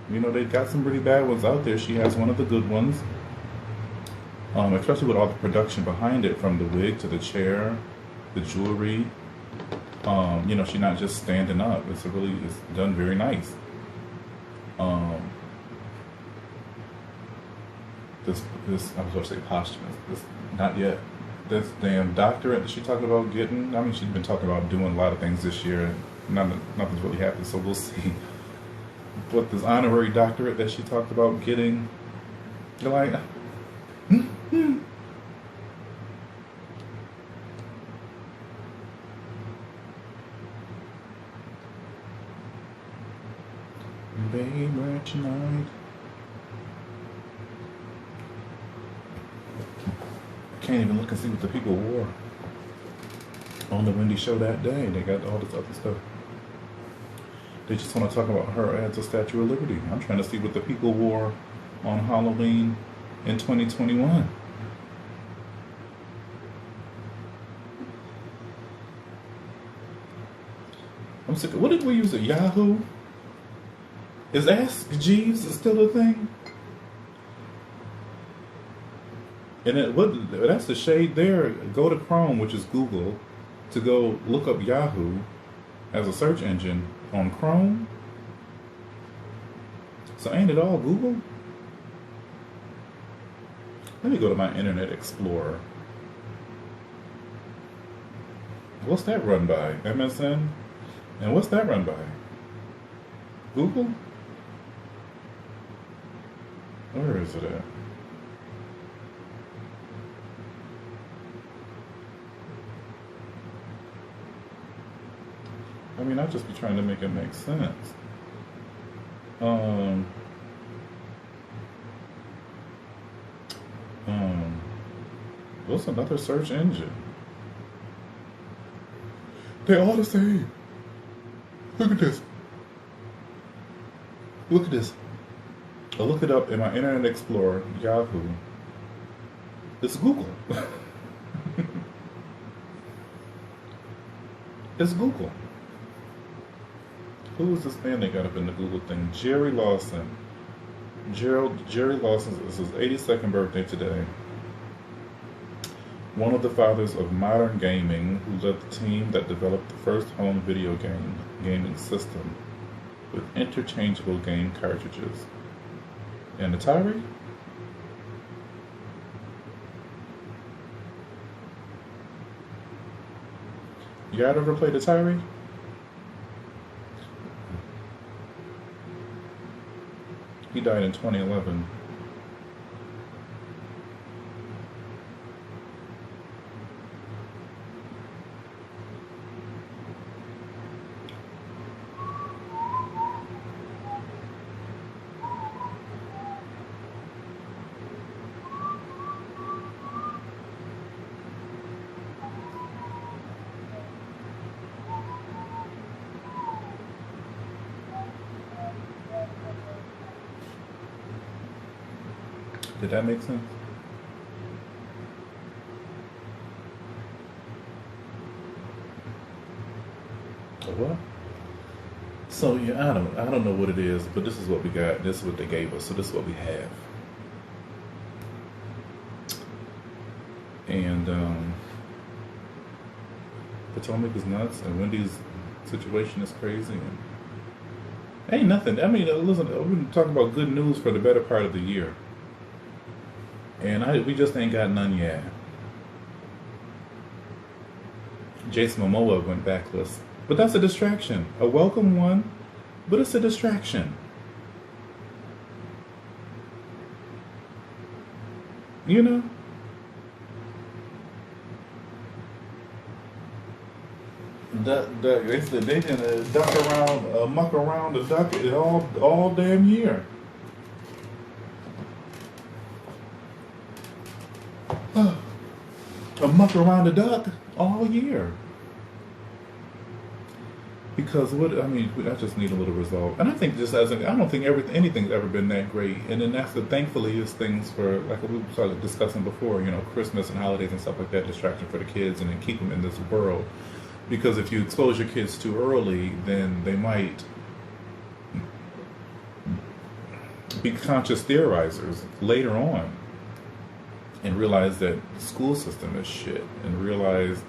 They got some really bad ones out there. She has one of the good ones. Especially with all the production behind it, from the wig to the chair, the jewelry. She's not just standing up. It's done very nice. This I was going to say posthumous. This, not yet. This damn doctorate that she talked about getting. I mean, she's been talking about doing a lot of things this year, and nothing's really happened. So we'll see. But this honorary doctorate that she talked about getting, you're like, baby, tonight. Can't even look and see what the people wore on the Wendy show that day. They got all this other stuff. They just want to talk about her as a Statue of Liberty. I'm trying to see what the people wore on Halloween in 2021. I'm sick of, what did we use at Yahoo? Is Ask Jeeves still a thing? And that's the shade there. Go to Chrome, which is Google, to go look up Yahoo as a search engine on Chrome. So ain't it all Google? Let me go to my Internet Explorer. What's that run by? MSN? And what's that run by? Google? Where is it at? I mean, I'll just be trying to make it make sense. What's another search engine? They're all the same. Look at this. Look at this. I'll look it up in my Internet Explorer, Yahoo. It's Google. It's Google. Who was this man they got up in the Google thing? Jerry Lawson. Jerry Lawson is his 82nd birthday today. One of the fathers of modern gaming, who led the team that developed the first home video gaming system with interchangeable game cartridges. And Atari? You guys ever played Atari? He died in 2011. Did that make sense? What? So yeah, I don't know what it is, but this is what we got. This is what they gave us. So this is what we have. And Potomac is nuts, and Wendy's situation is crazy. And ain't nothing. I mean, listen, we've been talking about good news for the better part of the year, and we just ain't got none yet. Jason Momoa went backless, but that's a distraction. A welcome one, but it's a distraction. You know. They said they didn't duck around, muck around the duck all damn year. A muck around the duck all year. Because I just need a little resolve, and I think I don't think anything's ever been that great, and then thankfully is things for, like we started discussing before, Christmas and holidays and stuff like that, distraction for the kids, and then keep them in this world. Because if you expose your kids too early, then they might be conscious theorizers later on and realize that the school system is shit, and realize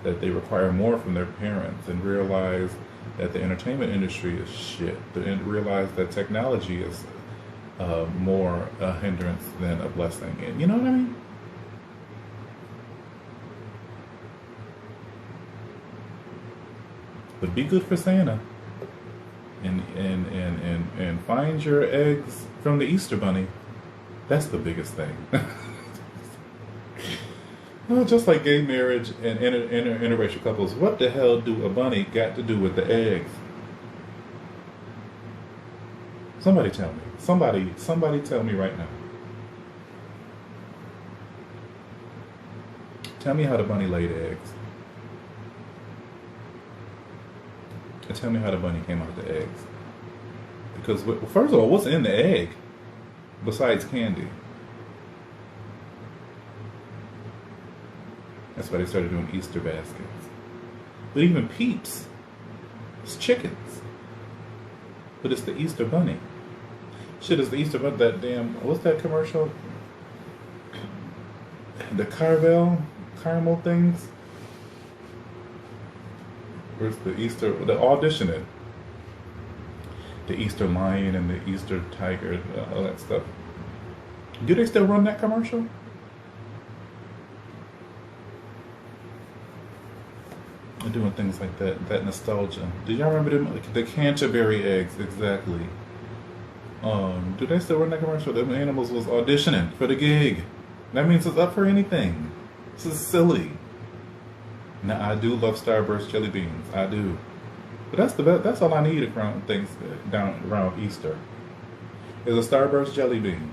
that they require more from their parents, and realize that the entertainment industry is shit, and realize that technology is more a hindrance than a blessing. And you know what I mean? But be good for Santa, and find your eggs from the Easter Bunny. That's the biggest thing. Well, just like gay marriage and interracial couples, what the hell do a bunny got to do with the eggs? Somebody tell me. Somebody tell me right now. Tell me how the bunny laid eggs. And tell me how the bunny came out of the eggs. Because, first of all, what's in the egg besides candy? That's why they started doing Easter baskets. But even Peeps, it's chickens. But it's the Easter Bunny. Shit, it's the Easter Bunny, that damn, what's that commercial? The caramel things? Where's the Easter, the auditioning? The Easter lion and the Easter tiger, all that stuff. Do they still run that commercial? They're doing things like that nostalgia. Do y'all remember them? The Canterbury eggs, exactly. Do they still run that commercial? Them animals was auditioning for the gig. That means it's up for anything. This is silly. Now, I do love Starburst jelly beans. I do. But that's the best. That's all I need around things down around Easter. Is a Starburst jelly bean.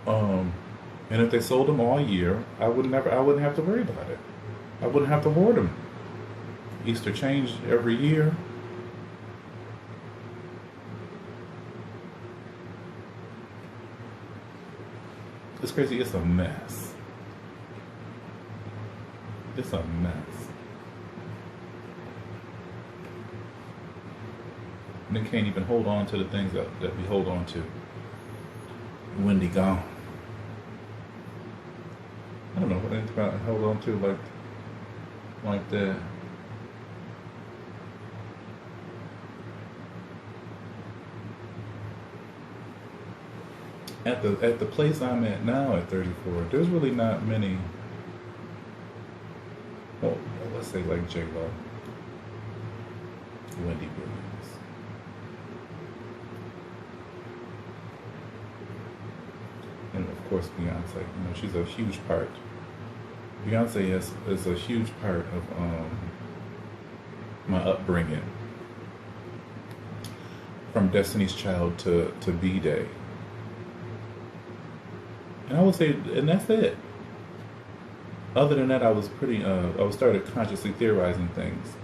And if they sold them all year, I wouldn't have to worry about it. I wouldn't have to hoard them. Easter changed every year. It's crazy. It's a mess. It's a mess. And they can't even hold on to the things that we hold on to. Wendy gone. I don't know what anything about held on to like that. At the place I'm at now at 34, there's really not many. Well, let's say like J-Lo, Wendy Williams. And of course Beyonce. She's a huge part. Beyonce is a huge part of my upbringing. From Destiny's Child to B-Day. And I would say, and that's it. Other than that, I was started consciously theorizing things.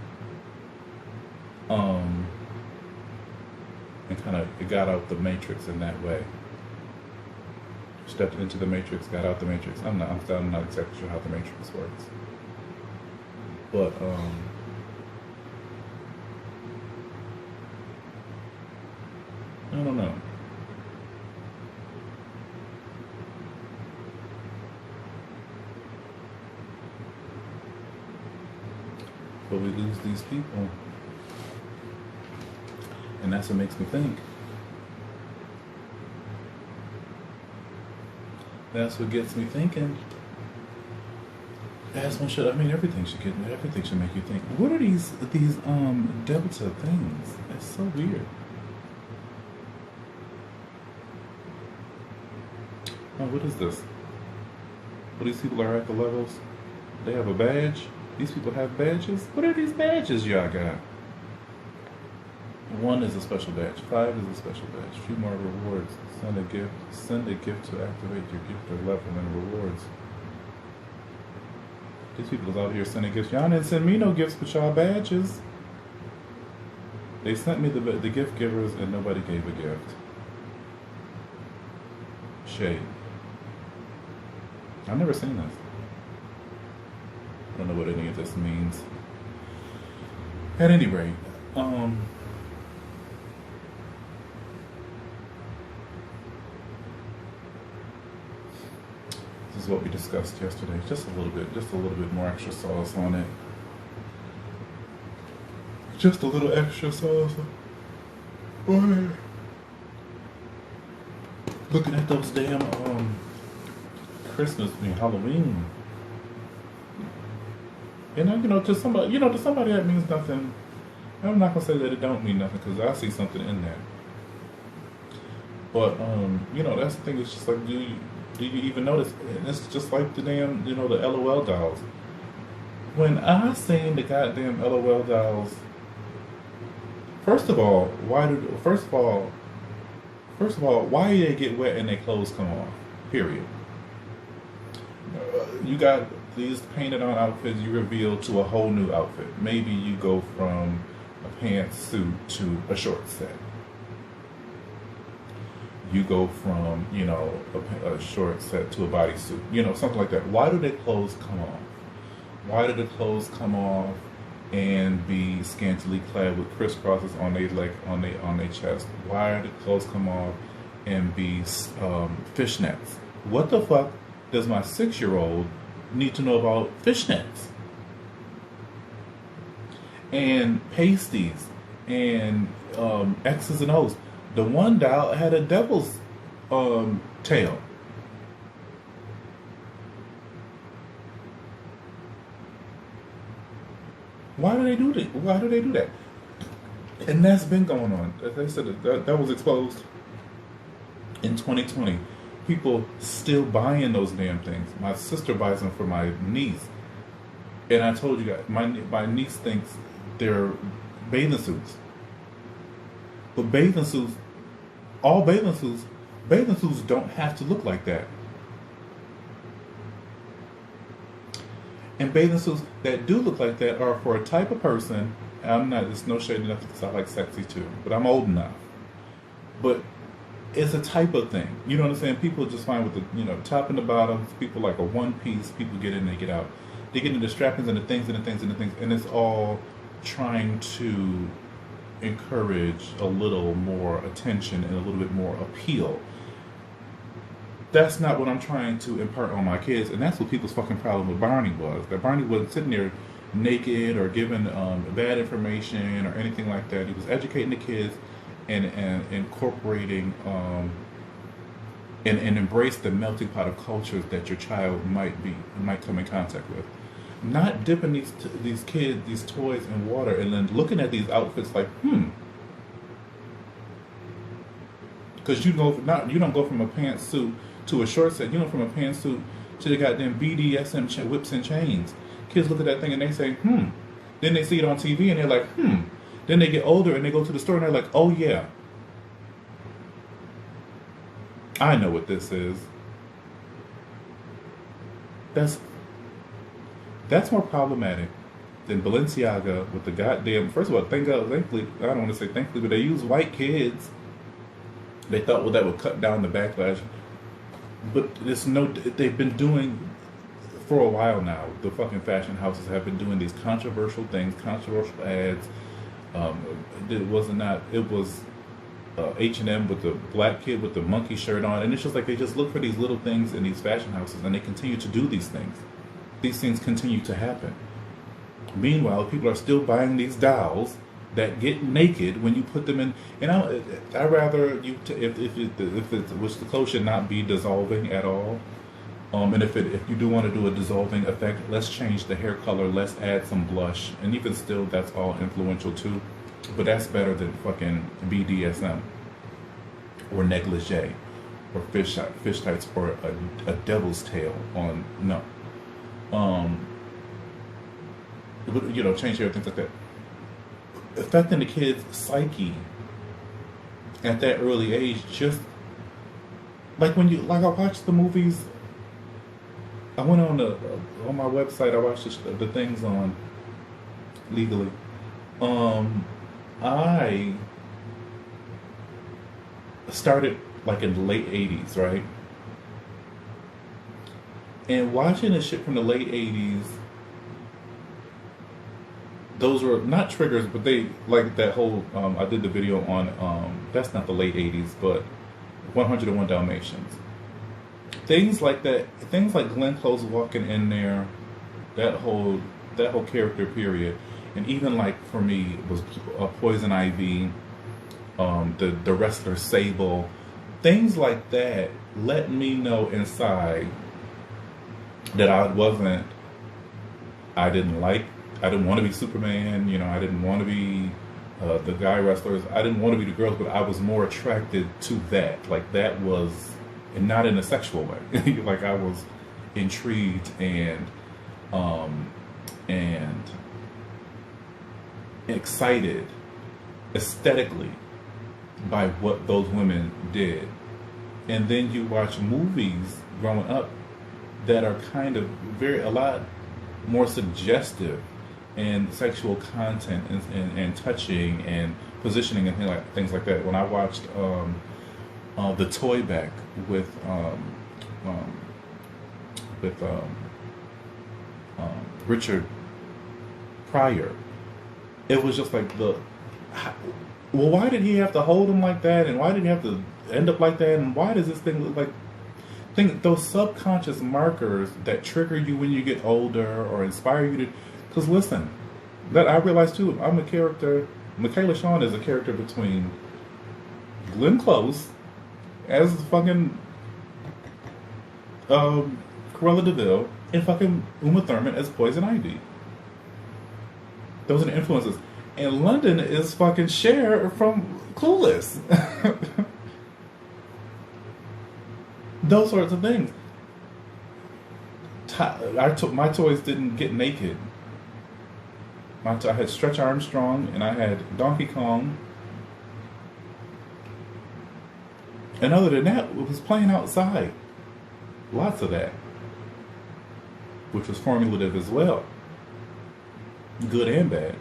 And kind of got out the matrix in that way. Stepped into the matrix, got out the matrix. I'm not exactly sure how the matrix works. But I don't know. But we lose these people. And that's what makes me think. That's what gets me thinking. That's what should, I mean, everything should make you think. What are these delta things? That's so weird. Oh, what is this? Well, these people are at the levels. They have a badge. These people have badges. What are these badges y'all got? 1 is a special badge. 5 is a special badge. Few more rewards. Send a gift. Send a gift to activate your gift or level and rewards. These people is out here sending gifts. Y'all didn't send me no gifts, but y'all badges. They sent me the gift givers, and nobody gave a gift. Shade. I've never seen this. I don't know what any of this means. At any rate, this is what we discussed yesterday. Just a little bit more extra sauce on it. Just a little extra sauce. Looking at those damn Christmas and Halloween. And to somebody that means nothing. I'm not gonna say that it don't mean nothing because I see something in there. But that's the thing. It's just like, do you even notice? And it's just like the damn, the LOL dolls. When I seen the goddamn LOL dolls, first of all, why do they get wet and their clothes come off? Period. You got these painted on outfits, you reveal to a whole new outfit. Maybe you go from a pantsuit to a short set. You go from, a short set to a bodysuit, something like that. Why do their clothes come off? Why do the clothes come off and be scantily clad with crisscrosses on their chest? Why do the clothes come off and be fishnets? What the fuck does my 6-year-old need to know about fishnets? And pasties and X's and O's. The one doll had a devil's tail. Why do they do that? And that's been going on. As I said, that was exposed in 2020. People still buying those damn things. My sister buys them for my niece. And I told you guys, my niece thinks they're bathing suits. But bathing suits don't have to look like that. And bathing suits that do look like that are for a type of person. It's no shade enough because I like sexy too, but I'm old enough. But it's a type of thing. You know what I'm saying? People just fine with the, top and the bottoms. People like a one piece. People get in, they get out. They get into the strappings and the things and the things and the things. And it's all trying to encourage a little more attention and a little bit more appeal. That's not what I'm trying to impart on my kids, and that's what people's fucking problem with Barney was. That Barney wasn't sitting there naked or giving bad information or anything like that. He was educating the kids and incorporating and embrace the melting pot of cultures that your child might come in contact with. Not dipping these kids, these toys in water and then looking at these outfits like, because you don't go from a pantsuit to a short set. You know, from a pantsuit to the goddamn BDSM whips and chains. Kids look at that thing and they say, Then they see it on TV and they're like, Then they get older and they go to the store and they're like, oh yeah, I know what this is. That's more problematic than Balenciaga with the goddamn. First of all, thankfully, I don't want to say thankfully, but they use white kids. They thought, well, that would cut down the backlash. But they've been doing for a while now. The fucking fashion houses have been doing these controversial things, controversial ads. H&M with the black kid with the monkey shirt on, and it's just like they just look for these little things in these fashion houses, and they continue to do these things. These things continue to happen. Meanwhile, people are still buying these dolls that get naked when you put them in. And I rather you which the clothes should not be dissolving at all. And if you do want to do a dissolving effect, let's change the hair color. Let's add some blush, and even still, that's all influential too. But that's better than fucking BDSM or negligee or fish tights or a devil's tail on no. You know, change hair, things like that. Affecting the kid's psyche at that early age, just like when you like I watched the movies. I went on my website. I watched the things on legally. I started like in the late '80s, right? And watching the shit from the late '80s, those were not triggers, but they like that whole. I did the video on that's not the late '80s, but 101 Dalmatians. Things like that. Things like Glenn Close walking in there, that whole character period, and even like for me it was Poison Ivy, the wrestler Sable, things like that let me know inside that I didn't want to be Superman, you know, I didn't want to be the guy wrestlers, I didn't want to be the girls, but I was more attracted to that. Like that was, and not in a sexual way. Like I was intrigued and excited aesthetically by what those women did. And then you watch movies growing up that are kind of a lot more suggestive and sexual content and touching and positioning and things like that. When I watched The Toy Back with Richard Pryor, it was just like why did he have to hold him like that, and why did he have to end up like that, and why does this thing look like? Those subconscious markers that trigger you when you get older or inspire you to. Because listen, that I realized too. I'm a character. Michaela Shawn is a character between Glenn Close as fucking Cruella DeVille and fucking Uma Thurman as Poison Ivy. Those are the influences. And London is fucking Cher from Clueless. Those sorts of things. My toys didn't get naked. I had Stretch Armstrong and I had Donkey Kong. And other than that, it was playing outside. Lots of that. Which was formulative as well. Good and bad.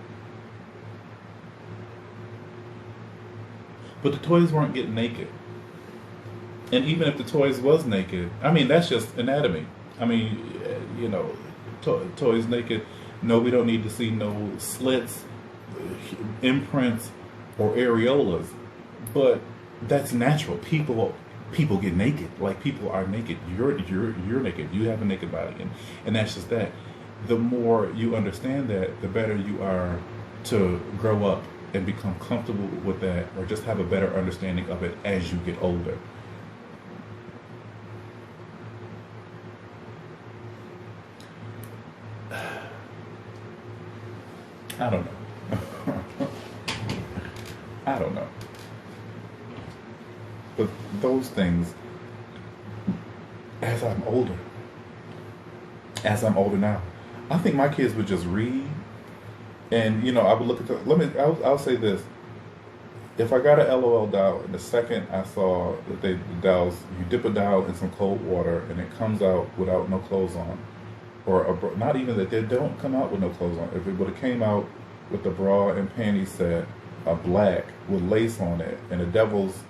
But the toys weren't getting naked. And even if the toys was naked, I mean, that's just anatomy. I mean, you know, toys naked. No, we don't need to see no slits, imprints, or areolas. But that's natural. People get naked. Like, people are naked. You're naked. You have a naked body, and that's just that. The more you understand that, the better you are to grow up and become comfortable with that, or just have a better understanding of it as you get older. I don't know. I don't know. But those things, as I'm older now, I think my kids would just read, and you know, I would look at I'll say this: if I got a LOL doll, and the second I saw that the dolls, you dip a doll in some cold water and it comes out without no clothes on, or not even that, they don't come out with no clothes on. If it would have came out with the bra and panty set, black with lace on it, and a devil's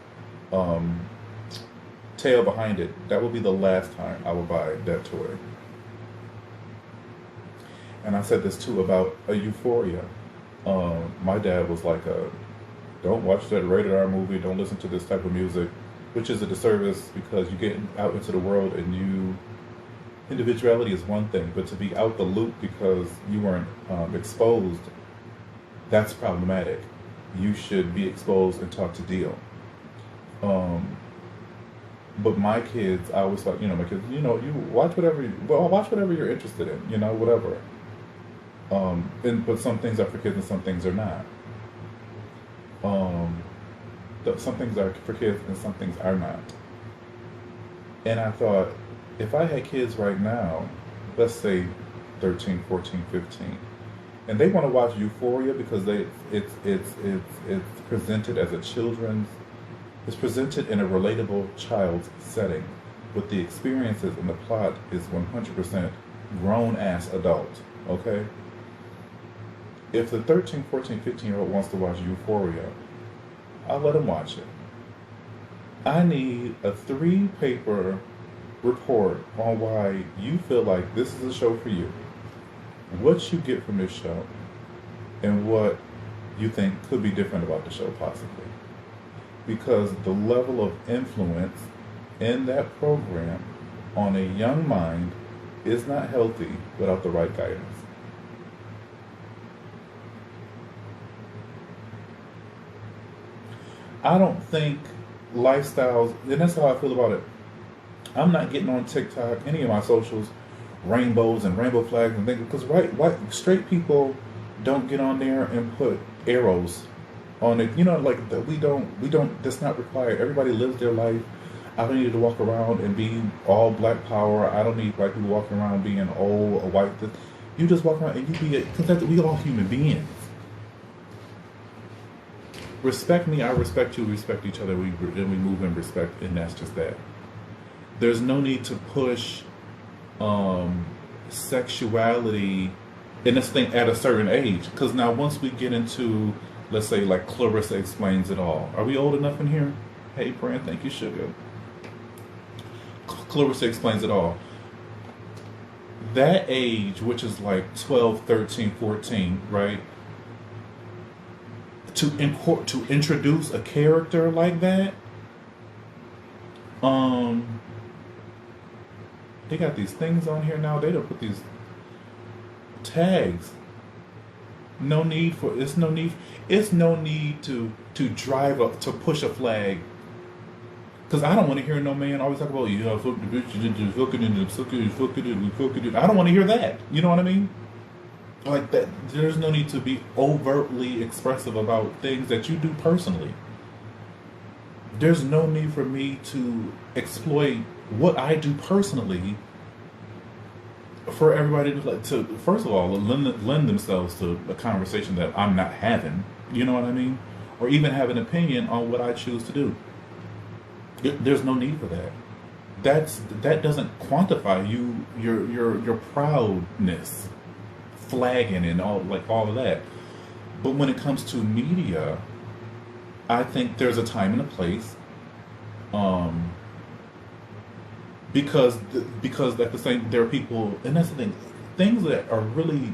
tail behind it, that would be the last time I would buy that toy. And I said this too about a Euphoria. My dad was like Don't watch that rated R movie. Don't listen to this type of music, which is a disservice because you get out into the world and individuality is one thing, but to be out the loop because you weren't exposed, that's problematic. You should be exposed and taught to deal. Um, but my kids, I always thought, my kids, you watch whatever you're interested in, whatever. But some things are for kids and some things are not. Um, some things are for kids and some things are not. And I thought, if I had kids right now, let's say 13, 14, 15, and they want to watch Euphoria because it's presented as a it's presented in a relatable child's setting, but the experiences and the plot is 100% grown ass adult. Okay. If the 13, 14, 15-year-old wants to watch Euphoria, I'll let them watch it. I need a 3-paper report on why you feel like this is a show for you, what you get from this show, and what you think could be different about the show possibly. Because the level of influence in that program on a young mind is not healthy without the right guidance. I don't think lifestyles, and that's how I feel about it. I'm not getting on TikTok, any of my socials, rainbows and rainbow flags and things, because white straight people don't get on there and put arrows on it. Like that we don't. That's not required. Everybody lives their life. I don't need to walk around and be all black power. I don't need black people walking around being old or white. You just walk around and you be, because we all human beings. Respect me, I respect you, we respect each other, we move in respect, and that's just that. There's no need to push sexuality in this thing at a certain age, because now once we get into, let's say, like Clarissa Explains It All. Are we old enough in here? Hey, Brand, thank you, sugar. Clarissa Explains It All. That age, which is like 12, 13, 14, right? To introduce a character like that, they got these things on here now. They don't put these tags. It's no need to drive up to push a flag. Because I don't want to hear no man always talk about, fuck the bitch, you fuck it. I don't want to hear that. You know what I mean? Like that, there's no need to be overtly expressive about things that you do personally. There's no need for me to exploit what I do personally for everybody to first of all, lend themselves to a conversation that I'm not having. You know what I mean? Or even have an opinion on what I choose to do. There's no need for that. That doesn't quantify your proudness, flagging and all of that. But when it comes to media, I think there's a time and a place, because at the same, there are people, and that's the thing, things that are really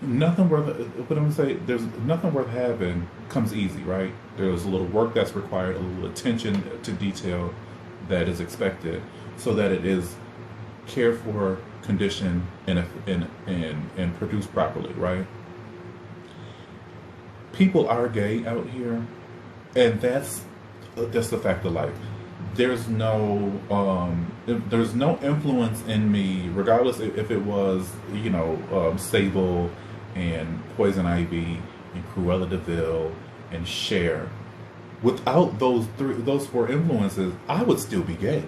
nothing worth. What I'm gonna say, there's nothing worth having comes easy, right? There's a little work that's required, a little attention to detail that is expected, so that it is cared for, conditioned, and produced properly, right? People are gay out here, and that's the fact of life. There's no influence in me, regardless if it was Sable and Poison Ivy and Cruella DeVille and Cher. Without those 4 influences, I would still be gay.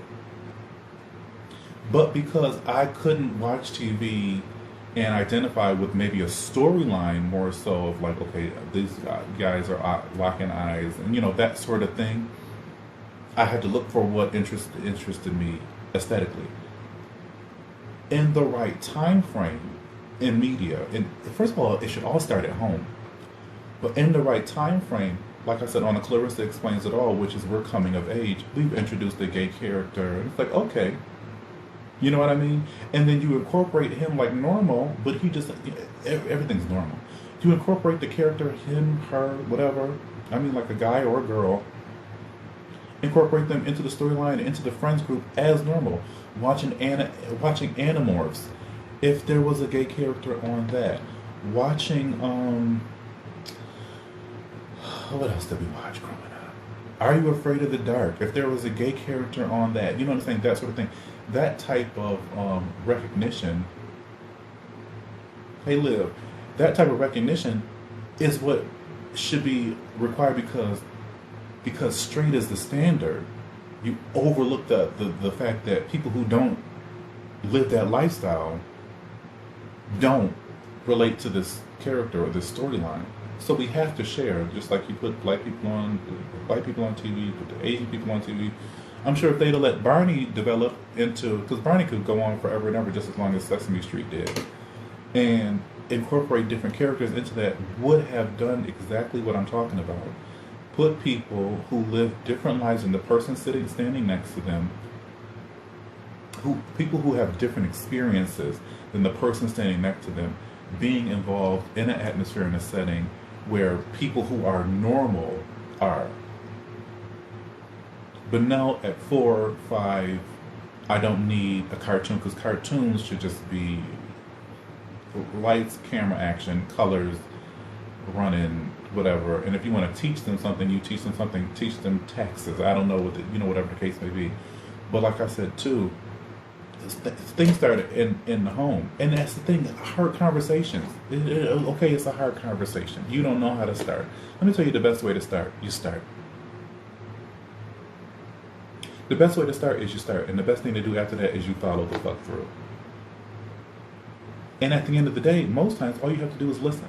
But because I couldn't watch TV and identify with maybe a storyline more so of like, okay, these guys are locking eyes and that sort of thing, I had to look for what interested me aesthetically. In the right time frame in media, and first of all, it should all start at home. But in the right time frame, like I said, on a Clarissa Explains It All, which is we're coming of age, we've introduced a gay character, and it's like, okay, You know what I mean? And then you incorporate him like normal, but he just everything's normal. You incorporate the character, him, her, whatever. I mean, like a guy or a girl. Incorporate them into the storyline, into the friends group as normal. Watching Animorphs. If there was a gay character on that, watching what else did we watch growing up? Are You Afraid of the Dark? If there was a gay character on that, you know what I'm saying? That sort of thing. That type of recognition. Hey, Liv, that type of recognition is what should be required because straight is the standard. You overlook the fact that people who don't live that lifestyle don't relate to this character or this storyline. So we have to share, just like you put white people on TV, put the Asian people on TV. I'm sure if they'd have let Barney develop into, because Barney could go on forever and ever just as long as Sesame Street did, and incorporate different characters into that, would have done exactly what I'm talking about. Put people who live different lives than the person standing next to them, people who have different experiences than the person standing next to them, being involved in an atmosphere, in a setting where people who are normal are. But now at 4, 5, I don't need a cartoon, because cartoons should just be lights, camera, action, colors, running, whatever. And if you want to teach them something, you teach them something. Teach them taxes. I don't know what whatever the case may be. But like I said too, things start in the home, and that's the thing. Hard conversations. Okay, it's a hard conversation. You don't know how to start. Let me tell you the best way to start. You start. The best way to start is you start, and the best thing to do after that is you follow the fuck through. And at the end of the day, most times all you have to do is listen.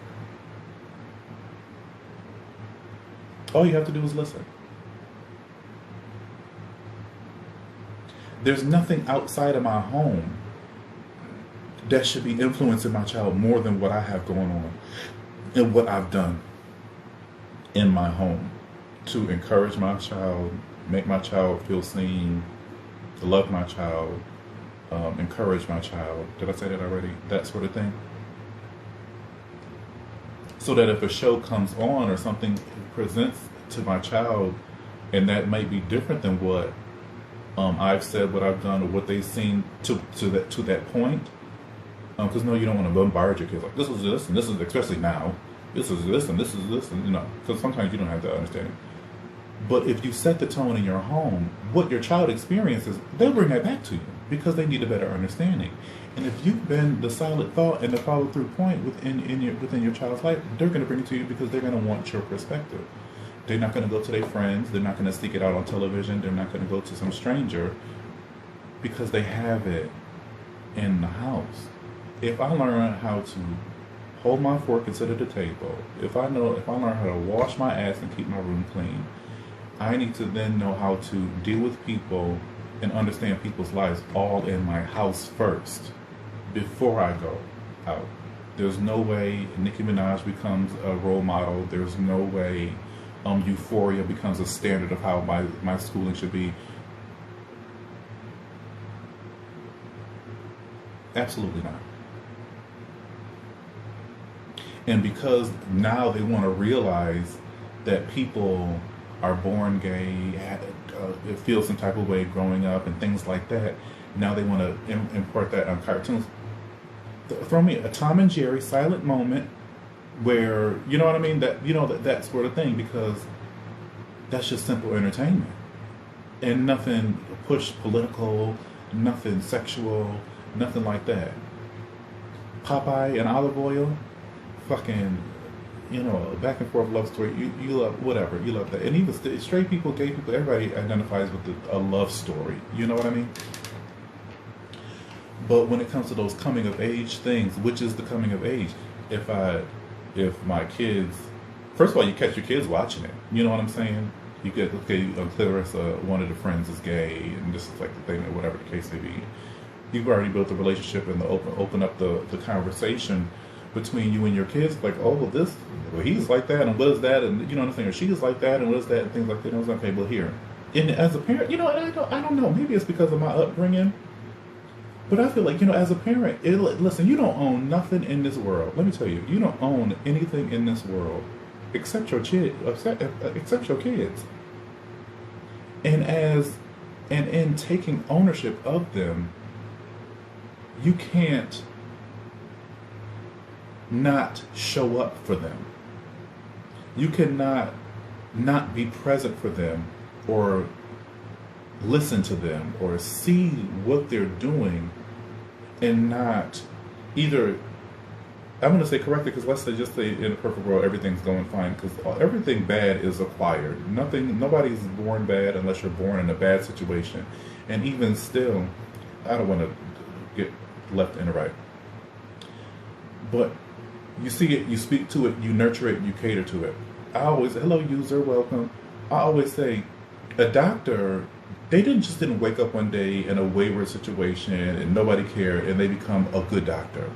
All you have to do is listen. There's nothing outside of my home that should be influencing my child more than what I have going on and what I've done in my home to encourage my child, make my child feel seen, love my child, encourage my child. Did I say that already? That sort of thing. So that if a show comes on or something presents to my child, and that might be different than what I've said, what I've done, or what they've seen to that point. Because no, you don't want to bombard your kids like this is this and this is, especially now, this is this and this is this, and because sometimes you don't have that understanding. But if you set the tone in your home, what your child experiences, they'll bring that back to you because they need a better understanding. And if you've been the solid thought and the follow through point within your child's life, they're going to bring it to you because they're going to want your perspective. They're not going to go to their friends. They're not going to seek it out on television. They're not going to go to some stranger because they have it in the house. If I learn how to hold my fork and sit at the table, if I learn how to wash my ass and keep my room clean, I need to then know how to deal with people and understand people's lives all in my house first before I go out. There's no way Nicki Minaj becomes a role model. There's no way Euphoria becomes a standard of how my schooling should be. Absolutely not. And because now they want to realize that people are born gay, feel some type of way growing up and things like that, now they want to import that on cartoons. Throw me a Tom and Jerry silent moment where, you know what I mean, that sort of thing, because that's just simple entertainment and nothing push political, nothing sexual, nothing like that. Popeye and olive oil, fucking, back and forth love story. You love whatever, you love that. And even straight people, gay people, everybody identifies with a love story. You know what I mean? But when it comes to those coming of age things, which is the coming of age? If my kids, first of all, you catch your kids watching it. You know what I'm saying? You get, okay, Clarissa, one of the friends is gay, and this is like the thing, or whatever the case may be. You've already built a relationship and open up the conversation between you and your kids, like, he's like that, and what is that, and you know what I'm saying, or she's like that, and what is that, and things like that. And I was like, okay, well, here, and as a parent, I don't know, maybe it's because of my upbringing. But I feel like, as a parent, listen, you don't own nothing in this world. Let me tell you, you don't own anything in this world except your except your kids. And in taking ownership of them, you can't not show up for them. You cannot not be present for them, or listen to them, or see what they're doing, and not either, I'm going to say correctly, because let's say, just say in a perfect world everything's going fine, because everything bad is acquired. Nobody's born bad unless you're born in a bad situation. And even still, I don't want to get left and right, but you see it, you speak to it, you nurture it, you cater to it. I always, hello user, welcome. I always say, a doctor, they didn't wake up one day in a wayward situation and nobody cared and they become a good doctor.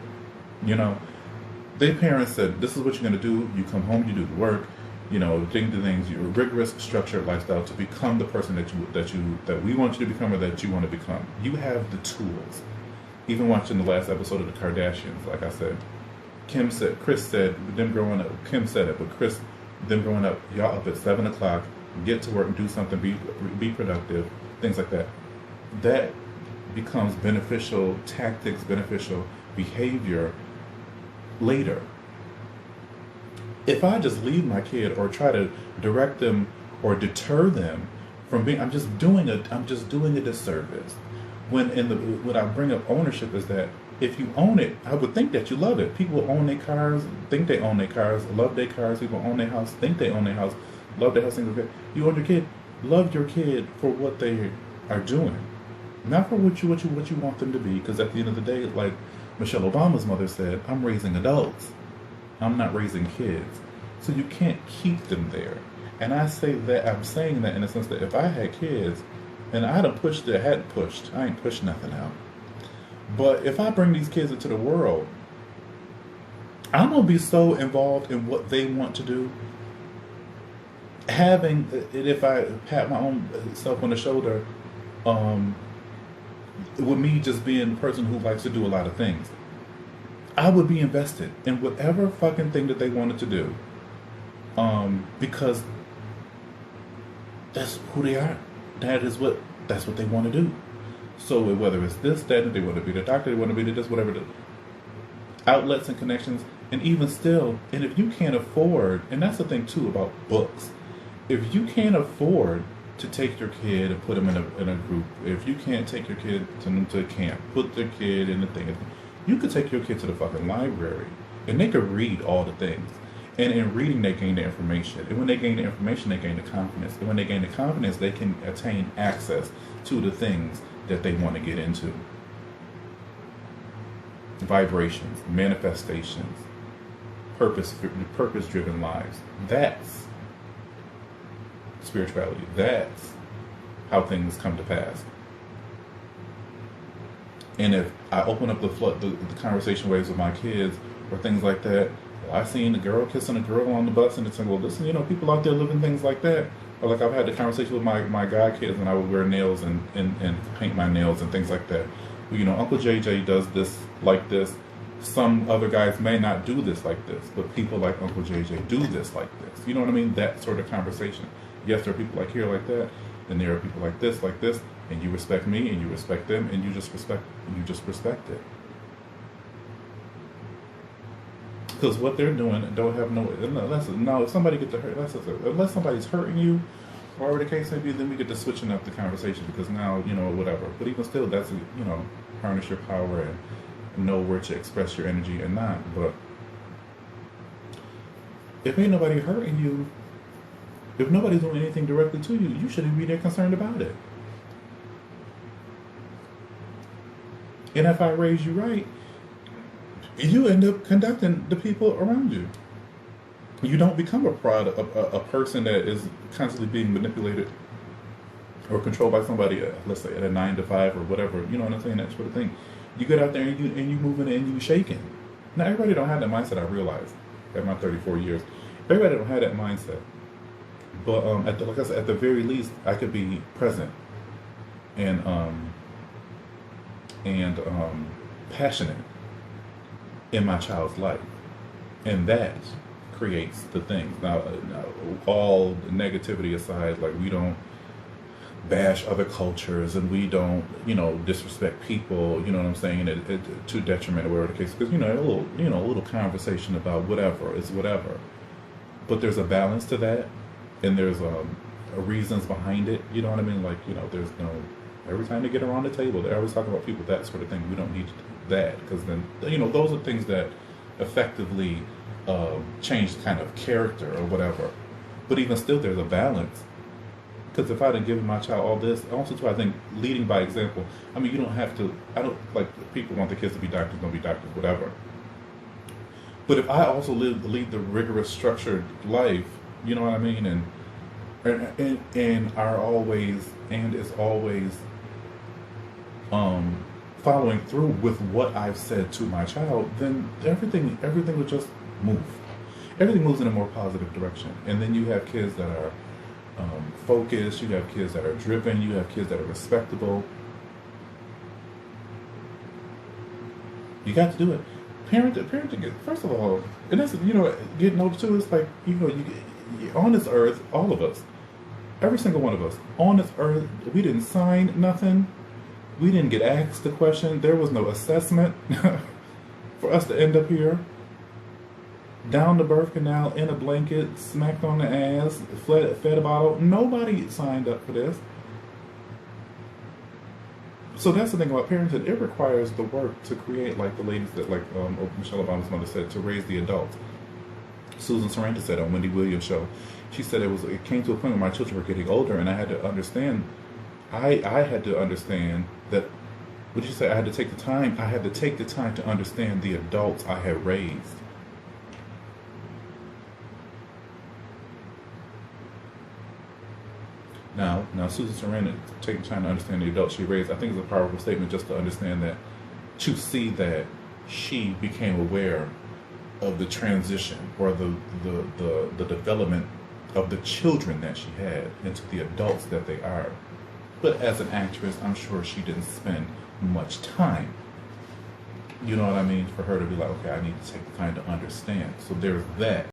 Their parents said, this is what you're going to do. You come home, you do the work, things, your rigorous, structured lifestyle to become the person that we want you to become, or that you want to become. You have the tools. Even watching the last episode of the Kardashians, like I said, Chris said, them growing up, Kim said it, but Chris, them growing up, y'all up at 7 o'clock, get to work and do something, be productive, things like that. That becomes beneficial tactics, beneficial behavior later. If I just leave my kid or try to direct them or deter them from being, I'm just doing a disservice. When I bring up ownership, is that if you own it, I would think that you love it. People own their cars, think they own their cars, love their cars. People own their house, think they own their house, love their house, think they. You own your kid, love your kid for what they are doing, not for what you want them to be. Because at the end of the day, like Michelle Obama's mother said, I'm raising adults. I'm not raising kids. So you can't keep them there. And I'm saying that in the sense that if I had kids and I hadn't pushed, I ain't pushed nothing out. But if I bring these kids into the world, I'm going to be so involved in what they want to do. If I pat my own self on the shoulder, with me just being the person who likes to do a lot of things, I would be invested in whatever fucking thing that they wanted to do, because that's who they are. That's what they want to do. So whether it's this, that, they want to be the doctor, they want to be this, whatever, the outlets and connections, and even still, and if you can't afford, and that's the thing too about books, if you can't afford to take your kid and put them in a group, if you can't take your kid to camp, put their kid in the thing, you could take your kid to the fucking library, and they could read all the things. And in reading, they gain the information. And when they gain the information, they gain the confidence. And when they gain the confidence, they can attain access to the things that they want to get into. Vibrations, manifestations, purpose-driven lives. That's spirituality. That's how things come to pass. And if I open up the conversation waves with my kids or things like that, I seen a girl kissing a girl on the bus, and it's like, well, listen, people out there living things like that. Or like I've had the conversation with my guy kids, and I would wear nails and paint my nails and things like that. Well, Uncle JJ does this like this. Some other guys may not do this like this, but people like Uncle JJ do this like this. You know what I mean? That sort of conversation. Yes, there are people like here like that, and there are people like this, and you respect me, and you respect them, and you just respect it. Because what they're doing don't have if somebody gets to hurt, unless somebody's hurting you, or whatever the case may be, then we get to switching up the conversation, because now, whatever. But even still, that's, harness your power and know where to express your energy and not. But if ain't nobody hurting you, if nobody's doing anything directly to you, you shouldn't be that concerned about it. And if I raise you right, you end up conducting the people around you. You don't become a person that is constantly being manipulated or controlled by somebody, let's say at a 9 to 5 or whatever, you know what I'm saying, that sort of thing. You get out there and you moving and you shaking. Now everybody don't have that mindset, I realize, at my 34 years. Everybody don't have that mindset. But like I said, at the very least, I could be present and and passionate in my child's life. And that creates the things. Now, all negativity aside, like, we don't bash other cultures, and we don't, disrespect people, you know what I'm saying, to detriment or whatever the case, because, a little conversation about whatever is whatever. But there's a balance to that, and there's reasons behind it, you know what I mean? Like, there's no, every time they get around the table, they're always talking about people, that sort of thing. We don't need that, because then, those are things that effectively change kind of character or whatever. But even still, there's a balance. Because if I didn't give my child all this, also too, I think leading by example. I mean, you don't have to. I don't like people want the kids to be doctors, don't be doctors, whatever. But if I also lead the rigorous, structured life, you know what I mean, and are always and is always following through with what I've said to my child, then everything will just move. Everything moves in a more positive direction, and then you have kids that are focused, you have kids that are driven, you have kids that are respectable. You got to do it. Parenting, first of all, and that's, getting older too, it's like, you on this earth, all of us, every single one of us, on this earth, we didn't sign nothing, we didn't get asked the question, there was no assessment for us to end up here. Down the birth canal, in a blanket, smacked on the ass, fed a bottle. Nobody signed up for this. So that's the thing about parenting. It requires the work to create, like the ladies that, like Michelle Obama's mother said, to raise the adults. Susan Sarandon said on Wendy Williams' show, she said it came to a point where my children were getting older, and I had to understand. I had to understand that. What did you say? I had to take the time. I had to take the time to understand the adults I had raised. Now, Susan Sarandon taking time to understand the adults she raised, I think is a powerful statement, just to understand that, to see that she became aware of the transition or the development of the children that she had into the adults that they are. But as an actress, I'm sure she didn't spend much time. You know what I mean? For her to be like, okay, I need to take the time to understand. So there's that.